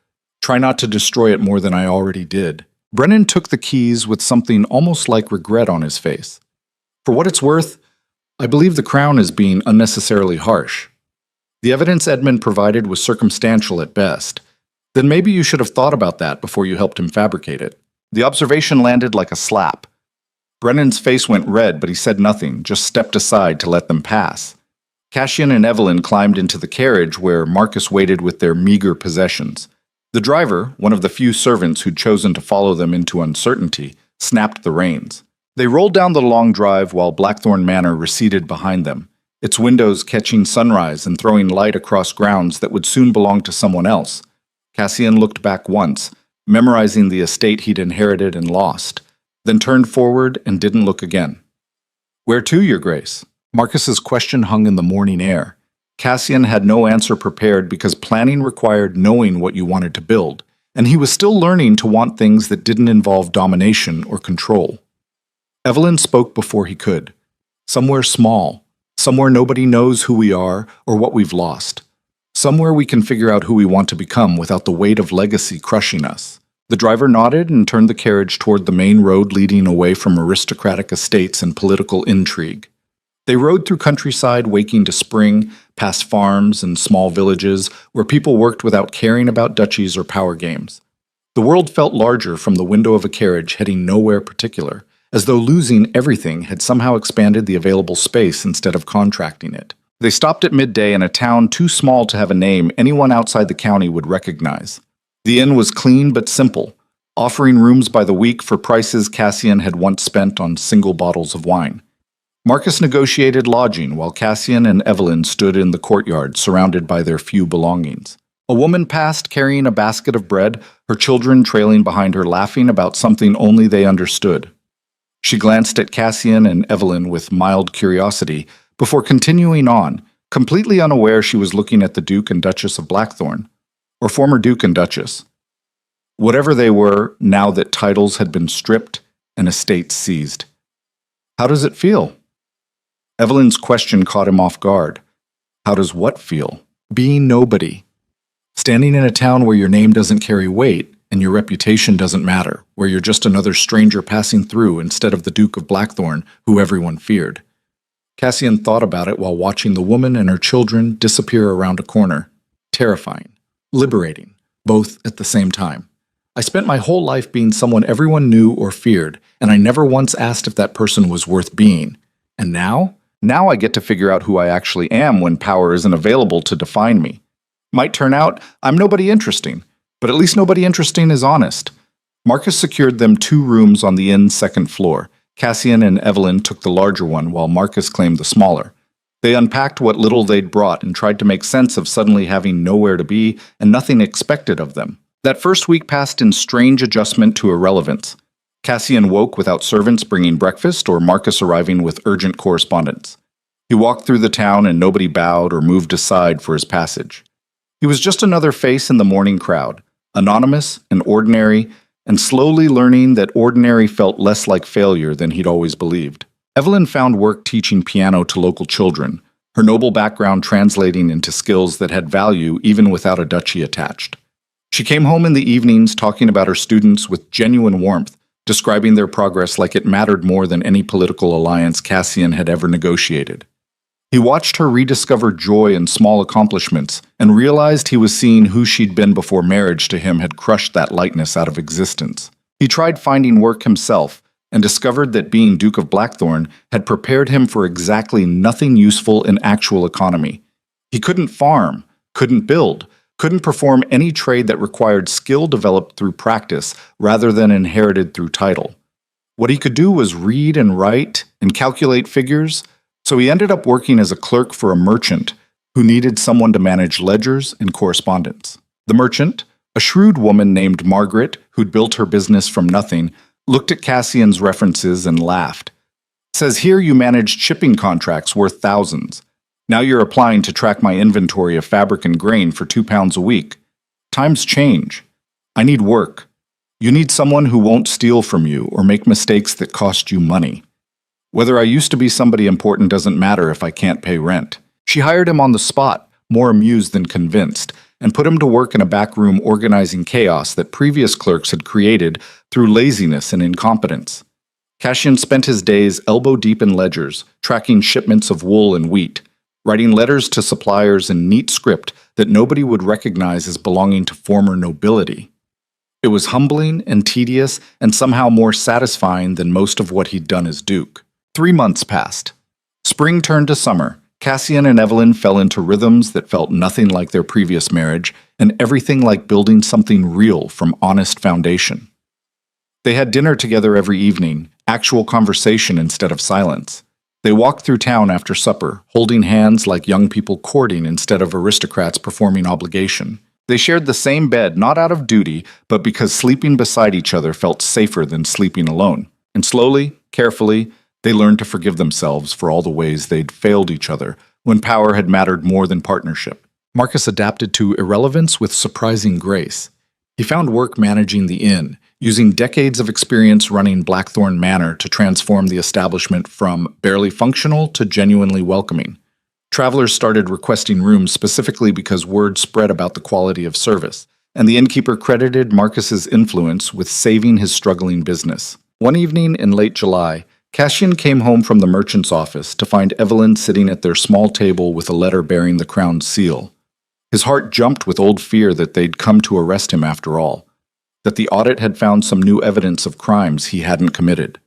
Try not to destroy it more than I already did. Brennan took the keys with something almost like regret on his face. For what it's worth, I believe the Crown is being unnecessarily harsh. The evidence Edmund provided was circumstantial at best. Then maybe you should have thought about that before you helped him fabricate it. The observation landed like a slap. Brennan's face went red, but he said nothing, just stepped aside to let them pass. Cassian and Evelyn climbed into the carriage where Marcus waited with their meager possessions. The driver, one of the few servants who'd chosen to follow them into uncertainty, snapped the reins. They rolled down the long drive while Blackthorn Manor receded behind them, its windows catching sunrise and throwing light across grounds that would soon belong to someone else. Cassian looked back once, memorizing the estate he'd inherited and lost, then turned forward and didn't look again. "Where to, Your Grace?" Marcus's question hung in the morning air. Cassian had no answer prepared because planning required knowing what you wanted to build, and he was still learning to want things that didn't involve domination or control. Evelyn spoke before he could. "Somewhere small, somewhere nobody knows who we are or what we've lost. Somewhere we can figure out who we want to become without the weight of legacy crushing us." The driver nodded and turned the carriage toward the main road leading away from aristocratic estates and political intrigue. They rode through countryside waking to spring, past farms and small villages where people worked without caring about duchies or power games. The world felt larger from the window of a carriage heading nowhere particular, as though losing everything had somehow expanded the available space instead of contracting it. They stopped at midday in a town too small to have a name anyone outside the county would recognize. The inn was clean but simple, offering rooms by the week for prices Cassian had once spent on single bottles of wine. Marcus negotiated lodging while Cassian and Evelyn stood in the courtyard surrounded by their few belongings. A woman passed carrying a basket of bread, her children trailing behind her laughing about something only they understood. She glanced at Cassian and Evelyn with mild curiosity before continuing on, completely unaware she was looking at the Duke and Duchess of Blackthorn, or former Duke and Duchess. Whatever they were, now that titles had been stripped and estates seized. "How does it feel?" Evelyn's question caught him off guard. How does what feel? Being nobody. Standing in a town where your name doesn't carry weight and your reputation doesn't matter, where you're just another stranger passing through instead of the Duke of Blackthorn, who everyone feared. Cassian thought about it while watching the woman and her children disappear around a corner. Terrifying. Liberating. Both at the same time. I spent my whole life being someone everyone knew or feared, and I never once asked if that person was worth being. And now? Now I get to figure out who I actually am when power isn't available to define me. Might turn out I'm nobody interesting, but at least nobody interesting is honest. Marcus secured them 2 rooms on the inn's second floor. Cassian and Evelyn took the larger one while Marcus claimed the smaller. They unpacked what little they'd brought and tried to make sense of suddenly having nowhere to be and nothing expected of them. That first week passed in strange adjustment to irrelevance. Cassian woke without servants bringing breakfast or Marcus arriving with urgent correspondence. He walked through the town and nobody bowed or moved aside for his passage. He was just another face in the morning crowd, anonymous and ordinary, and slowly learning that ordinary felt less like failure than he'd always believed. Evelyn found work teaching piano to local children, her noble background translating into skills that had value even without a duchy attached. She came home in the evenings talking about her students with genuine warmth, describing their progress like it mattered more than any political alliance Cassian had ever negotiated. He watched her rediscover joy in small accomplishments and realized he was seeing who she'd been before marriage to him had crushed that lightness out of existence. He tried finding work himself and discovered that being Duke of Blackthorn had prepared him for exactly nothing useful in actual economy. He couldn't farm, couldn't build, couldn't perform any trade that required skill developed through practice rather than inherited through title. What he could do was read and write and calculate figures, so he ended up working as a clerk for a merchant who needed someone to manage ledgers and correspondence. The merchant, a shrewd woman named Margaret who'd built her business from nothing, looked at Cassian's references and laughed. "Says here you managed shipping contracts worth thousands. Now you're applying to track my inventory of fabric and grain for £2 a week. Times change. I need work. You need someone who won't steal from you or make mistakes that cost you money. Whether I used to be somebody important doesn't matter if I can't pay rent." She hired him on the spot, more amused than convinced, and put him to work in a back room organizing chaos that previous clerks had created through laziness and incompetence. Cassian spent his days elbow-deep in ledgers, tracking shipments of wool and wheat, writing letters to suppliers in neat script that nobody would recognize as belonging to former nobility. It was humbling and tedious and somehow more satisfying than most of what he'd done as Duke. 3 months passed. Spring turned to summer. Cassian and Evelyn fell into rhythms that felt nothing like their previous marriage, and everything like building something real from honest foundation. They had dinner together every evening, actual conversation instead of silence. They walked through town after supper, holding hands like young people courting instead of aristocrats performing obligation. They shared the same bed, not out of duty, but because sleeping beside each other felt safer than sleeping alone. And slowly, carefully, they learned to forgive themselves for all the ways they'd failed each other when power had mattered more than partnership. Marcus adapted to irrelevance with surprising grace. He found work managing the inn, using decades of experience running Blackthorn Manor to transform the establishment from barely functional to genuinely welcoming. Travelers started requesting rooms specifically because word spread about the quality of service, and the innkeeper credited Marcus's influence with saving his struggling business. One evening in late July, Cassian came home from the merchant's office to find Evelyn sitting at their small table with a letter bearing the crown's seal. His heart jumped with old fear that they'd come to arrest him after all, that the audit had found some new evidence of crimes he hadn't committed.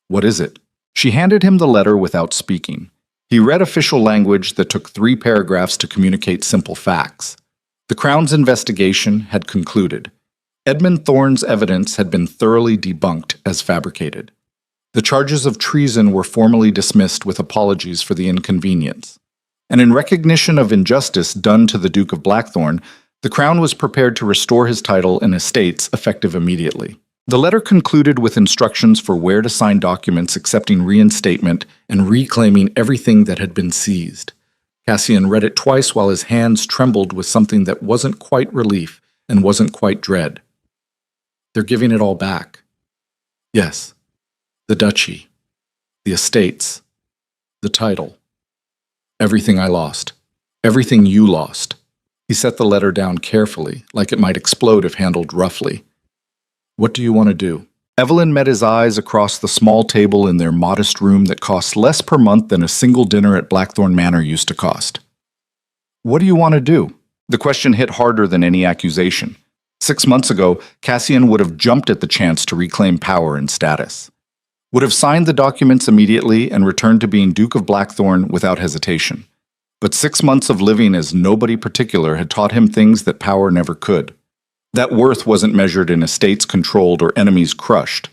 "What is it?" She handed him the letter without speaking. He read official language that took 3 paragraphs to communicate simple facts. The Crown's investigation had concluded. Edmund Thorne's evidence had been thoroughly debunked as fabricated. The charges of treason were formally dismissed with apologies for the inconvenience. And in recognition of injustice done to the Duke of Blackthorn, the Crown was prepared to restore his title and estates effective immediately. The letter concluded with instructions for where to sign documents accepting reinstatement and reclaiming everything that had been seized. Cassian read it twice while his hands trembled with something that wasn't quite relief and wasn't quite dread. They're giving it all back. Yes, the duchy, the estates, the title. Everything I lost. Everything you lost. He set the letter down carefully, like it might explode if handled roughly. What do you want to do? Evelyn met his eyes across the small table in their modest room that cost less per month than a single dinner at Blackthorn Manor used to cost. What do you want to do? The question hit harder than any accusation. 6 months ago, Cassian would have jumped at the chance to reclaim power and status. Would have signed the documents immediately and returned to being Duke of Blackthorn without hesitation. But 6 months of living as nobody particular had taught him things that power never could. That worth wasn't measured in estates controlled or enemies crushed.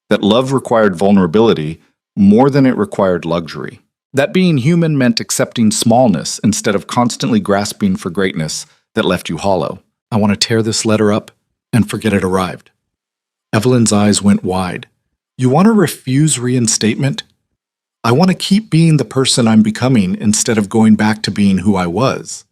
That love required vulnerability more than it required luxury. That being human meant accepting smallness instead of constantly grasping for greatness that left you hollow. I want to tear this letter up and forget it arrived. Evelyn's eyes went wide. You want to refuse reinstatement? I want to keep being the person I'm becoming instead of going back to being who I was.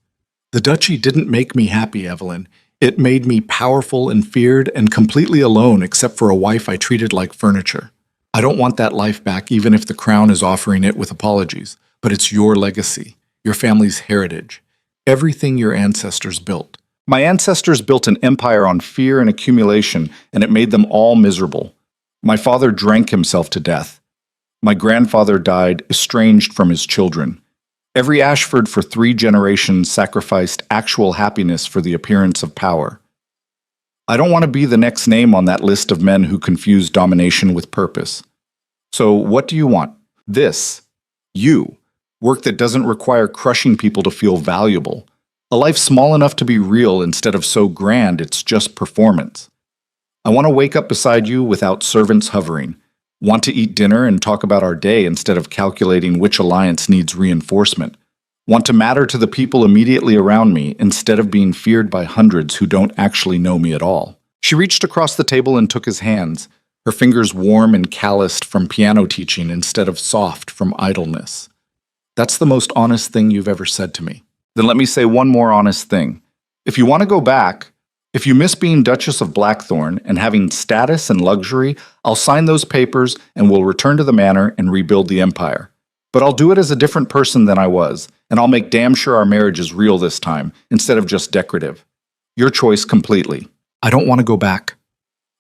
The duchy didn't make me happy, Evelyn. It made me powerful and feared and completely alone except for a wife I treated like furniture. I don't want that life back even if the Crown is offering it with apologies, but it's your legacy, your family's heritage, everything your ancestors built. My ancestors built an empire on fear and accumulation, and it made them all miserable. My father drank himself to death. My grandfather died estranged from his children. Every Ashford for 3 generations sacrificed actual happiness for the appearance of power. I don't want to be the next name on that list of men who confuse domination with purpose. So what do you want? This. You. Work that doesn't require crushing people to feel valuable. A life small enough to be real instead of so grand it's just performance. I want to wake up beside you without servants hovering. Want to eat dinner and talk about our day instead of calculating which alliance needs reinforcement. Want to matter to the people immediately around me instead of being feared by hundreds who don't actually know me at all. She reached across the table and took his hands, her fingers warm and calloused from piano teaching instead of soft from idleness. That's the most honest thing you've ever said to me. Then let me say one more honest thing. If you want to go back, if you miss being Duchess of Blackthorn and having status and luxury, I'll sign those papers and we'll return to the manor and rebuild the empire. But I'll do it as a different person than I was, and I'll make damn sure our marriage is real this time, instead of just decorative. Your choice completely. I don't want to go back.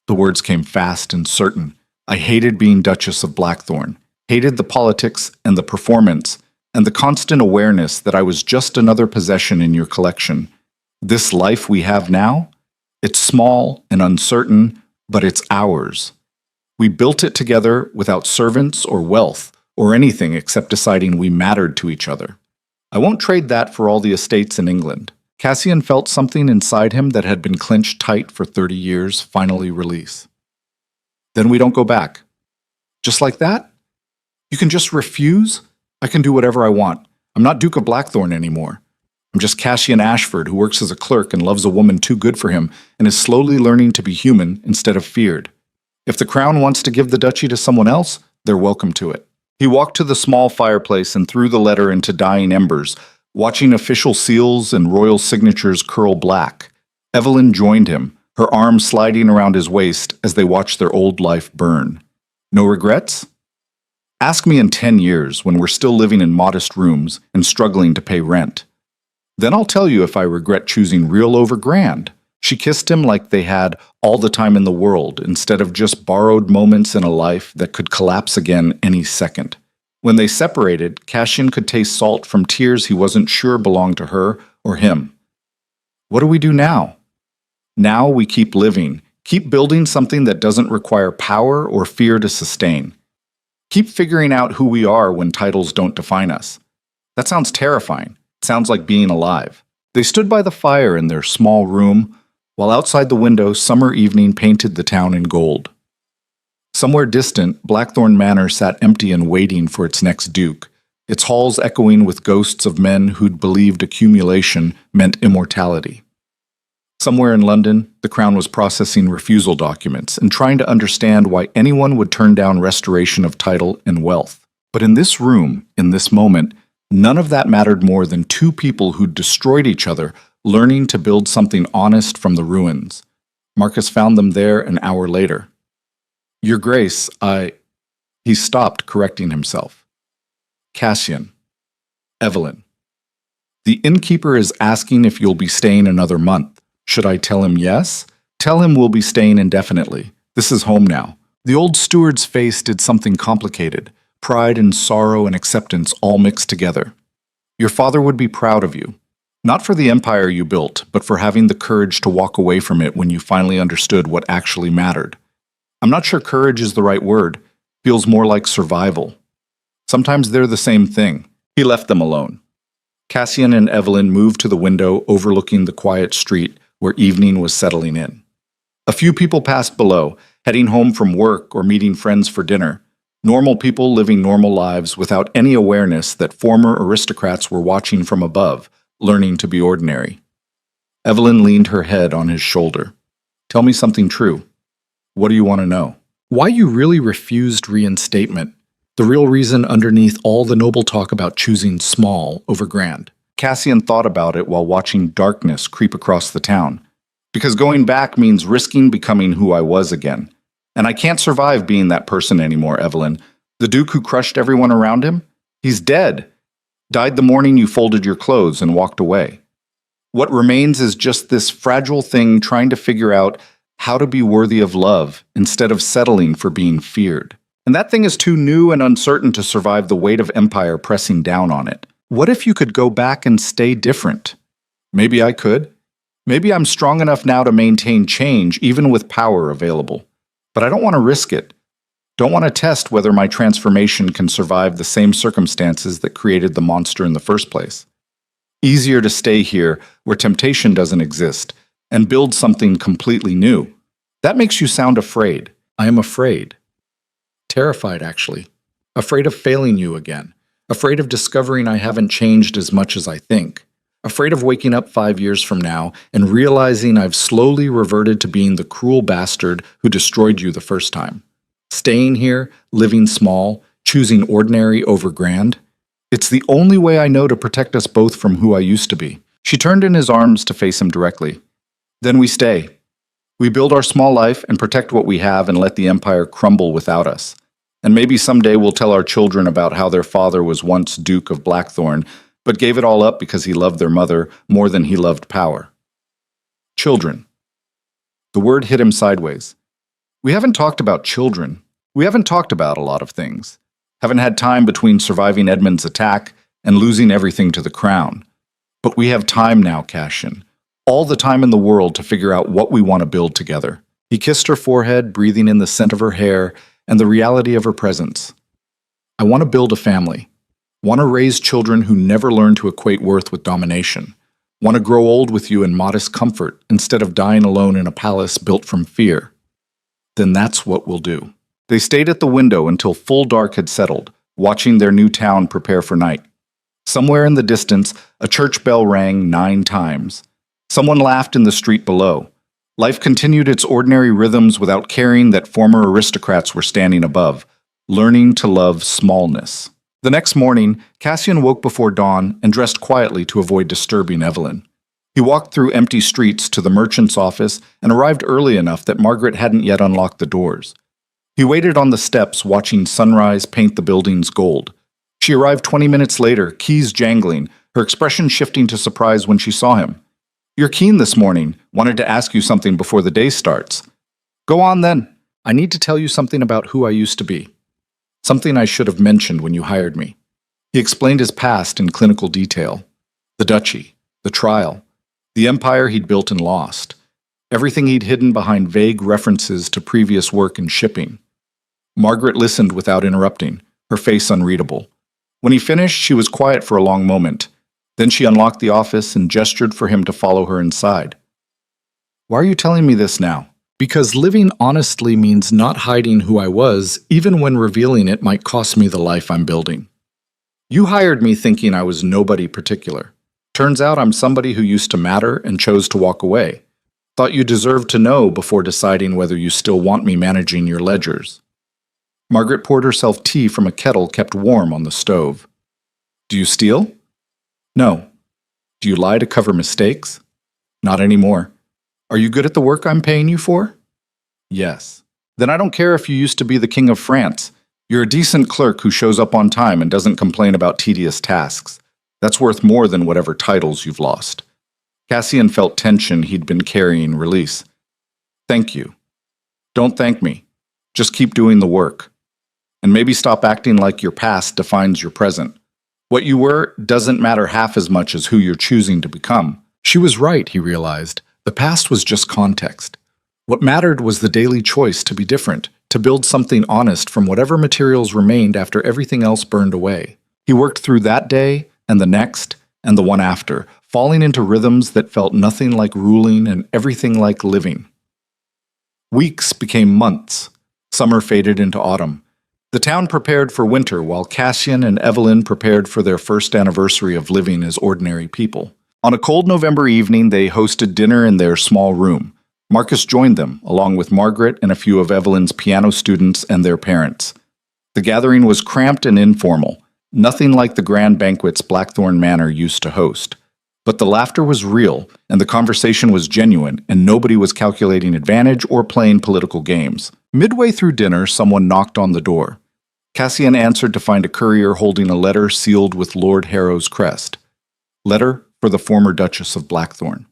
The words came fast and certain. I hated being Duchess of Blackthorn, hated the politics and the performance, and the constant awareness that I was just another possession in your collection. This life we have now? It's small and uncertain, but it's ours. We built it together without servants or wealth or anything except deciding we mattered to each other. I won't trade that for all the estates in England. Cassian felt something inside him that had been clenched tight for 30 years finally release. Then we don't go back. Just like that? You can just refuse? I can do whatever I want. I'm not Duke of Blackthorn anymore. I'm just Cassian Ashford, who works as a clerk and loves a woman too good for him and is slowly learning to be human instead of feared. If the crown wants to give the duchy to someone else, they're welcome to it. He walked to the small fireplace and threw the letter into dying embers, watching official seals and royal signatures curl black. Evelyn joined him, her arm sliding around his waist as they watched their old life burn. No regrets? Ask me in 10 years when we're still living in modest rooms and struggling to pay rent. Then I'll tell you if I regret choosing real over grand. She kissed him like they had all the time in the world instead of just borrowed moments in a life that could collapse again any second. When they separated, Cassian could taste salt from tears he wasn't sure belonged to her or him. What do we do now? Now we keep living, keep building something that doesn't require power or fear to sustain. Keep figuring out who we are when titles don't define us. That sounds terrifying. It sounds like being alive. They stood by the fire in their small room, while outside the window summer evening painted the town in gold. Somewhere distant, Blackthorn Manor sat empty and waiting for its next duke, its halls echoing with ghosts of men who'd believed accumulation meant immortality. Somewhere in London, the Crown was processing refusal documents and trying to understand why anyone would turn down restoration of title and wealth. But in this room, in this moment, none of that mattered more than two people who'd destroyed each other, learning to build something honest from the ruins. Marcus found them there an hour later. Your Grace, He stopped, correcting himself. Cassian. Evelyn. The innkeeper is asking if you'll be staying another month. Should I tell him yes? Tell him we'll be staying indefinitely. This is home now. The old steward's face did something complicated. Pride and sorrow and acceptance all mixed together. Your father would be proud of you. Not for the empire you built, but for having the courage to walk away from it when you finally understood what actually mattered. I'm not sure courage is the right word. Feels more like survival. Sometimes they're the same thing. He left them alone. Cassian and Evelyn moved to the window overlooking the quiet street where evening was settling in. A few people passed below, heading home from work or meeting friends for dinner. Normal people living normal lives without any awareness that former aristocrats were watching from above, learning to be ordinary. Evelyn leaned her head on his shoulder. Tell me something true. What do you want to know? Why you really refused reinstatement. The real reason underneath all the noble talk about choosing small over grand. Cassian thought about it while watching darkness creep across the town. Because going back means risking becoming who I was again. And I can't survive being that person anymore, Evelyn. The Duke who crushed everyone around him? He's dead. Died the morning you folded your clothes and walked away. What remains is just this fragile thing trying to figure out how to be worthy of love instead of settling for being feared. And that thing is too new and uncertain to survive the weight of empire pressing down on it. What if you could go back and stay different? Maybe I could. Maybe I'm strong enough now to maintain change even with power available. But I don't want to risk it. Don't want to test whether my transformation can survive the same circumstances that created the monster in the first place. Easier to stay here where temptation doesn't exist and build something completely new. That makes you sound afraid. I am afraid. Terrified, actually. Afraid of failing you again. Afraid of discovering I haven't changed as much as I think. Afraid of waking up 5 years from now and realizing I've slowly reverted to being the cruel bastard who destroyed you the first time. Staying here, living small, choosing ordinary over grand. It's the only way I know to protect us both from who I used to be. She turned in his arms to face him directly. Then we stay. We build our small life and protect what we have and let the empire crumble without us. And maybe someday we'll tell our children about how their father was once Duke of Blackthorn, but gave it all up because he loved their mother more than he loved power. Children. The word hit him sideways. We haven't talked about children. We haven't talked about a lot of things. Haven't had time between surviving Edmund's attack and losing everything to the crown. But we have time now, Cassian. All the time in the world to figure out what we want to build together. He kissed her forehead, breathing in the scent of her hair and the reality of her presence. I want to build a family. Want to raise children who never learn to equate worth with domination. Want to grow old with you in modest comfort instead of dying alone in a palace built from fear. Then that's what we'll do. They stayed at the window until full dark had settled, watching their new town prepare for night. Somewhere in the distance, a church bell rang 9 times. Someone laughed in the street below. Life continued its ordinary rhythms without caring that former aristocrats were standing above, learning to love smallness. The next morning, Cassian woke before dawn and dressed quietly to avoid disturbing Evelyn. He walked through empty streets to the merchant's office and arrived early enough that Margaret hadn't yet unlocked the doors. He waited on the steps, watching sunrise paint the buildings gold. She arrived 20 minutes later, keys jangling, her expression shifting to surprise when she saw him. "You're keen this morning. Wanted to ask you something before the day starts." "Go on then. I need to tell you something about who I used to be. Something I should have mentioned when you hired me." He explained his past in clinical detail. The duchy, the trial, the empire he'd built and lost. Everything he'd hidden behind vague references to previous work in shipping. Margaret listened without interrupting, her face unreadable. When he finished, she was quiet for a long moment. Then she unlocked the office and gestured for him to follow her inside. "Why are you telling me this now?" "Because living honestly means not hiding who I was, even when revealing it might cost me the life I'm building. You hired me thinking I was nobody particular. Turns out I'm somebody who used to matter and chose to walk away. Thought you deserved to know before deciding whether you still want me managing your ledgers." Margaret poured herself tea from a kettle kept warm on the stove. "Do you steal?" "No." "Do you lie to cover mistakes?" "Not anymore." "Are you good at the work I'm paying you for?" "Yes." "Then I don't care if you used to be the King of France. You're a decent clerk who shows up on time and doesn't complain about tedious tasks. That's worth more than whatever titles you've lost." Cassian felt tension he'd been carrying release. "Thank you." "Don't thank me. Just keep doing the work. And maybe stop acting like your past defines your present. What you were doesn't matter half as much as who you're choosing to become." She was right, he realized. The past was just context. What mattered was the daily choice to be different, to build something honest from whatever materials remained after everything else burned away. He worked through that day, and the next, and the one after, falling into rhythms that felt nothing like ruling and everything like living. Weeks became months. Summer faded into autumn. The town prepared for winter while Cassian and Evelyn prepared for their first anniversary of living as ordinary people. On a cold November evening, they hosted dinner in their small room. Marcus joined them, along with Margaret and a few of Evelyn's piano students and their parents. The gathering was cramped and informal, nothing like the grand banquets Blackthorn Manor used to host. But the laughter was real, and the conversation was genuine, and nobody was calculating advantage or playing political games. Midway through dinner, someone knocked on the door. Cassian answered to find a courier holding a letter sealed with Lord Harrow's crest. Letter for the former Duchess of Blackthorn.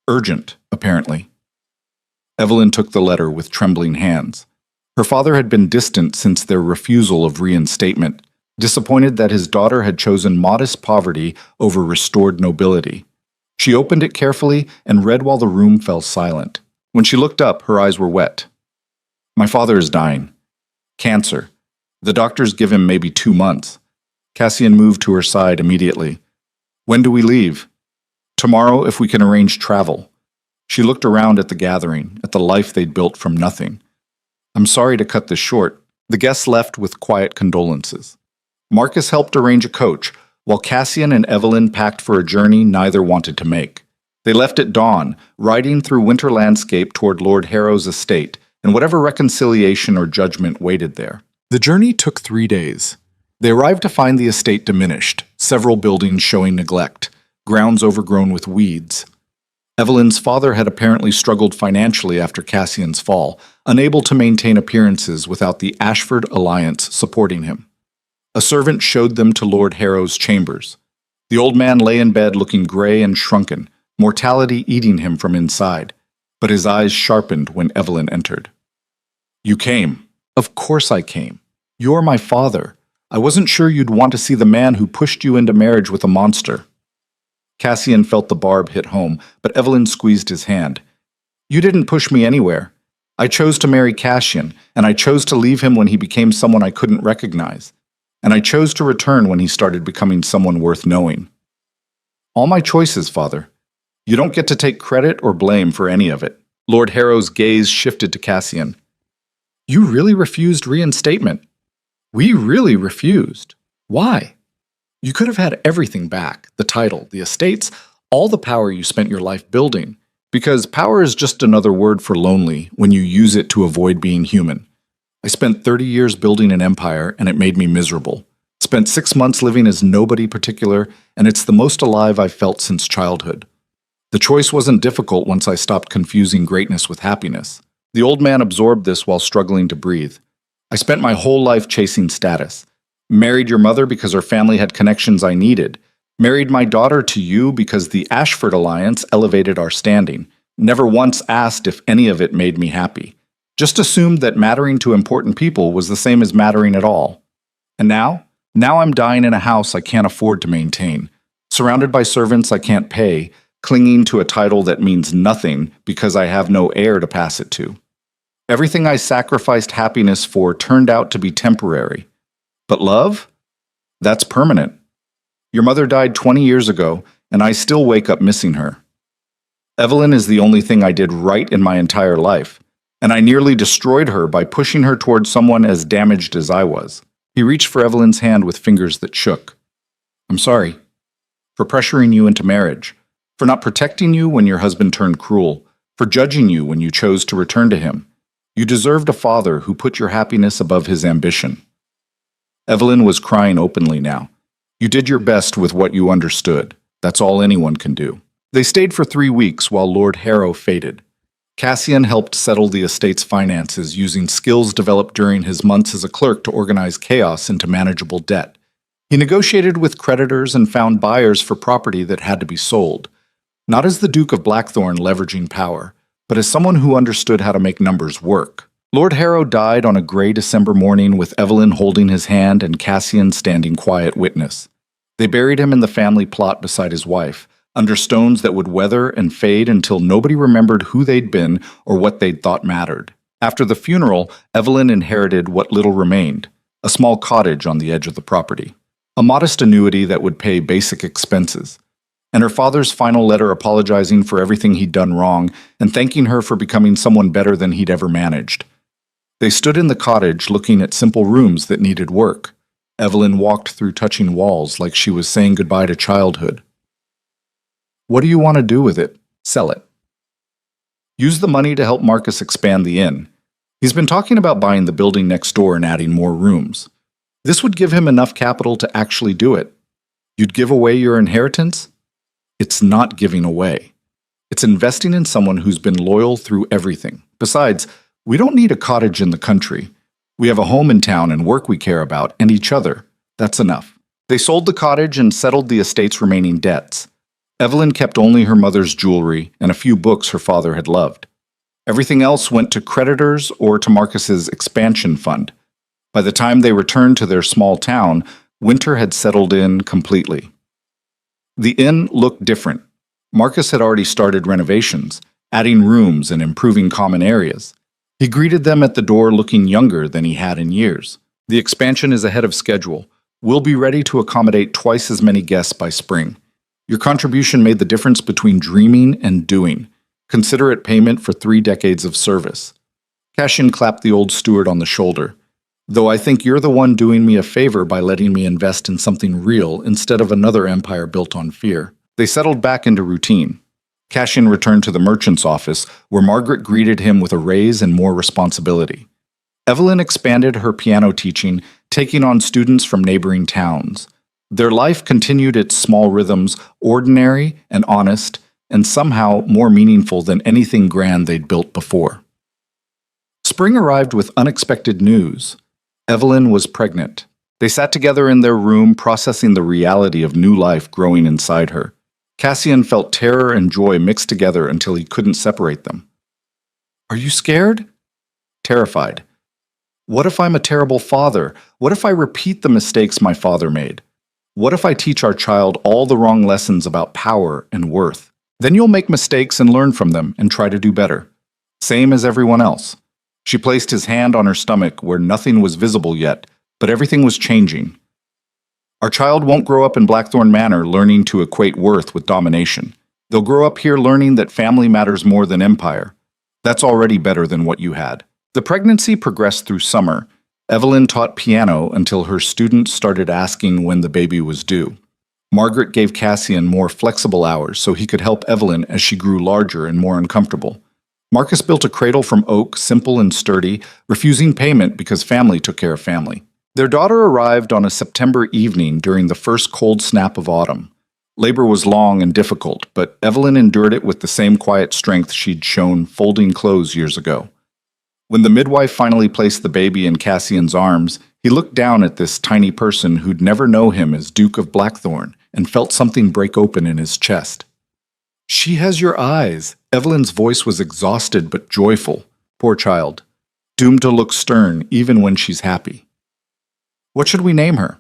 Urgent, apparently. Evelyn took the letter with trembling hands. Her father had been distant since their refusal of reinstatement, disappointed that his daughter had chosen modest poverty over restored nobility. She opened it carefully and read while the room fell silent. When she looked up, her eyes were wet. "My father is dying. Cancer. The doctors give him maybe 2 months." Cassian moved to her side immediately. "When do we leave?" "Tomorrow, if we can arrange travel." She looked around at the gathering, at the life they'd built from nothing. "I'm sorry to cut this short." The guests left with quiet condolences. Marcus helped arrange a coach, while Cassian and Evelyn packed for a journey neither wanted to make. They left at dawn, riding through winter landscape toward Lord Harrow's estate, and whatever reconciliation or judgment waited there. The journey took 3 days. They arrived to find the estate diminished, several buildings showing neglect, grounds overgrown with weeds. Evelyn's father had apparently struggled financially after Cassian's fall, unable to maintain appearances without the Ashford alliance supporting him. A servant showed them to Lord Harrow's chambers. The old man lay in bed looking gray and shrunken, mortality eating him from inside, but his eyes sharpened when Evelyn entered. "You came." "Of course I came. You're my father. I wasn't sure you'd want to see the man who pushed you into marriage with a monster." Cassian felt the barb hit home, but Evelyn squeezed his hand. "You didn't push me anywhere. I chose to marry Cassian, and I chose to leave him when he became someone I couldn't recognize. and I chose to return when he started becoming someone worth knowing. All my choices, Father. You don't get to take credit or blame for any of it. Lord Harrow's gaze shifted to Cassian. You really refused reinstatement. We really refused. Why? You could have had everything back, the title, the estates, all the power you spent your life building. Because power is just another word for lonely when you use it to avoid being human. I spent 30 years building an empire, and it made me miserable. Spent 6 months living as nobody particular, and it's the most alive I've felt since childhood. The choice wasn't difficult once I stopped confusing greatness with happiness. The old man absorbed this while struggling to breathe. I spent my whole life chasing status. Married your mother because her family had connections I needed. Married my daughter to you because the Ashford alliance elevated our standing. Never once asked if any of it made me happy. Just assumed that mattering to important people was the same as mattering at all. And now? Now I'm dying in a house I can't afford to maintain. Surrounded by servants I can't pay, clinging to a title that means nothing because I have no heir to pass it to. Everything I sacrificed happiness for turned out to be temporary. But love? That's permanent. Your mother died 20 years ago, and I still wake up missing her. Evelyn is the only thing I did right in my entire life, and I nearly destroyed her by pushing her toward someone as damaged as I was. He reached for Evelyn's hand with fingers that shook. I'm sorry. For pressuring you into marriage. For not protecting you when your husband turned cruel. For judging you when you chose to return to him. You deserved a father who put your happiness above his ambition. Evelyn was crying openly now. You did your best with what you understood. That's all anyone can do. They stayed for 3 weeks while Lord Harrow faded. Cassian helped settle the estate's finances using skills developed during his months as a clerk to organize chaos into manageable debt. He negotiated with creditors and found buyers for property that had to be sold. Not as the Duke of Blackthorn leveraging power, but as someone who understood how to make numbers work. Lord Harrow died on a gray December morning with Evelyn holding his hand and Cassian standing quiet witness. They buried him in the family plot beside his wife, under stones that would weather and fade until nobody remembered who they'd been or what they'd thought mattered. After the funeral, Evelyn inherited what little remained, a small cottage on the edge of the property, a modest annuity that would pay basic expenses, and her father's final letter apologizing for everything he'd done wrong and thanking her for becoming someone better than he'd ever managed. They stood in the cottage looking at simple rooms that needed work. Evelyn walked through touching walls like she was saying goodbye to childhood. What do you want to do with it? Sell it. Use the money to help Marcus expand the inn. He's been talking about buying the building next door and adding more rooms. This would give him enough capital to actually do it. You'd give away your inheritance? It's not giving away. It's investing in someone who's been loyal through everything. Besides, we don't need a cottage in the country. We have a home in town and work we care about, and each other. That's enough. They sold the cottage and settled the estate's remaining debts. Evelyn kept only her mother's jewelry and a few books her father had loved. Everything else went to creditors or to Marcus's expansion fund. By the time they returned to their small town, winter had settled in completely. The inn looked different. Marcus had already started renovations, adding rooms and improving common areas. He greeted them at the door looking younger than he had in years. The expansion is ahead of schedule. We'll be ready to accommodate twice as many guests by spring. Your contribution made the difference between dreaming and doing. Consider it payment for 3 decades of service. Cassian clapped the old steward on the shoulder. Though I think you're the one doing me a favor by letting me invest in something real instead of another empire built on fear. They settled back into routine. Cassian returned to the merchant's office, where Margaret greeted him with a raise and more responsibility. Evelyn expanded her piano teaching, taking on students from neighboring towns. Their life continued its small rhythms, ordinary and honest, and somehow more meaningful than anything grand they'd built before. Spring arrived with unexpected news. Evelyn was pregnant. They sat together in their room, processing the reality of new life growing inside her. Cassian felt terror and joy mixed together until he couldn't separate them. Are you scared? Terrified. What if I'm a terrible father? What if I repeat the mistakes my father made? What if I teach our child all the wrong lessons about power and worth? Then you'll make mistakes and learn from them and try to do better. Same as everyone else. She placed his hand on her stomach where nothing was visible yet, but everything was changing. Our child won't grow up in Blackthorn Manor learning to equate worth with domination. They'll grow up here learning that family matters more than empire. That's already better than what you had. The pregnancy progressed through summer. Evelyn taught piano until her students started asking when the baby was due. Margaret gave Cassian more flexible hours so he could help Evelyn as she grew larger and more uncomfortable. Marcus built a cradle from oak, simple and sturdy, refusing payment because family took care of family. Their daughter arrived on a September evening during the first cold snap of autumn. Labor was long and difficult, but Evelyn endured it with the same quiet strength she'd shown folding clothes years ago. When the midwife finally placed the baby in Cassian's arms, he looked down at this tiny person who'd never known him as Duke of Blackthorn and felt something break open in his chest. "She has your eyes." Evelyn's voice was exhausted but joyful. Poor child, doomed to look stern even when she's happy. What should we name her?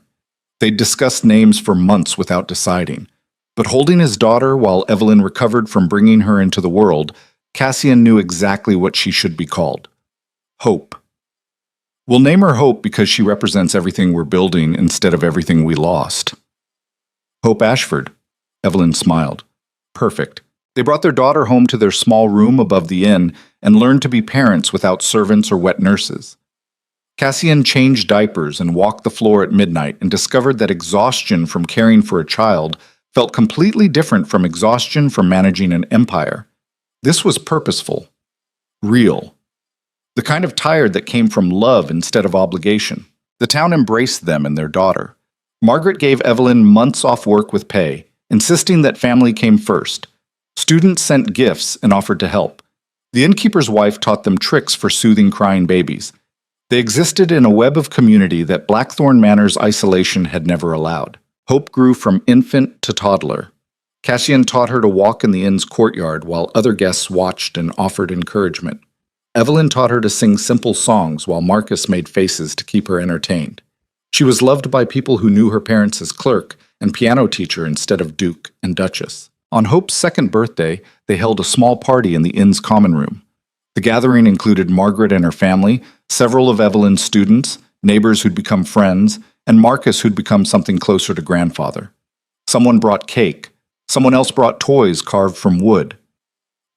They'd discussed names for months without deciding. But holding his daughter while Evelyn recovered from bringing her into the world, Cassian knew exactly what she should be called. Hope. We'll name her Hope because she represents everything we're building instead of everything we lost. Hope Ashford. Evelyn smiled. Perfect. They brought their daughter home to their small room above the inn and learned to be parents without servants or wet nurses. Cassian changed diapers and walked the floor at midnight and discovered that exhaustion from caring for a child felt completely different from exhaustion from managing an empire. This was purposeful, real, the kind of tired that came from love instead of obligation. The town embraced them and their daughter. Margaret gave Evelyn months off work with pay, insisting that family came first. Students sent gifts and offered to help. The innkeeper's wife taught them tricks for soothing crying babies. They existed in a web of community that Blackthorn Manor's isolation had never allowed. Hope grew from infant to toddler. Cassian taught her to walk in the inn's courtyard while other guests watched and offered encouragement. Evelyn taught her to sing simple songs while Marcus made faces to keep her entertained. She was loved by people who knew her parents as clerk and piano teacher instead of duke and duchess. On Hope's second birthday, they held a small party in the inn's common room. The gathering included Margaret and her family, several of Evelyn's students, neighbors who'd become friends, and Marcus who'd become something closer to grandfather. Someone brought cake. Someone else brought toys carved from wood.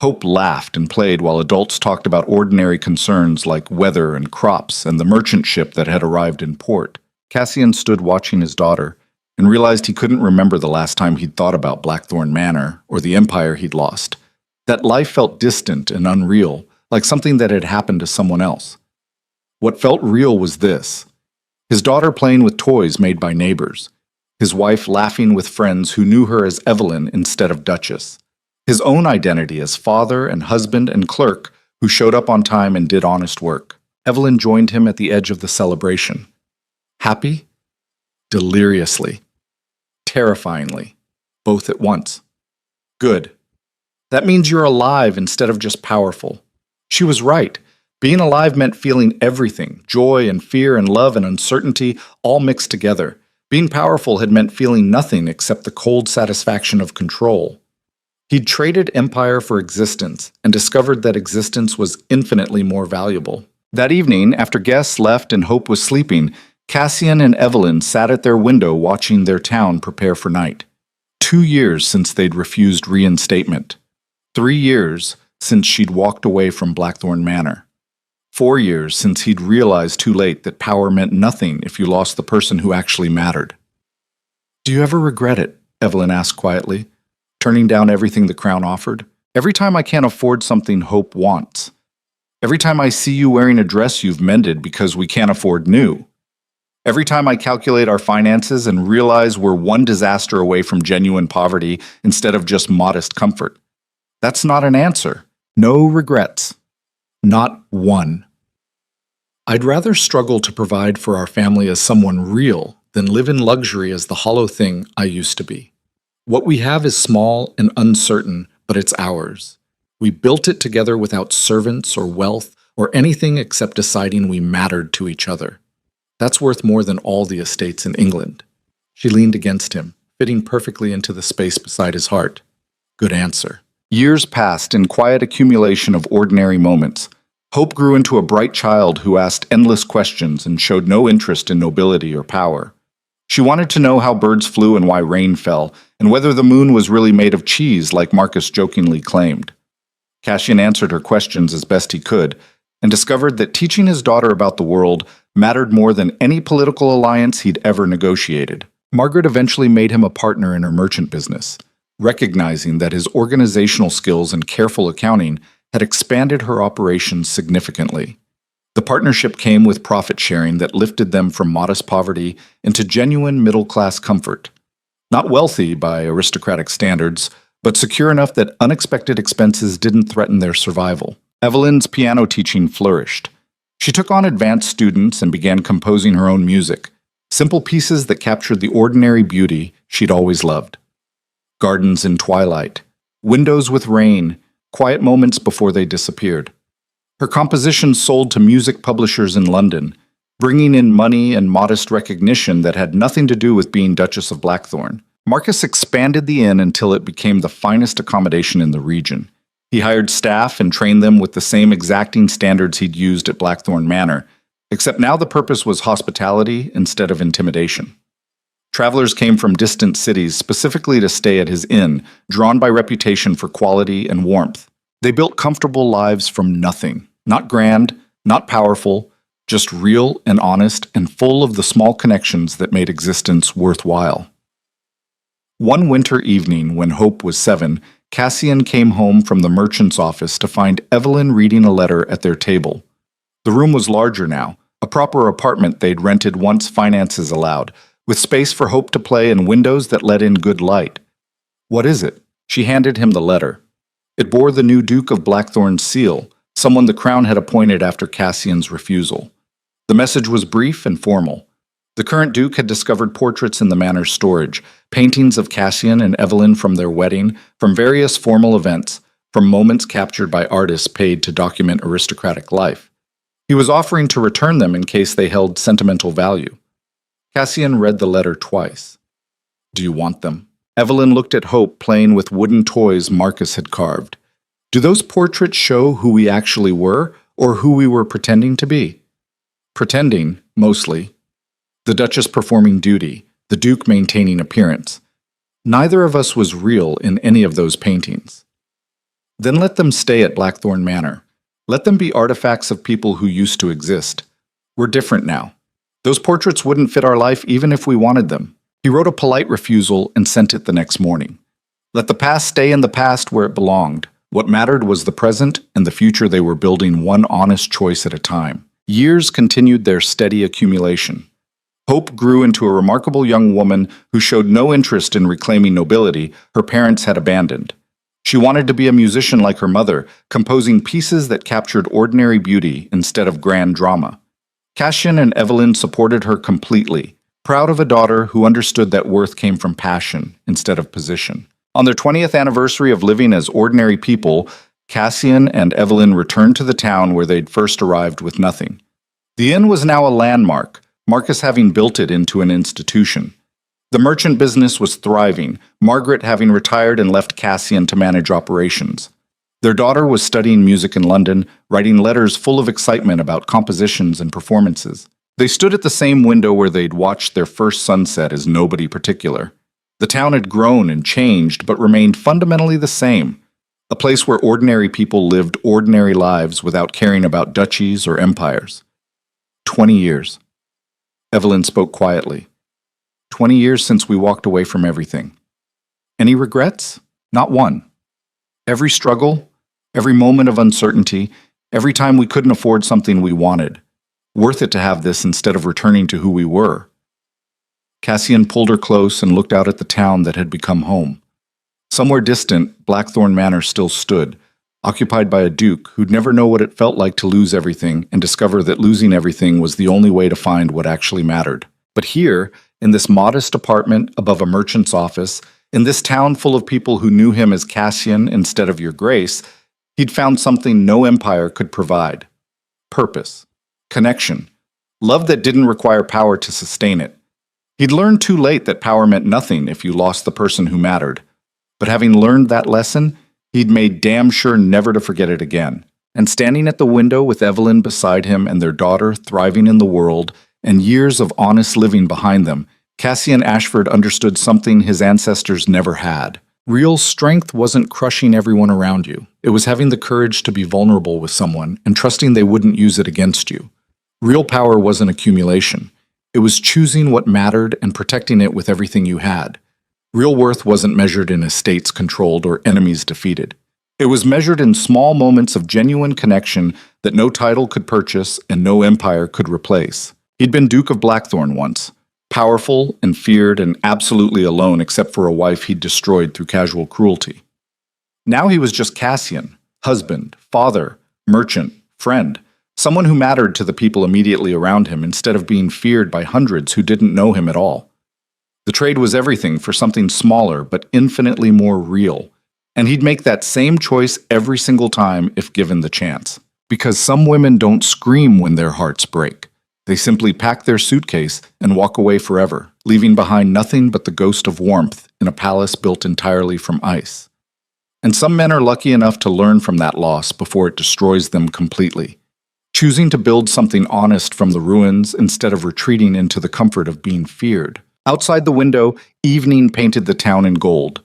Hope laughed and played while adults talked about ordinary concerns like weather and crops and the merchant ship that had arrived in port. Cassian stood watching his daughter and realized he couldn't remember the last time he'd thought about Blackthorn Manor or the empire he'd lost. That life felt distant and unreal, like something that had happened to someone else. What felt real was this: his daughter playing with toys made by neighbors, his wife laughing with friends who knew her as Evelyn instead of Duchess, his own identity as father and husband and clerk who showed up on time and did honest work. Evelyn joined him at the edge of the celebration. Happy? Deliriously. Terrifyingly. Both at once. Good. That means you're alive instead of just powerful. She was right. Being alive meant feeling everything, joy and fear and love and uncertainty, all mixed together. Being powerful had meant feeling nothing except the cold satisfaction of control. He'd traded empire for existence and discovered that existence was infinitely more valuable. That evening, after guests left and Hope was sleeping, Cassian and Evelyn sat at their window watching their town prepare for night. 2 years since they'd refused reinstatement. 3 years since she'd walked away from Blackthorn Manor. 4 years since he'd realized too late that power meant nothing if you lost the person who actually mattered. "Do you ever regret it?" Evelyn asked quietly, turning down everything the crown offered. "Every time I can't afford something Hope wants. Every time I see you wearing a dress you've mended because we can't afford new. Every time I calculate our finances and realize we're one disaster away from genuine poverty instead of just modest comfort. That's not an answer. No regrets. Not one. I'd rather struggle to provide for our family as someone real than live in luxury as the hollow thing I used to be. What we have is small and uncertain, but it's ours. We built it together without servants or wealth or anything except deciding we mattered to each other. That's worth more than all the estates in England." She leaned against him, fitting perfectly into the space beside his heart. Good answer. Years passed in quiet accumulation of ordinary moments. Hope grew into a bright child who asked endless questions and showed no interest in nobility or power. She wanted to know how birds flew and why rain fell, and whether the moon was really made of cheese like Marcus jokingly claimed. Cassian answered her questions as best he could, and discovered that teaching his daughter about the world mattered more than any political alliance he'd ever negotiated. Margaret eventually made him a partner in her merchant business, recognizing that his organizational skills and careful accounting had expanded her operations significantly. The partnership came with profit sharing that lifted them from modest poverty into genuine middle-class comfort. Not wealthy by aristocratic standards, but secure enough that unexpected expenses didn't threaten their survival. Evelyn's piano teaching flourished. She took on advanced students and began composing her own music, simple pieces that captured the ordinary beauty she'd always loved. Gardens in twilight, windows with rain, quiet moments before they disappeared. Her compositions sold to music publishers in London, bringing in money and modest recognition that had nothing to do with being Duchess of Blackthorn. Marcus expanded the inn until it became the finest accommodation in the region. He hired staff and trained them with the same exacting standards he'd used at Blackthorn Manor, except now the purpose was hospitality instead of intimidation. Travelers came from distant cities specifically to stay at his inn, drawn by reputation for quality and warmth. They built comfortable lives from nothing, not grand, not powerful, just real and honest and full of the small connections that made existence worthwhile. One winter evening, when Hope was 7, Cassian came home from the merchant's office to find Evelyn reading a letter at their table. The room was larger now, a proper apartment they'd rented once finances allowed, with space for Hope to play and windows that let in good light. "What is it?" She handed him the letter. It bore the new Duke of Blackthorn's seal, someone the crown had appointed after Cassian's refusal. The message was brief and formal. The current Duke had discovered portraits in the manor's storage, paintings of Cassian and Evelyn from their wedding, from various formal events, from moments captured by artists paid to document aristocratic life. He was offering to return them in case they held sentimental value. Cassian read the letter twice. "Do you want them?" Evelyn looked at Hope playing with wooden toys Marcus had carved. "Do those portraits show who we actually were, or who we were pretending to be?" "Pretending, mostly. The Duchess performing duty, the Duke maintaining appearance. Neither of us was real in any of those paintings." "Then let them stay at Blackthorn Manor. Let them be artifacts of people who used to exist. We're different now. Those portraits wouldn't fit our life even if we wanted them." He wrote a polite refusal and sent it the next morning. Let the past stay in the past where it belonged. What mattered was the present and the future they were building, one honest choice at a time. Years continued their steady accumulation. Hope grew into a remarkable young woman who showed no interest in reclaiming nobility her parents had abandoned. She wanted to be a musician like her mother, composing pieces that captured ordinary beauty instead of grand drama. Cassian and Evelyn supported her completely, proud of a daughter who understood that worth came from passion instead of position. On their 20th anniversary of living as ordinary people, Cassian and Evelyn returned to the town where they'd first arrived with nothing. The inn was now a landmark, Marcus having built it into an institution. The merchant business was thriving, Margaret having retired and left Cassian to manage operations. Their daughter was studying music in London, writing letters full of excitement about compositions and performances. They stood at the same window where they'd watched their first sunset as nobody particular. The town had grown and changed, but remained fundamentally the same. A place where ordinary people lived ordinary lives without caring about duchies or empires. 20 years. Evelyn spoke quietly. 20 years since we walked away from everything. Any regrets? Not one. Every struggle, every moment of uncertainty, every time we couldn't afford something we wanted. Worth it to have this instead of returning to who we were. Cassian pulled her close and looked out at the town that had become home. Somewhere distant, Blackthorn Manor still stood, occupied by a duke who'd never know what it felt like to lose everything and discover that losing everything was the only way to find what actually mattered. But here, in this modest apartment above a merchant's office, in this town full of people who knew him as Cassian instead of Your Grace, he'd found something no empire could provide. Purpose. Connection. Love that didn't require power to sustain it. He'd learned too late that power meant nothing if you lost the person who mattered. But having learned that lesson, he'd made damn sure never to forget it again. And standing at the window with Evelyn beside him and their daughter thriving in the world, and years of honest living behind them, Cassian Ashford understood something his ancestors never had. Real strength wasn't crushing everyone around you. It was having the courage to be vulnerable with someone and trusting they wouldn't use it against you. Real power wasn't accumulation. It was choosing what mattered and protecting it with everything you had. Real worth wasn't measured in estates controlled or enemies defeated. It was measured in small moments of genuine connection that no title could purchase and no empire could replace. He'd been Duke of Blackthorn once, powerful and feared and absolutely alone except for a wife he'd destroyed through casual cruelty. Now he was just Cassian, husband, father, merchant, friend, someone who mattered to the people immediately around him instead of being feared by hundreds who didn't know him at all. The trade was everything for something smaller but infinitely more real, and he'd make that same choice every single time if given the chance. Because some women don't scream when their hearts break. They simply pack their suitcase and walk away forever, leaving behind nothing but the ghost of warmth in a palace built entirely from ice. And some men are lucky enough to learn from that loss before it destroys them completely, choosing to build something honest from the ruins instead of retreating into the comfort of being feared. Outside the window, evening painted the town in gold.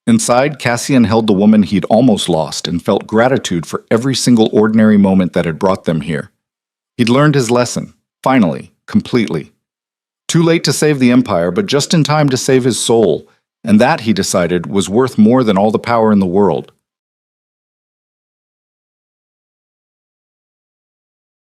Inside, Cassian held the woman he'd almost lost and felt gratitude for every single ordinary moment that had brought them here. He'd learned his lesson, finally, completely. Too late to save the Empire, but just in time to save his soul, and that, he decided, was worth more than all the power in the world.